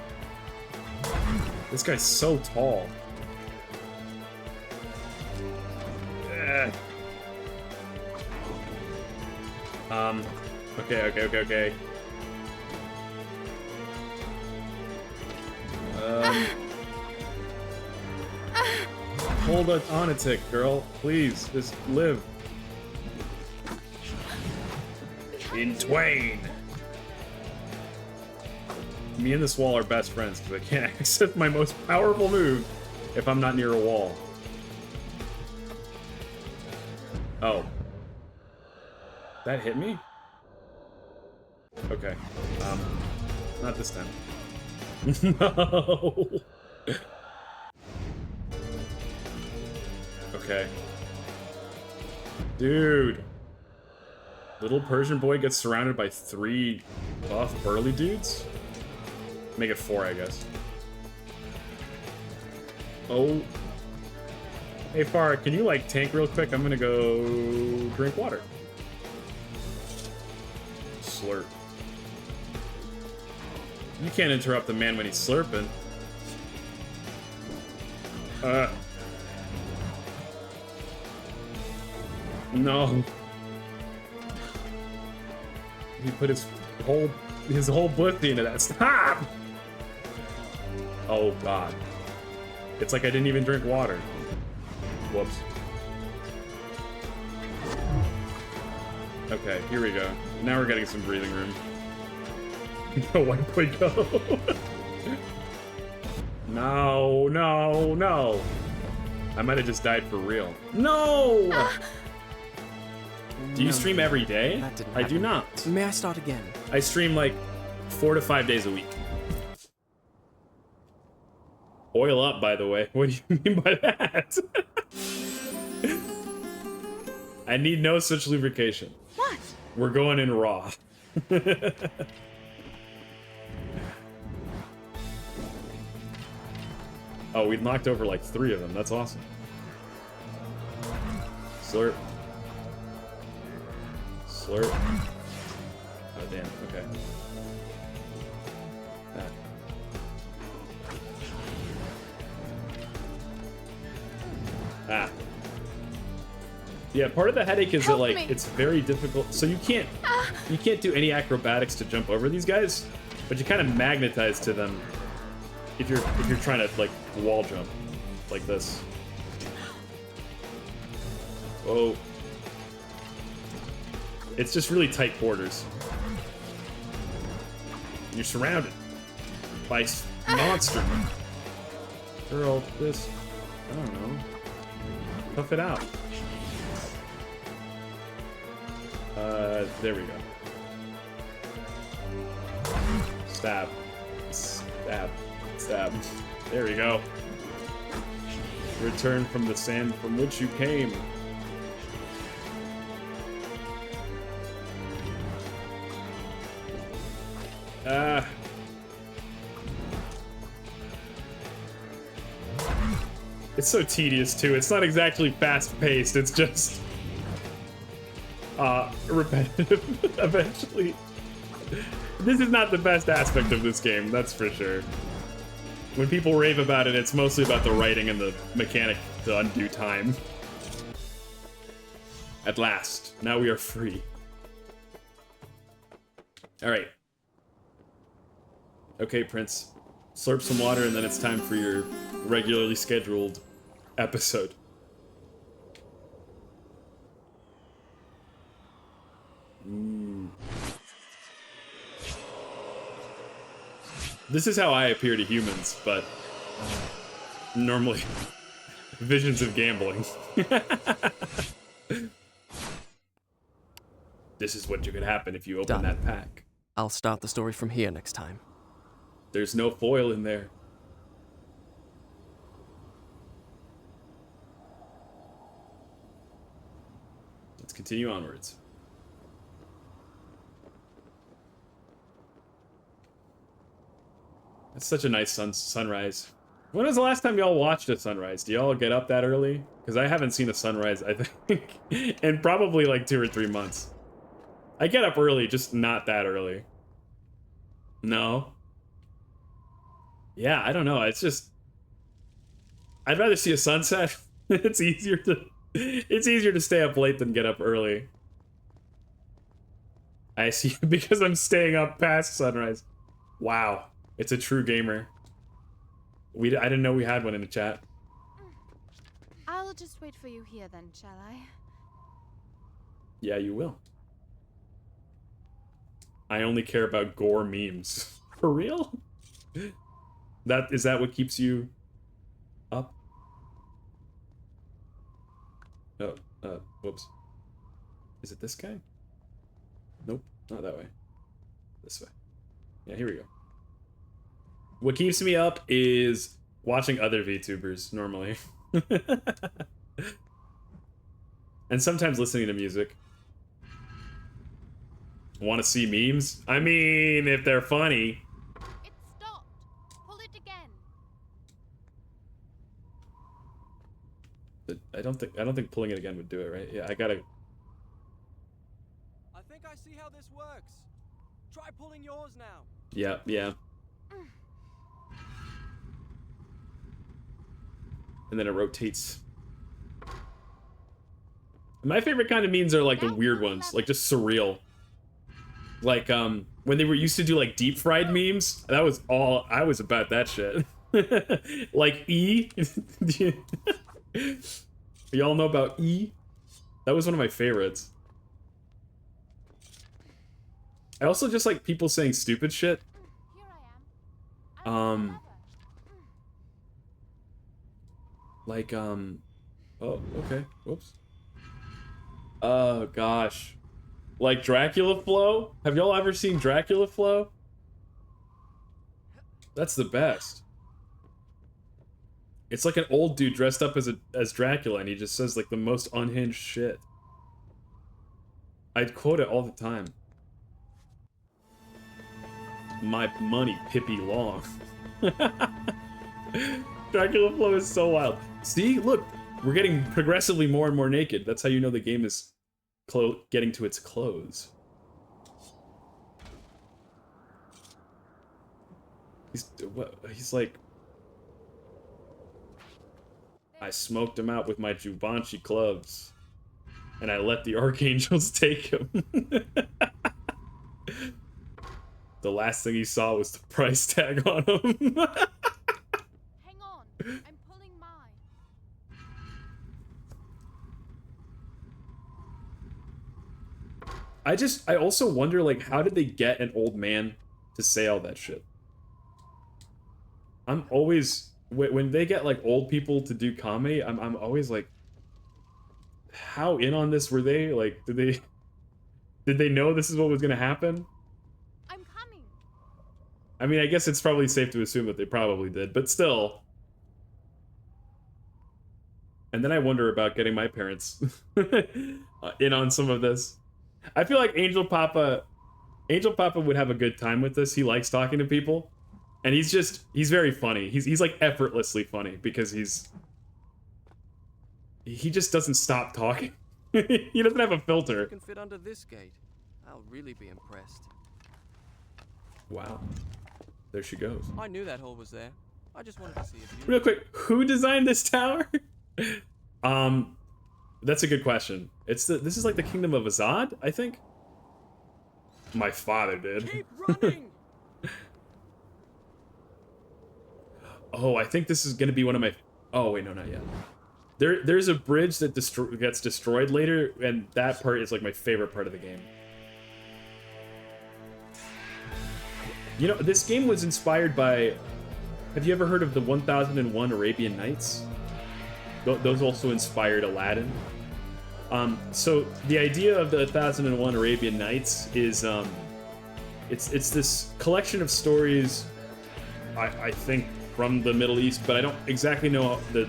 This guy's so tall. Okay. Hold it on a tick, girl. Please, just live. In twain. Me and this wall are best friends because I can't access my most powerful move if I'm not near a wall. Oh. That hit me? Okay. Not this time. No! Okay. Dude. Little Persian boy gets surrounded by 3 buff burly dudes? Make it 4, I guess. Oh. Hey, Farah, can you, like, tank real quick? I'm gonna go drink water. Slurp. You can't interrupt the man when he's slurping. No. He put his whole pussy into that. Stop! Oh god. It's like I didn't even drink water. Whoops. Okay, here we go. Now we're getting some breathing room. Go, white boy, go. No, no, no. I might have just died for real. No! Do you stream every day? That didn't I do happen. not. May I start again? I stream like 4 to 5 days a week. Oil up, by the way. What do you mean by that? I need no such lubrication. What? We're going in raw. Oh, we knocked over like 3 of them. That's awesome. Slurp. Slurp. Oh, damn. Okay. Ah. Ah. Yeah, part of the headache is that, like, it's very difficult. So you can't do any acrobatics to jump over these guys, but you kind of magnetize to them if you're trying to, like, wall jump like this. Whoa. It's just really tight quarters. You're surrounded by monster. Girl, this, I don't know. Puff it out. There we go. Stab. Stab. Stab. There we go. Return from the sand from which you came. It's so tedious too. It's not exactly fast-paced. It's just repetitive. Eventually, this is not the best aspect of this game. That's for sure. When people rave about it, it's mostly about the writing and the mechanic to undo time. At last. Now we are free. Alright. Okay, Prince. Slurp some water and then it's time for your regularly scheduled episode. This is how I appear to humans, but normally visions of gambling. This is what could happen if you open that pack. I'll start the story from here next time. There's no foil in there. Let's continue onwards. It's such a nice sunrise. When was the last time y'all watched a sunrise? Do y'all get up that early? Because I haven't seen a sunrise, I think, in probably like 2 or 3 months. I get up early, just not that early. No. Yeah, I don't know. It's just... I'd rather see a sunset. It's easier to stay up late than get up early. I see, because I'm staying up past sunrise. Wow. It's a true gamer. I didn't know we had one in the chat. I'll just wait for you here then, shall I? Yeah, you will. I only care about gore memes. For real? Is that what keeps you up? Oh, whoops. Is it this guy? Nope, not that way. This way. Yeah, here we go. What keeps me up is watching other VTubers, normally. And sometimes listening to music. Want to see memes? I mean, if they're funny. It stopped. Pull it again. I don't think pulling it again would do it, right? Yeah, I gotta... I think I see how this works. Try pulling yours now. Yeah, yeah. And then it rotates. My favorite kind of memes are like the weird ones, like just surreal. Like, when they were used to do like deep fried memes, that was all, I was about that shit. Like E. Y'all know about E? That was one of my favorites. I also just like people saying stupid shit. Like, oh, okay, whoops. Oh, gosh. Like Dracula Flow? Have y'all ever seen Dracula Flow? That's the best. It's like an old dude dressed up as Dracula, and he just says, like, the most unhinged shit. I'd quote it all the time. My money, Pippi Long. Dracula Flow is so wild. See, look, we're getting progressively more and more naked. That's how you know the game is getting to its close. He's like, I smoked him out with my Jubanchi clubs, and I let the archangels take him. The last thing he saw was the price tag on him. Hang on, I'm pulling mine. I also wonder, like, how did they get an old man to say all that shit? I'm always, when they get, like, old people to do comedy, I'm always like, how in on this were they? Like, did they know this is what was gonna happen? I'm coming. I mean, I guess it's probably safe to assume that they probably did, but still. And then I wonder about getting my parents in on some of this. I feel like Angel Papa would have a good time with this. He likes talking to people. And he's very funny. He's like effortlessly funny because he just doesn't stop talking. He doesn't have a filter. You can fit under this gate. I'll really be impressed. Wow. There she goes. I knew that hole was there. I just wanted to see if you... Real quick, who designed this tower? That's a good question. This is like the Kingdom of Azad, I think. My father did. Keep running! Oh, I think this is gonna be one of my. Oh wait, no, not yet. There's a bridge that gets destroyed later, and that part is like my favorite part of the game. You know, this game was inspired by. Have you ever heard of the 1001 Arabian Nights? Those also inspired Aladdin. So the idea of the 1001 Arabian Nights is it's this collection of stories, I think from the Middle East, but I don't exactly know the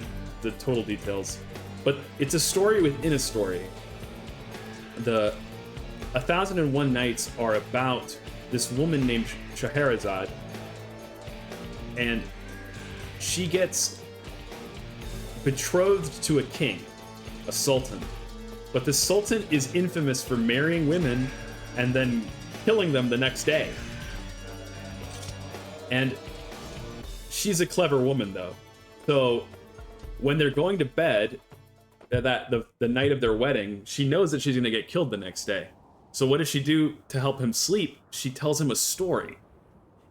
total details. But it's a story within a story. The 1001 Nights are about this woman named Scheherazade, and she gets betrothed to a king, a sultan. But the sultan is infamous for marrying women and then killing them the next day. And she's a clever woman, though. So when they're going to bed, the night of their wedding, she knows that she's going to get killed the next day. So what does she do to help him sleep? She tells him a story.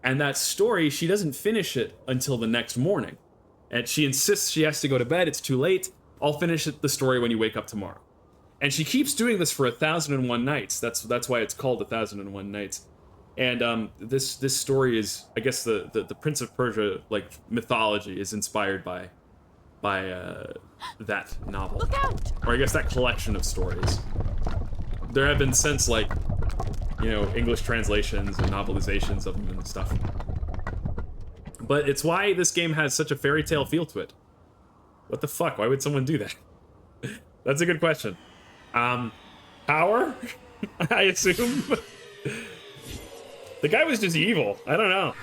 And that story, she doesn't finish it until the next morning. And she insists she has to go to bed. It's too late. I'll finish the story when you wake up tomorrow. And she keeps doing this for 1001 nights. That's why it's called 1001 Nights. And this story is, I guess, the Prince of Persia like mythology is inspired by that novel. Look out! Or I guess that collection of stories. There have been since, like, you know, English translations and novelizations of them and stuff. But it's why this game has such a fairy tale feel to it. What the fuck? Why would someone do that? That's a good question. Power? I assume? The guy was just evil. I don't know.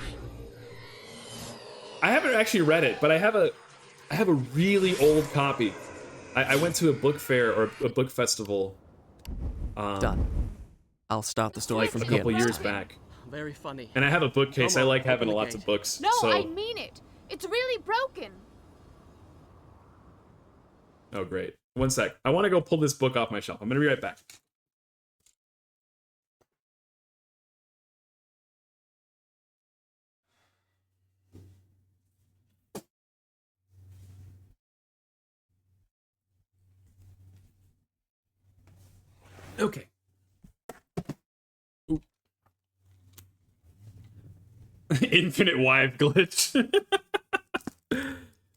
I haven't actually read it, but I have a really old copy. I went to a book fair or a book festival. Done. I'll start the story Like from a here. couple years back. Very funny. And I have a bookcase. I Come on, like having open the lots gate. of books. No, so... I mean it. It's really broken. Oh, great. One sec. I want to go pull this book off my shelf. I'm going to be right back. Okay. Ooh. Infinite wife glitch.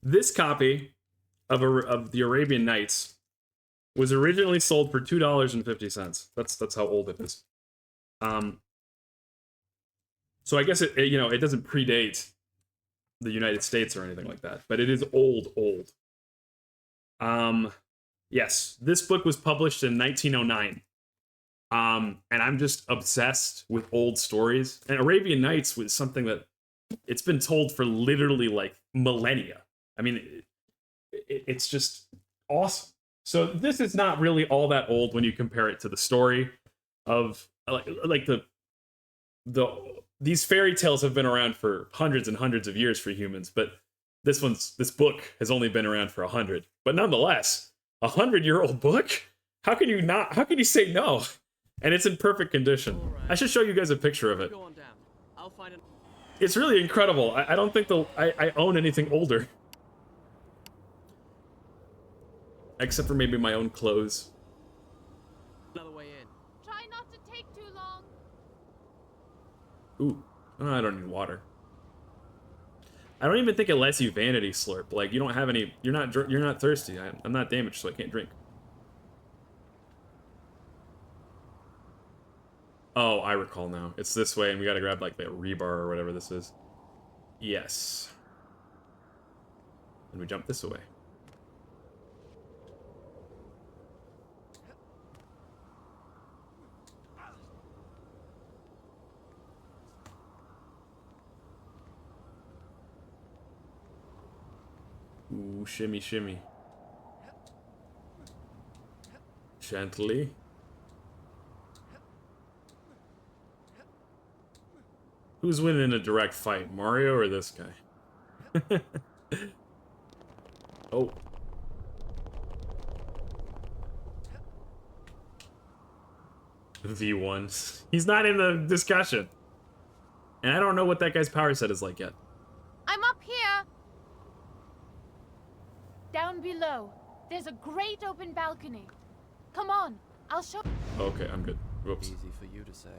This copy of the Arabian Nights was originally sold for $2.50. That's how old it is. So I guess it doesn't predate the United States or anything like that, but it is old. Yes, this book was published in 1909. And I'm just obsessed with old stories. And Arabian Nights was something that it's been told for literally like millennia. I mean, it's just awesome. So this is not really all that old when you compare it to the story of like these fairy tales have been around for hundreds and hundreds of years for humans, but this book has only been around for 100. But nonetheless, 100-year-old book? How can you say no? And it's in perfect condition. Right. I should show you guys a picture of it. It's really incredible. I don't think I own anything older. Except for maybe my own clothes. Another way in. Try not to take too long. Ooh, oh, I don't need water. I don't even think it lets you vanity slurp. Like you don't have any. You're not thirsty. I'm not damaged, so I can't drink. Oh, I recall now. It's this way, and we gotta grab like the rebar or whatever this is. Yes. And we jump this way. Ooh, shimmy, shimmy. Gently. Who's winning in a direct fight, Mario or this guy? Oh. V1. He's not in the discussion. And I don't know what that guy's power set is like yet. I'm up here. Down below, there's a great open balcony. Come on, I'll show. Okay, I'm good. Whoops. Easy for you to say.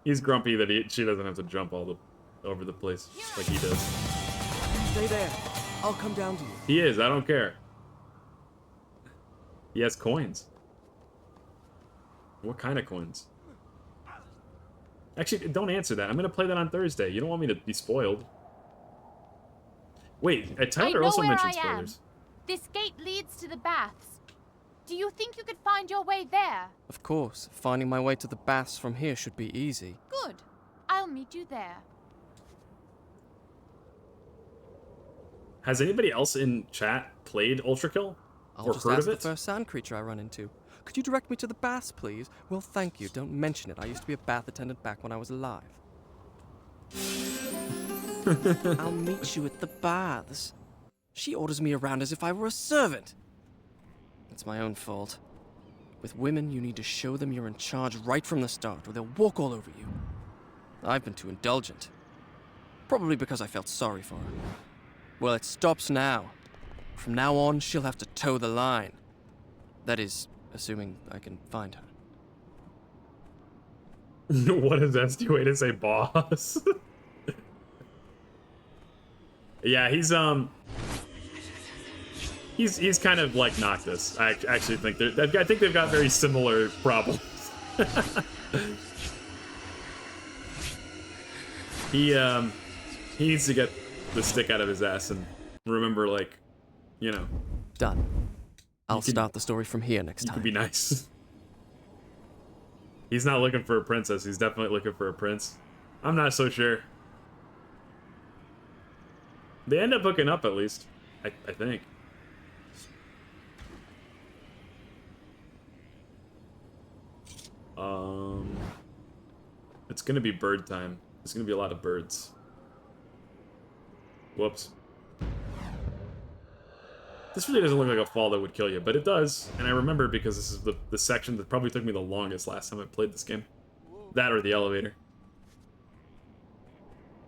He's grumpy that she doesn't have to jump over the place like he does. Stay there. I'll come down to you. He is. I don't care. He has coins. What kind of coins? Actually, don't answer that. I'm gonna play that on Thursday. You don't want me to be spoiled. Wait, Tyler also mentioned spoilers. This gate leads to the baths. Do you think you could find your way there? Of course. Finding my way to the baths from here should be easy. Good. I'll meet you there. Has anybody else in chat played Ultra Kill? I'll or just heard ask of it? the first sand creature I run into. Could you direct me to the baths, please? Well, thank you. Don't mention it. I used to be a bath attendant back when I was alive. I'll meet you at the baths. She orders me around as if I were a servant. It's my own fault. With women, you need to show them you're in charge right from the start, or they'll walk all over you. I've been too indulgent. Probably because I felt sorry for her. Well, it stops now. From now on, she'll have to toe the line. That is, assuming I can find her. What a zesty way to say boss. Yeah, he's kind of like Noctis. I actually think I think they've got very similar problems. He needs to get the stick out of his ass and remember, like, you know. Done. I'll start the story from here next time. Could be nice. He's not looking for a princess. He's definitely looking for a prince. I'm not so sure. They end up hooking up, at least. I think. It's gonna be bird time. There's gonna be a lot of birds. Whoops. This really doesn't look like a fall that would kill you, but it does. And I remember because this is the section that probably took me the longest last time I played this game. That or the elevator.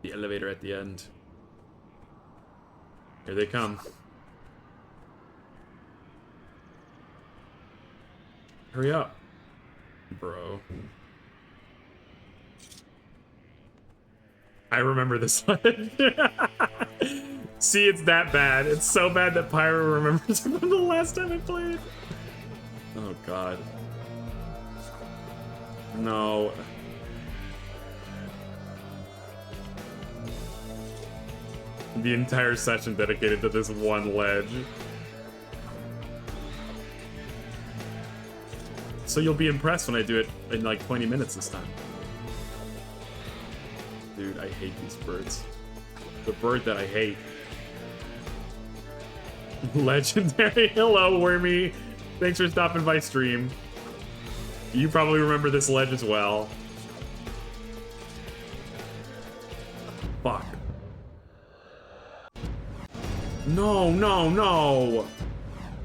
The elevator at the end. Here they come. Hurry up, bro. I remember this ledge. See, it's that bad. It's so bad that Pyro remembers from the last time I played. Oh, God. No. The entire session dedicated to this one ledge. So you'll be impressed when I do it in like 20 minutes this time. Dude, I hate these birds. The bird that I hate. Legendary. Hello, Wormy. Thanks for stopping by stream. You probably remember this ledge as well. Fuck. No, no, no.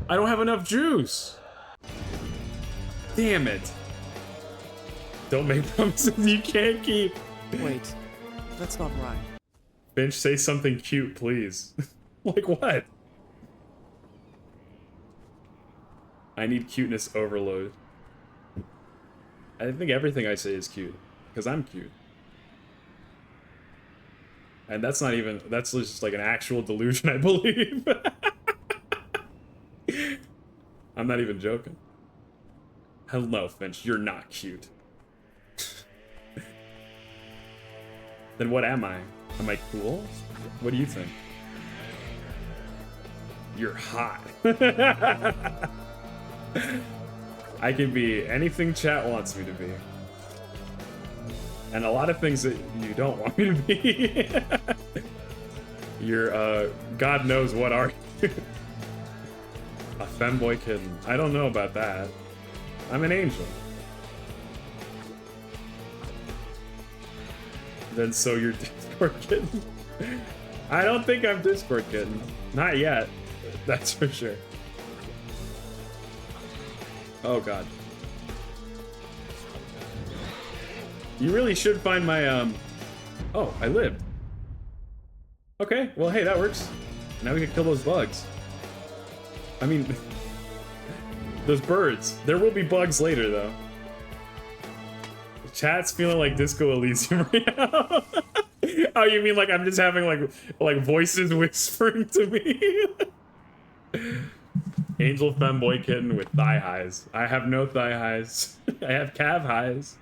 I don't have enough juice. Damn it. Don't make promises you can't keep. Wait, that's not right. Finch, say something cute, please. Like what? I need cuteness overload. I think everything I say is cute, because I'm cute. And that's not even, that's just like an actual delusion, I believe. I'm not even joking. Hell no, Finch, you're not cute. Then what am I? Am I cool? What do you think? You're hot. I can be anything chat wants me to be. And a lot of things that you don't want me to be. You're, God knows what are you? A femboy kitten. I don't know about that. I'm an angel. Then so you're Discord kitten. I don't think I'm Discord kitten. Not yet. That's for sure. Oh god. You really should find my, Oh, I lived. Okay, well, hey, that works. Now we can kill those bugs. I mean, those birds. There will be bugs later, though. Chat's feeling like Disco Elysium right now. Oh, you mean like I'm just having like voices whispering to me? Angel femboy kitten with thigh highs. I have no thigh highs. I have calf highs.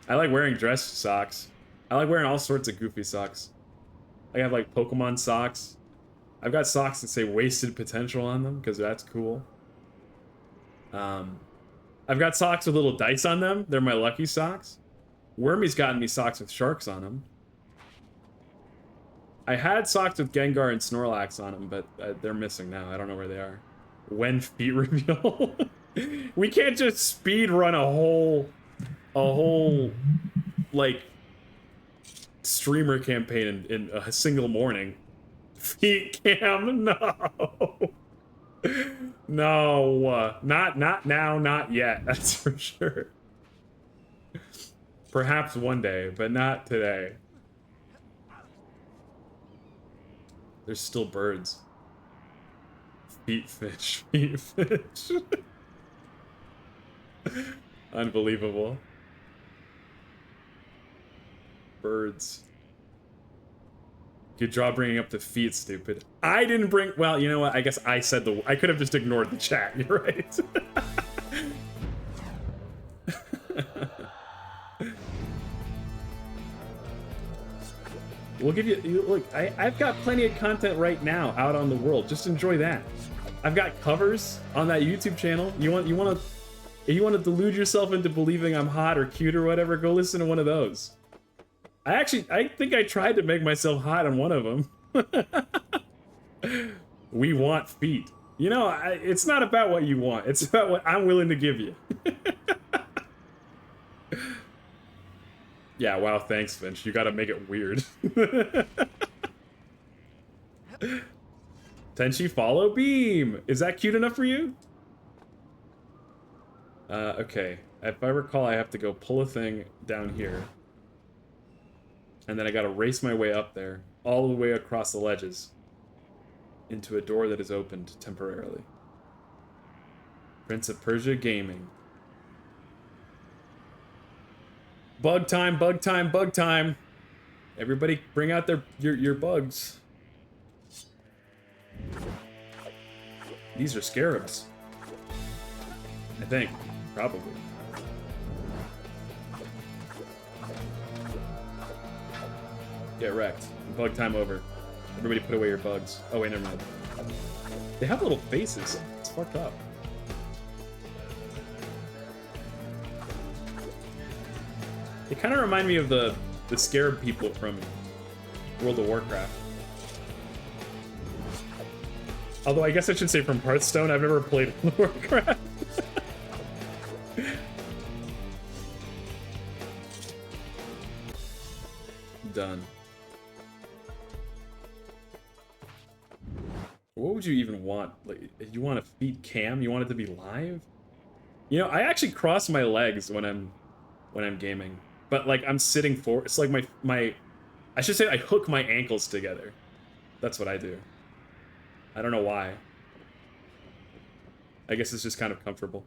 I like wearing dress socks. I like wearing all sorts of goofy socks. I have like Pokemon socks. I've got socks that say wasted potential on them because that's cool. I've got socks with little dice on them. They're my lucky socks. Wormy's gotten me socks with sharks on them. I had socks with Gengar and Snorlax on them, but they're missing now. I don't know where they are. When feet reveal. We can't just speed run a whole like streamer campaign in a single morning. Feet cam, no. No, not now, not yet. That's for sure. Perhaps one day, but not today. There's still birds. Feet fish, feet fish. Unbelievable. Birds. Good job bringing up the feet, stupid. I didn't bring... Well, you know what? I guess I said the... I could have just ignored the chat. You're right. We'll give you... Look, I've got plenty of content right now out on the world. Just enjoy that. I've got covers on that YouTube channel. You want to... If you want to delude yourself into believing I'm hot or cute or whatever, go listen to one of those. I think I tried to make myself hot on one of them. We want feet. You know, it's not about what you want. It's about what I'm willing to give you. Yeah, wow, thanks, Finch. You gotta make it weird. Tenchi follow beam. Is that cute enough for you? Okay. If I recall, I have to go pull a thing down here. And then I gotta race my way up there, all the way across the ledges, into a door that is opened temporarily. Prince of Persia Gaming. Bug time, bug time, bug time! Everybody bring out your bugs. These are scarabs. I think. Probably. Get wrecked. Bug time over. Everybody put away your bugs. Oh wait, never mind. They have little faces. It's fucked up. They kind of remind me of the scarab people from World of Warcraft. Although I guess I should say from Hearthstone. I've never played World of Warcraft. Done. What would you even want? Like, you want a feet cam? You want it to be live? You know, I actually cross my legs when I'm gaming, but like I'm sitting forward. It's like I should say I hook my ankles together. That's what I do. I don't know why. I guess it's just kind of comfortable.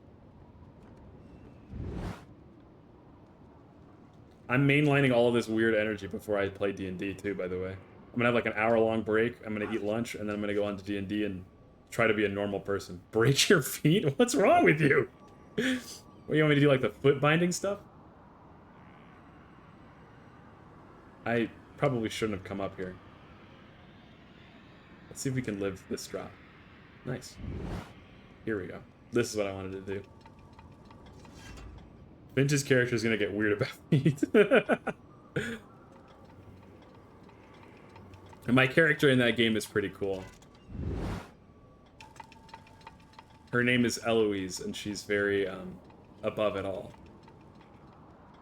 I'm mainlining all of this weird energy before I play D&D too, by the way. I'm gonna have like an hour-long break, I'm gonna eat lunch, and then I'm gonna go on to D&D and try to be a normal person. Break your feet? What's wrong with you? What, you want me to do, like the foot binding stuff? I probably shouldn't have come up here. Let's see if we can live this drop. Nice. Here we go. This is what I wanted to do. Finch's character is gonna get weird about feet. And my character in that game is pretty cool. Her name is Eloise, and she's very above it all.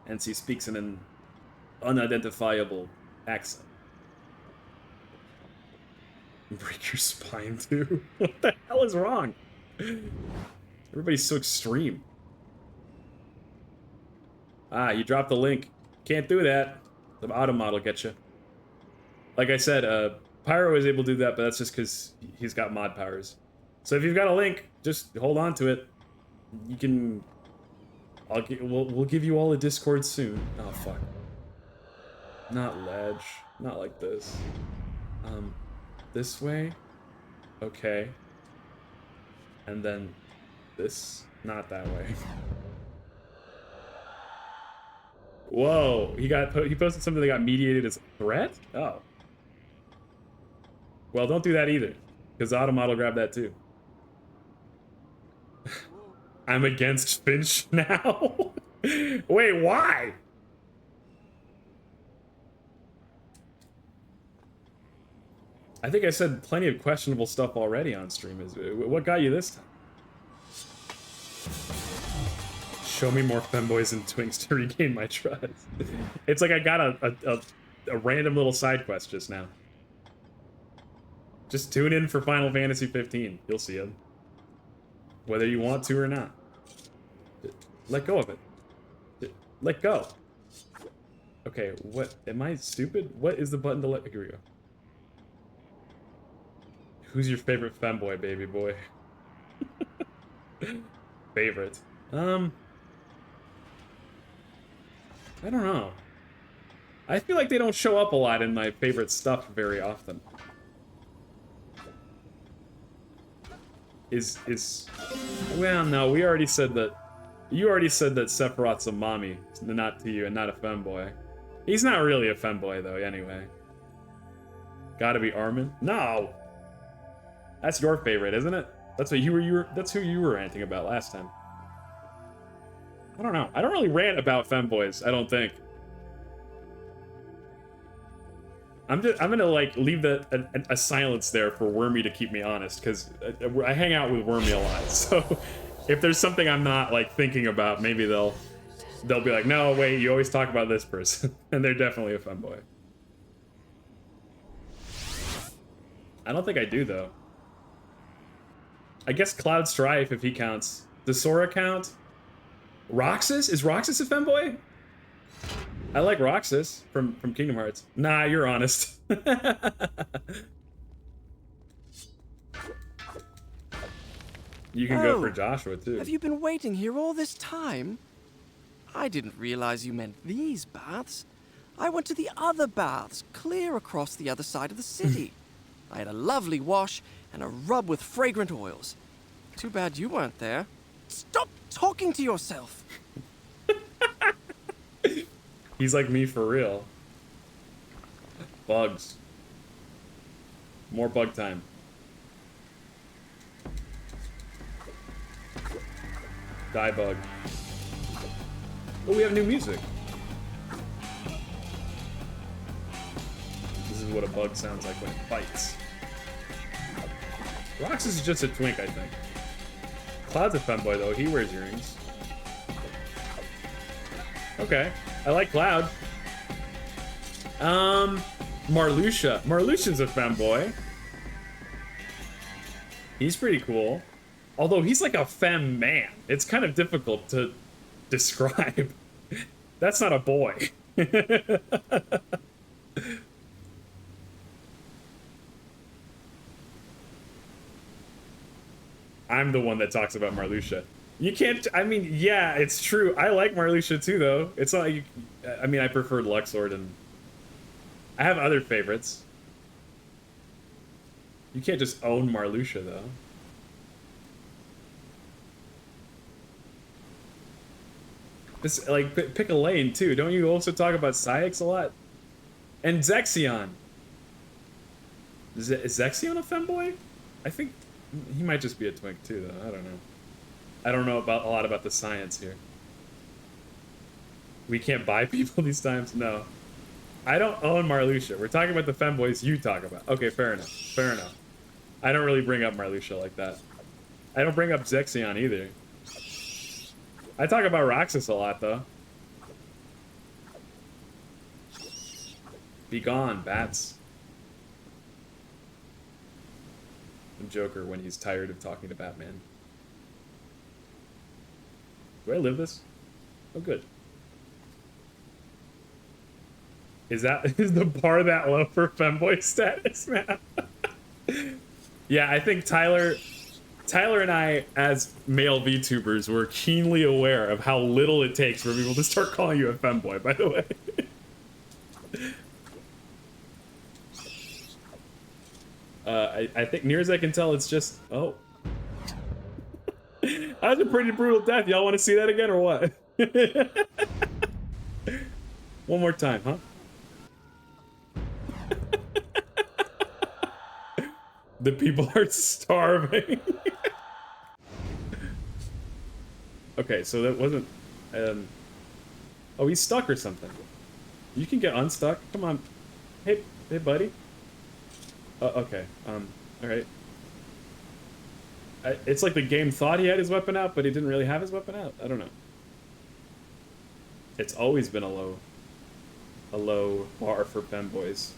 And she speaks in an unidentifiable accent. Break your spine too? What the hell is wrong? Everybody's so extreme. Ah, you dropped the link. Can't do that. The auto model get you. Like I said, Pyro is able to do that, but that's just because he's got mod powers. So if you've got a link, just hold on to it. You can... we'll give you all a Discord soon. Oh, fuck. Not ledge. Not like this. This way? Okay. And then this? Not that way. Whoa, he posted something that got mediated as a threat? Oh. Well, don't do that either, because Automodel grabbed that too. I'm against Finch now? Wait, why? I think I said plenty of questionable stuff already on stream. What got you this time? Show me more femboys and twinks to regain my trust. It's like I got a random little side quest just now. Just tune in for Final Fantasy 15. You'll see them. Whether you want to or not. Let go of it. Let go. Okay, what? Am I stupid? What is the button to let... Here we go. Who's your favorite femboy, baby boy? Favorite. I don't know. I feel like they don't show up a lot in my favorite stuff very often. Well, no, we already said that. You already said that Sephiroth's a mommy, not to you, and not a femboy. He's not really a femboy, though, anyway. Gotta be Armin? No! That's your favorite, isn't it? That's what that's who you were ranting about last time. I don't know. I don't really rant about femboys, I don't think. I'm gonna like leave a silence there for Wormy to keep me honest, because I hang out with Wormy a lot. So if there's something I'm not like thinking about, maybe they'll be like, no, wait, you always talk about this person, and they're definitely a femboy. I don't think I do though. I guess Cloud Strife if he counts. Does Sora count? Roxas? Is Roxas a femboy? I like Roxas from Kingdom Hearts. Nah, you're honest. You can go for Joshua too. Have you been waiting here all this time? I didn't realize you meant these baths. I went to the other baths, clear across the other side of the city. I had a lovely wash and a rub with fragrant oils. Too bad you weren't there. Stop talking to yourself! He's like me for real. Bugs. More bug time. Die bug. Oh, we have new music. This is what a bug sounds like when it bites. Roxas is just a twink, I think. Cloud's a femboy, though. He wears earrings. Okay. I like Cloud. Marluxia. Marluxia's a femboy. He's pretty cool. Although he's like a femme man. It's kind of difficult to describe. That's not a boy. I'm the one that talks about Marluxia. You can't, I mean, yeah, it's true. I like Marluxia too, though. It's not like, I mean, I preferred Luxord and I have other favorites. You can't just own Marluxia, though. This, like, pick a lane, too. Don't you also talk about Syx a lot? And Zexion. Is Zexion a femboy? I think he might just be a twink, too, though. I don't know. I don't know a lot about the science here. We can't buy people these times? No. I don't own Marluxia. We're talking about the femboys you talk about. Okay, fair enough. Fair enough. I don't really bring up Marluxia like that. I don't bring up Zexion either. I talk about Roxas a lot, though. Be gone, bats. The Joker when he's tired of talking to Batman. Do I live this? Oh, good. Is the bar that low for femboy status, man? Yeah, I think Tyler and I, as male VTubers, were keenly aware of how little it takes for people to start calling you a femboy, by the way. I think, near as I can tell, it's just... Oh. That was a pretty brutal death. Y'all want to see that again, or what? One more time, huh? The people are starving. Okay, so that wasn't... Oh, he's stuck or something. You can get unstuck. Come on. Hey, buddy. Okay. Alright. It's like the game thought he had his weapon out, but he didn't really have his weapon out. I don't know. It's always been a low bar for femboys.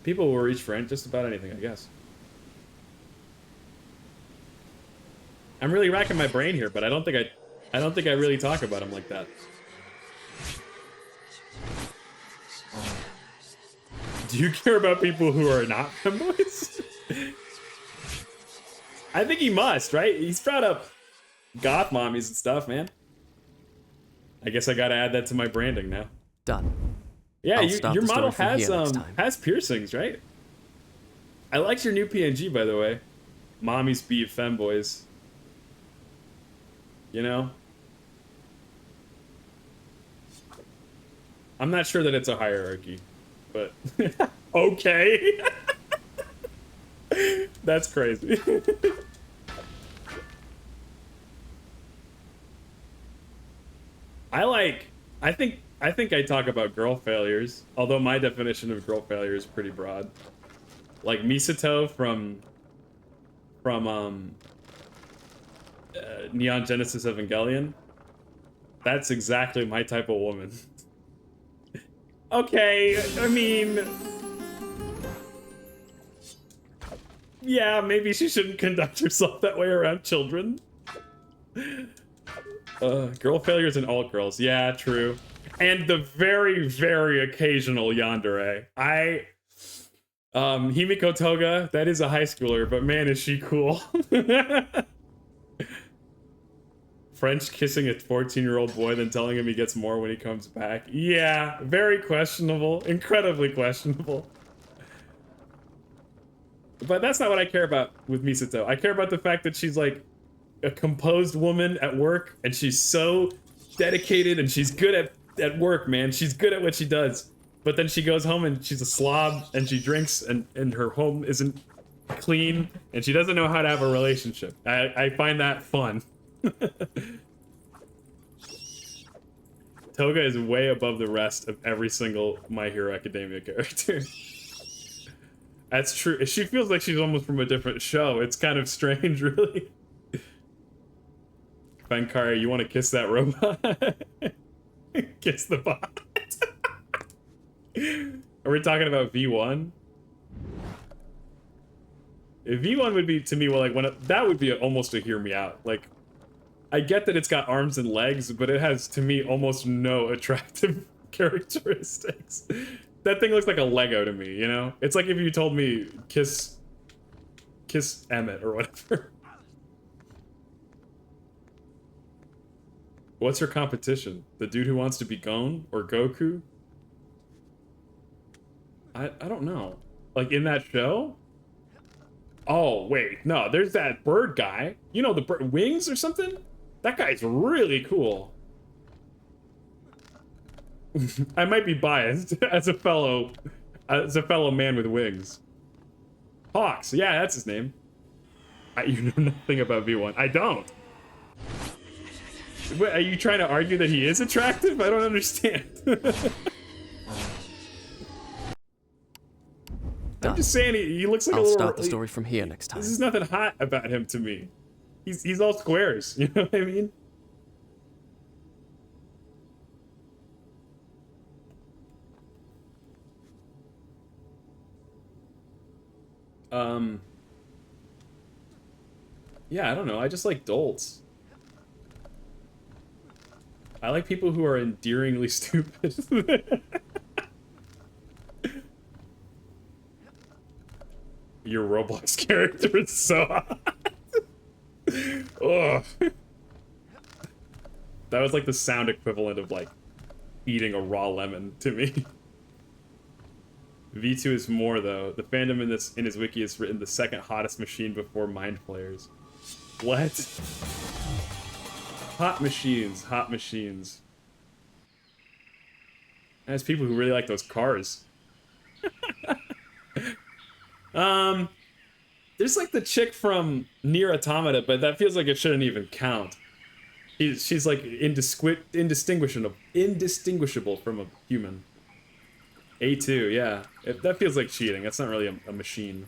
People will reach for just about anything, I guess. I'm really racking my brain here, but I don't think I really talk about him like that. Do you care about people who are not femboys? I think he must, right? He's proud of goth mommies and stuff, man. I guess I gotta add that to my branding now. Done. Yeah, Your model has piercings, right? I liked your new PNG, by the way. Mommies beat femboys. You know? I'm not sure that it's a hierarchy, but... Okay! That's crazy. I think I talk about girl failures, although my definition of girl failure is pretty broad. Like Misato from Neon Genesis Evangelion. That's exactly my type of woman. Okay, I mean... Yeah, maybe she shouldn't conduct herself that way around children. Girl failures and alt girls. Yeah, true. And the very, very occasional yandere. Himiko Toga, that is a high schooler, but man, is she cool. French kissing a 14-year-old boy, then telling him he gets more when he comes back. Yeah, very questionable. Incredibly questionable. But that's not what I care about with Misato. I care about the fact that she's like a composed woman at work, and she's so dedicated, and she's good at work, man. She's good at what she does. But then she goes home and she's a slob, and she drinks, and her home isn't clean, and she doesn't know how to have a relationship. I find that fun. Toga is way above the rest of every single My Hero Academia character. That's true. She feels like she's almost from a different show. It's kind of strange, really. Benkari, you want to kiss that robot? Kiss the bot. Are we talking about V1? If V1 would be, to me, well, like, that would be almost a hear me out. Like, I get that it's got arms and legs, but it has, to me, almost no attractive characteristics. That thing looks like a Lego to me, you know? It's like if you told me, kiss Emmett or whatever. What's your competition? The dude who wants to be Gon or Goku? I don't know. Like in that show? Oh, wait. No, there's that bird guy. You know, the bird wings or something? That guy's really cool. I might be biased as a fellow man with wings. Hawks, yeah, that's his name. You know nothing about V1. I don't. Wait, are you trying to argue that he is attractive? I don't understand. I'm just saying he looks like a little... I'll start the story from here next time. This is nothing hot about him to me. He's all squares, you know what I mean? Yeah, I don't know. I just like dolts. I like people who are endearingly stupid. Your Roblox character is so hot. Ugh. That was like the sound equivalent of like eating a raw lemon to me. V2 is more though. The fandom in his wiki is written the second hottest machine before Mind Flayers. What? Hot machines, hot machines. There's people who really like those cars. There's like the chick from Nier Automata, but that feels like it shouldn't even count. She's like indistinguishable from a human. A2, yeah. That feels like cheating. That's not really a machine.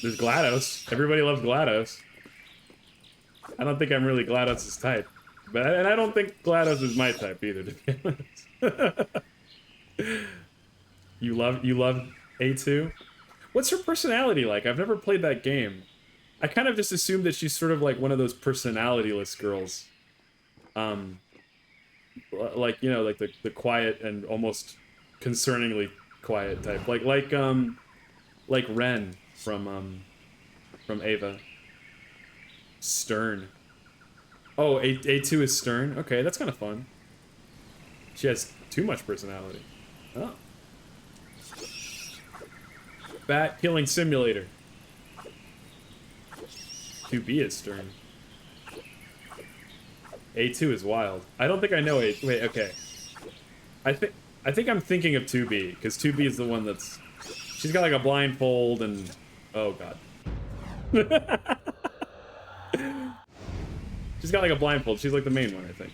There's GLaDOS. Everybody loves GLaDOS. I don't think I'm really GLaDOS' type. And I don't think GLaDOS is my type either, to be honest. You love A2? What's her personality like? I've never played that game. I kind of just assumed that she's sort of like one of those personality-less girls. Like, you know, like the quiet and almost concerningly quiet type. Like Ren from Ava. Stern. Oh, A2 is stern? Okay, that's kind of fun. She has too much personality. Oh. Bat killing simulator. 2B is stern. A2 is wild. I don't think I know A. Wait, okay. I think I'm thinking of 2B because 2B is the one that's. She's got like a blindfold and. Oh god. She's got like a blindfold. She's like the main one, I think.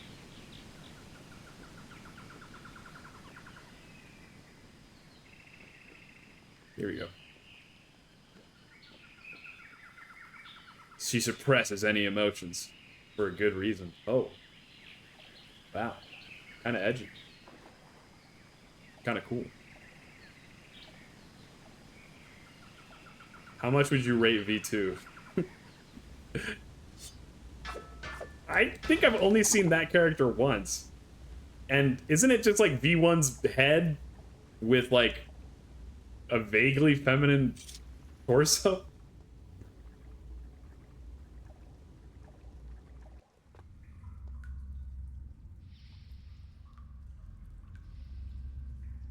Here we go. She suppresses any emotions for a good reason. Oh. Wow. Kind of edgy. Kind of cool. How much would you rate V2? I think I've only seen that character once. And isn't it just like V1's head with like a vaguely feminine torso?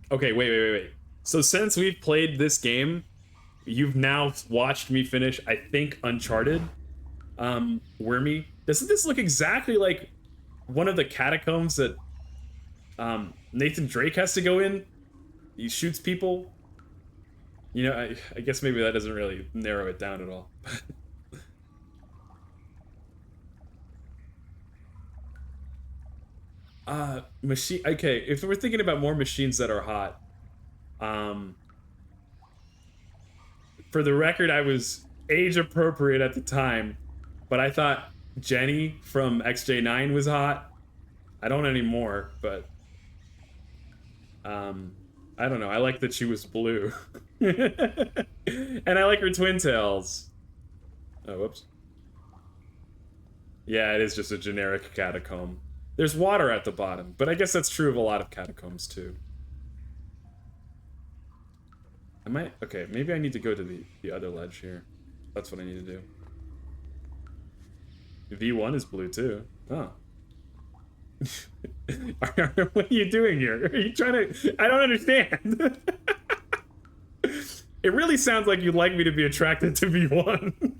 Okay, wait. So since we've played this game, you've now watched me finish, I think, Uncharted. Wormy. Doesn't this look exactly like one of the catacombs that Nathan Drake has to go in? He shoots people. You know, I guess maybe that doesn't really narrow it down at all. Machine. Okay, if we're thinking about more machines that are hot, for the record, I was age appropriate at the time, but I thought Jenny from XJ9 was hot. I don't anymore, but I don't know. I like that she was blue, and I like her twin tails. Oh, whoops. Yeah, it is just a generic catacomb. There's water at the bottom, but I guess that's true of a lot of catacombs too. Okay, maybe I need to go to the other ledge here. That's what I need to do. V1 is blue too. Oh. What are you doing here? Are you trying to... I don't understand. It really sounds like you'd like me to be attracted to V1.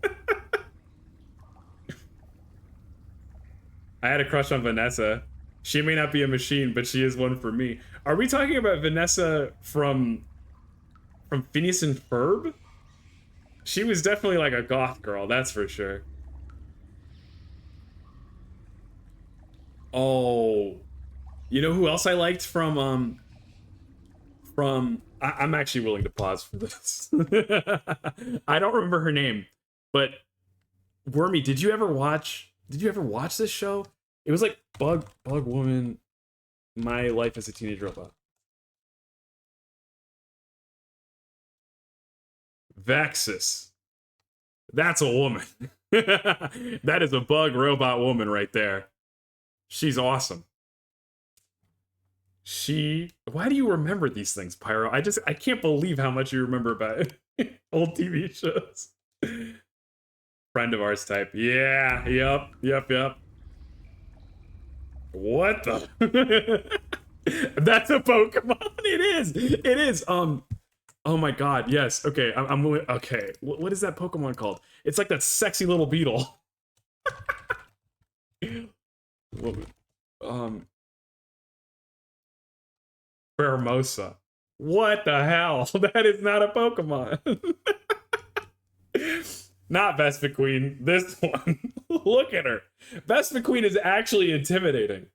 I had a crush on Vanessa. She may not be a machine, but she is one for me. Are we talking about Vanessa from Phineas and Ferb? She was definitely like a goth girl, that's for sure. Oh, you know who else I liked from I'm actually willing to pause for this. I don't remember her name, but Wormy, did you ever watch this show? It was like Bug Woman, My Life as a Teenage Robot. Vexus. That's a woman. That is a bug robot woman right there. She's awesome. Why do you remember these things, Pyro? I can't believe how much you remember about old TV shows. Friend of ours type. Yeah, yep. What the? That's a Pokemon. It is. Oh my God. Yes. Okay. Okay. What is that Pokemon called? It's like that sexy little beetle. Pheromosa. What the hell? That is not a Pokemon. Not Vespiquen. This one. Look at her. Vespiquen is actually intimidating.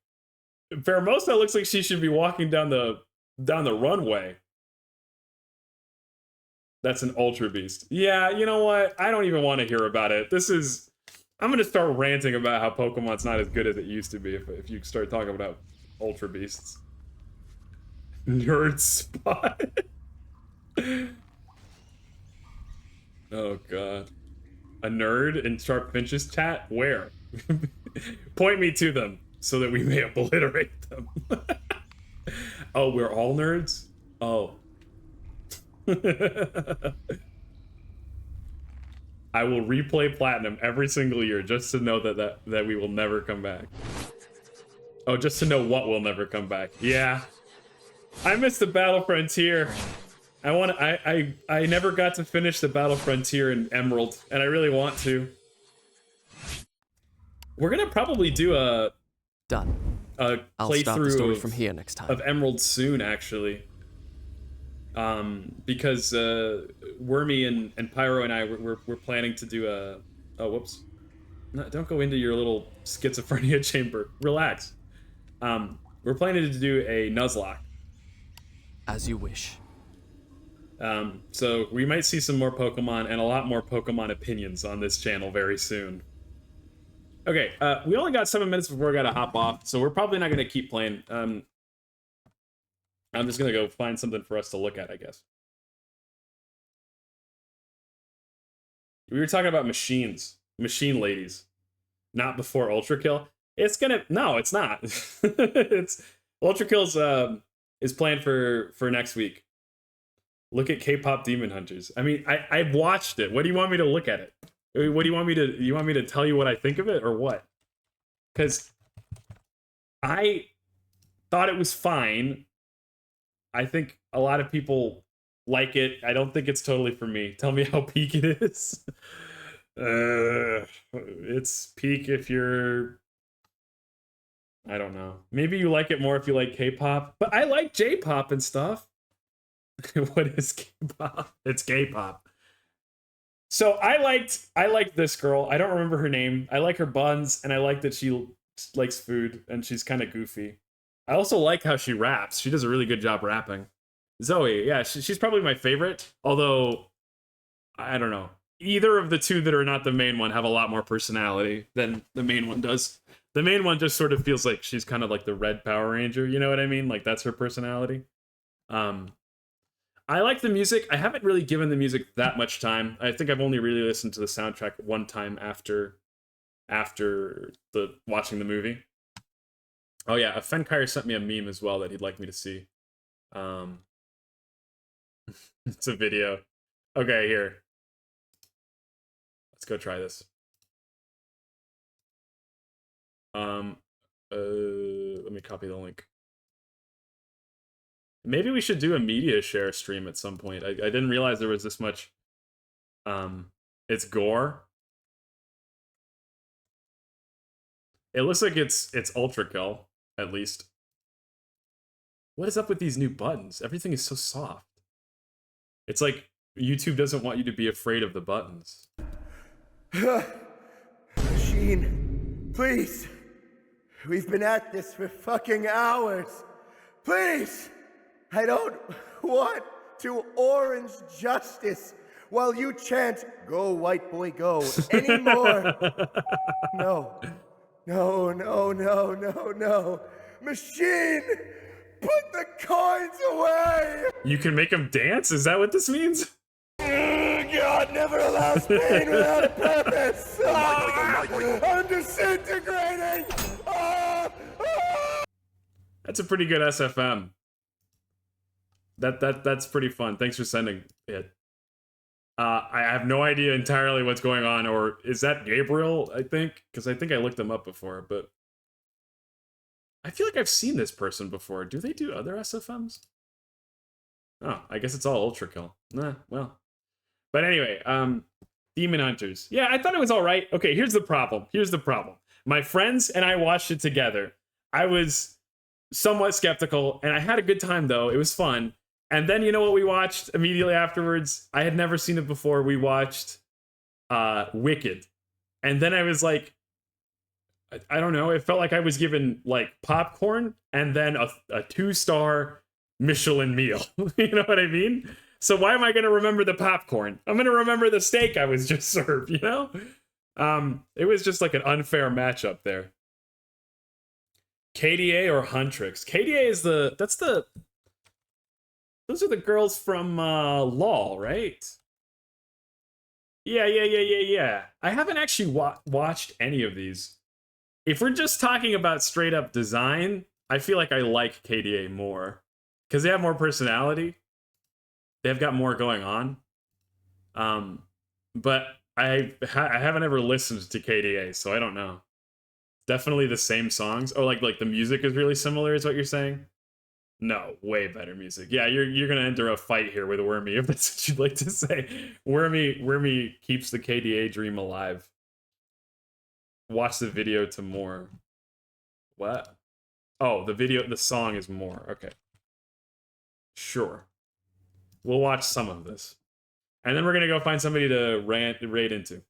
Pheromosa looks like she should be walking down the runway. That's an Ultra Beast. Yeah, you know what? I don't even want to hear about it. I'm going to start ranting about how Pokemon's not as good as it used to be if you start talking about Ultra Beasts. Nerd spot. Oh, God. A nerd in Sharp Finch's chat? Where? Point me to them so that we may obliterate them. Oh, we're all nerds? Oh. I will replay Platinum every single year just to know that we will never come back. Oh, just to know what will never come back. Yeah. I missed the Battle Frontier. I never got to finish the Battle Frontier in Emerald, and I really want to. We're gonna probably do a I'll start the story from here next time. Of Emerald soon, actually. Because Wormy and Pyro and I we're planning to do a whoops. No, don't go into your little schizophrenia chamber. Relax. We're planning to do a Nuzlocke. As you wish. So we might see some more Pokemon and a lot more Pokemon opinions on this channel very soon. Okay, we only got 7 minutes before I gotta hop off, so we're probably not gonna keep playing. I'm just gonna go find something for us to look at, I guess. We were talking about machine ladies. Not before Ultra Kill. No, it's not. It's Ultra Kill's is planned for next week. Look at K-pop Demon Hunters. I mean, I've watched it. What do you want me to look at it? What do you want me to tell you what I think of it or what? Because I thought it was fine. I think a lot of people like it. I don't think it's totally for me. Tell me how peak it is. It's peak if you're... I don't know. Maybe you like it more if you like K-pop, but I like J-pop and stuff. What is K-pop? It's K-pop. So I liked this girl. I don't remember her name. I like her buns, and I like that she likes food, and she's kind of goofy. I also like how she raps. She does a really good job rapping. Zoe, yeah, she's probably my favorite. Although, I don't know. Either of the two that are not the main one have a lot more personality than the main one does. The main one just sort of feels like she's kind of like the Red Power Ranger, you know what I mean? Like, that's her personality. I like the music. I haven't really given the music that much time. I think I've only really listened to the soundtrack one time after watching the movie. Oh yeah, a Fenkire sent me a meme as well that he'd like me to see. It's a video. Okay, here. Let's go try this. Let me copy the link. Maybe we should do a media share stream at some point. I didn't realize there was this much. It's gore. It looks like it's Ultra Kill, at least. What is up with these new buttons? Everything is so soft. It's like YouTube doesn't want you to be afraid of the buttons. Machine, please. We've been at this for fucking hours. Please. I don't want to orange justice while you chant, "Go, white boy, go," anymore. No. No, no, no, no, no. Machine, put the coins away! You can make him dance? Is that what this means? God! God never allows pain without a purpose. I'm disintegrating. That's a pretty good SFM. That's pretty fun. Thanks for sending it. I have no idea entirely what's going on, or is that Gabriel, I think? Because I think I looked them up before, but I feel like I've seen this person before. Do they do other SFMs? Oh, I guess it's all Ultra Kill. Nah, well. But anyway, Demon Hunters. Yeah, I thought it was all right. Okay, here's the problem. My friends and I watched it together. I was somewhat skeptical, and I had a good time, though. It was fun. And then, you know what we watched immediately afterwards? I had never seen it before. We watched Wicked. And then I was like, I don't know. It felt like I was given, like, popcorn and then a 2-star Michelin meal. You know what I mean? So why am I going to remember the popcorn? I'm going to remember the steak I was just served, you know? It was just like an unfair matchup there. KDA or Huntrix? KDA is those are the girls from LOL, right? Yeah. I haven't actually watched any of these. If we're just talking about straight up design, I feel like I like KDA more. Because they have more personality. They've got more going on. But I haven't ever listened to KDA, so I don't know. Definitely the same songs. Oh, like the music is really similar, is what you're saying? No, way better music. Yeah, you're gonna enter a fight here with Wormy, if that's what you'd like to say. Wormy keeps the KDA dream alive. Watch the video to more. What? Oh, the song is more. Okay. Sure. We'll watch some of this. And then we're gonna go find somebody to raid into.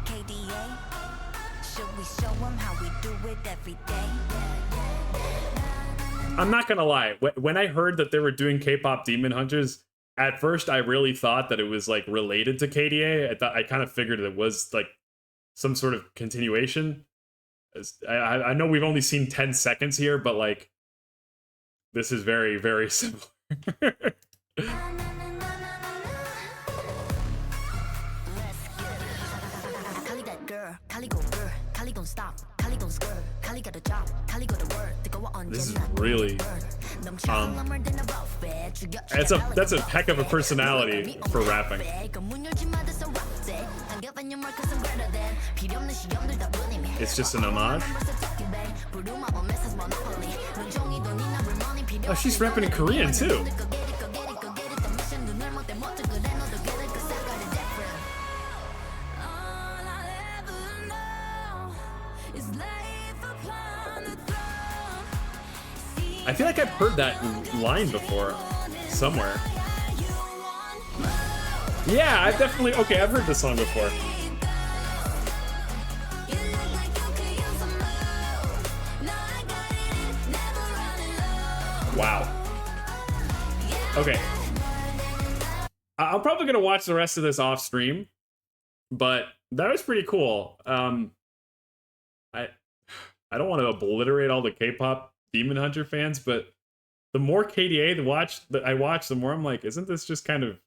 KDA, should we show them how we do it every day? I'm not gonna lie. When I heard that they were doing K-pop Demon Hunters, at first I really thought that it was like related to KDA. I kind of figured it was like some sort of continuation. I know we've only seen 10 seconds here, but like this is very, very similar. This is really that's a heck of a personality for rapping. It's just an homage. Oh, she's rapping in Korean too. I feel like I've heard that line before somewhere. Yeah, I've definitely... Okay, I've heard this song before. Wow. Okay. I'm probably going to watch the rest of this off stream, but that was pretty cool. I don't want to obliterate all the K-pop Demon Hunter fans, but the more KDA I watch, the more I'm like, isn't this just kind of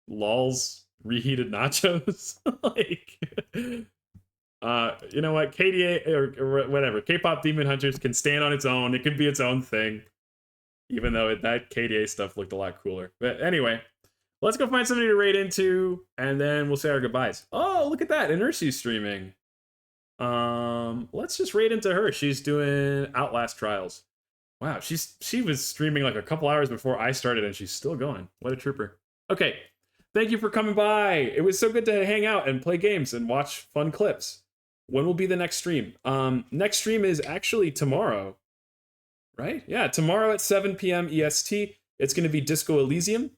LOL's reheated nachos? Like, you know what? KDA or whatever, K-pop Demon Hunters can stand on its own. It can be its own thing, even though that KDA stuff looked a lot cooler. But anyway, let's go find somebody to raid into, and then we'll say our goodbyes. Oh, look at that! Inercy's streaming. Let's just raid into her. She's doing Outlast Trials. Wow, she was streaming like a couple hours before I started, and she's still going. What a trooper. Okay, thank you for coming by. It was so good to hang out and play games and watch fun clips. When will be the next stream? Next stream is actually tomorrow, right? Yeah, tomorrow at 7 p.m. EST. It's going to be Disco Elysium.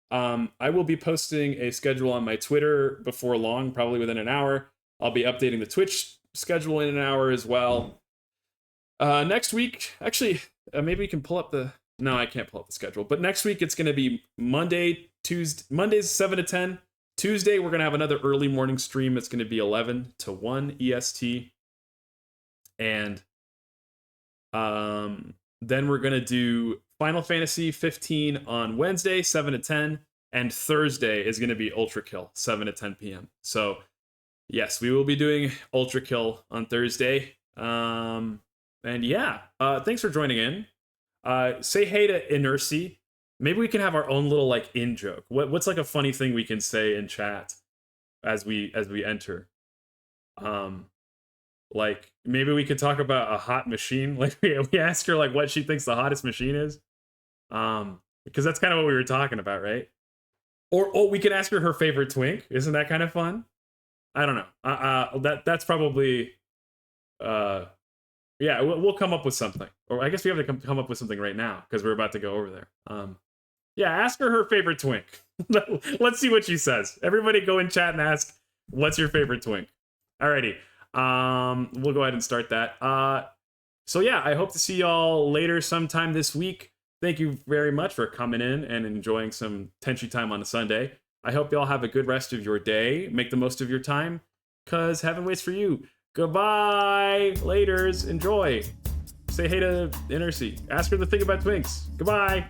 I will be posting a schedule on my Twitter before long, probably within an hour. I'll be updating the Twitch schedule in an hour as well. Next week, actually, maybe we can pull up the... No, I can't pull up the schedule. But next week, it's going to be Mondays 7 to 10. Tuesday, we're going to have another early morning stream. It's going to be 11 to 1 EST. And then we're going to do Final Fantasy 15 on Wednesday, 7 to 10, and Thursday is going to be Ultra Kill, 7 to 10 p.m. So, yes, we will be doing Ultra Kill on Thursday. And yeah, thanks for joining in. Say hey to Inercy. Maybe we can have our own little like in joke. What's like a funny thing we can say in chat as we enter? Like maybe we could talk about a hot machine. Like we ask her like what she thinks the hottest machine is. Because that's kind of what we were talking about, right? Or we could ask her her favorite twink. Isn't that kind of fun? I don't know. That's probably yeah, we'll come up with something. Or I guess we have to come up with something right now because we're about to go over there. Yeah, ask her her favorite twink. Let's see what she says. Everybody go in chat and ask, what's your favorite twink? Alrighty. We'll go ahead and start that. So yeah, I hope to see y'all later sometime this week. Thank you very much for coming in and enjoying some Tenchi time on a Sunday. I hope y'all have a good rest of your day. Make the most of your time, cause heaven waits for you. Goodbye. Laters. Enjoy. Say hey to Inercy. Ask her the thing about twinks. Goodbye.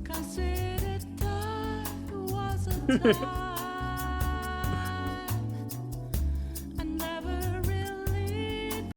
Consider time was a time.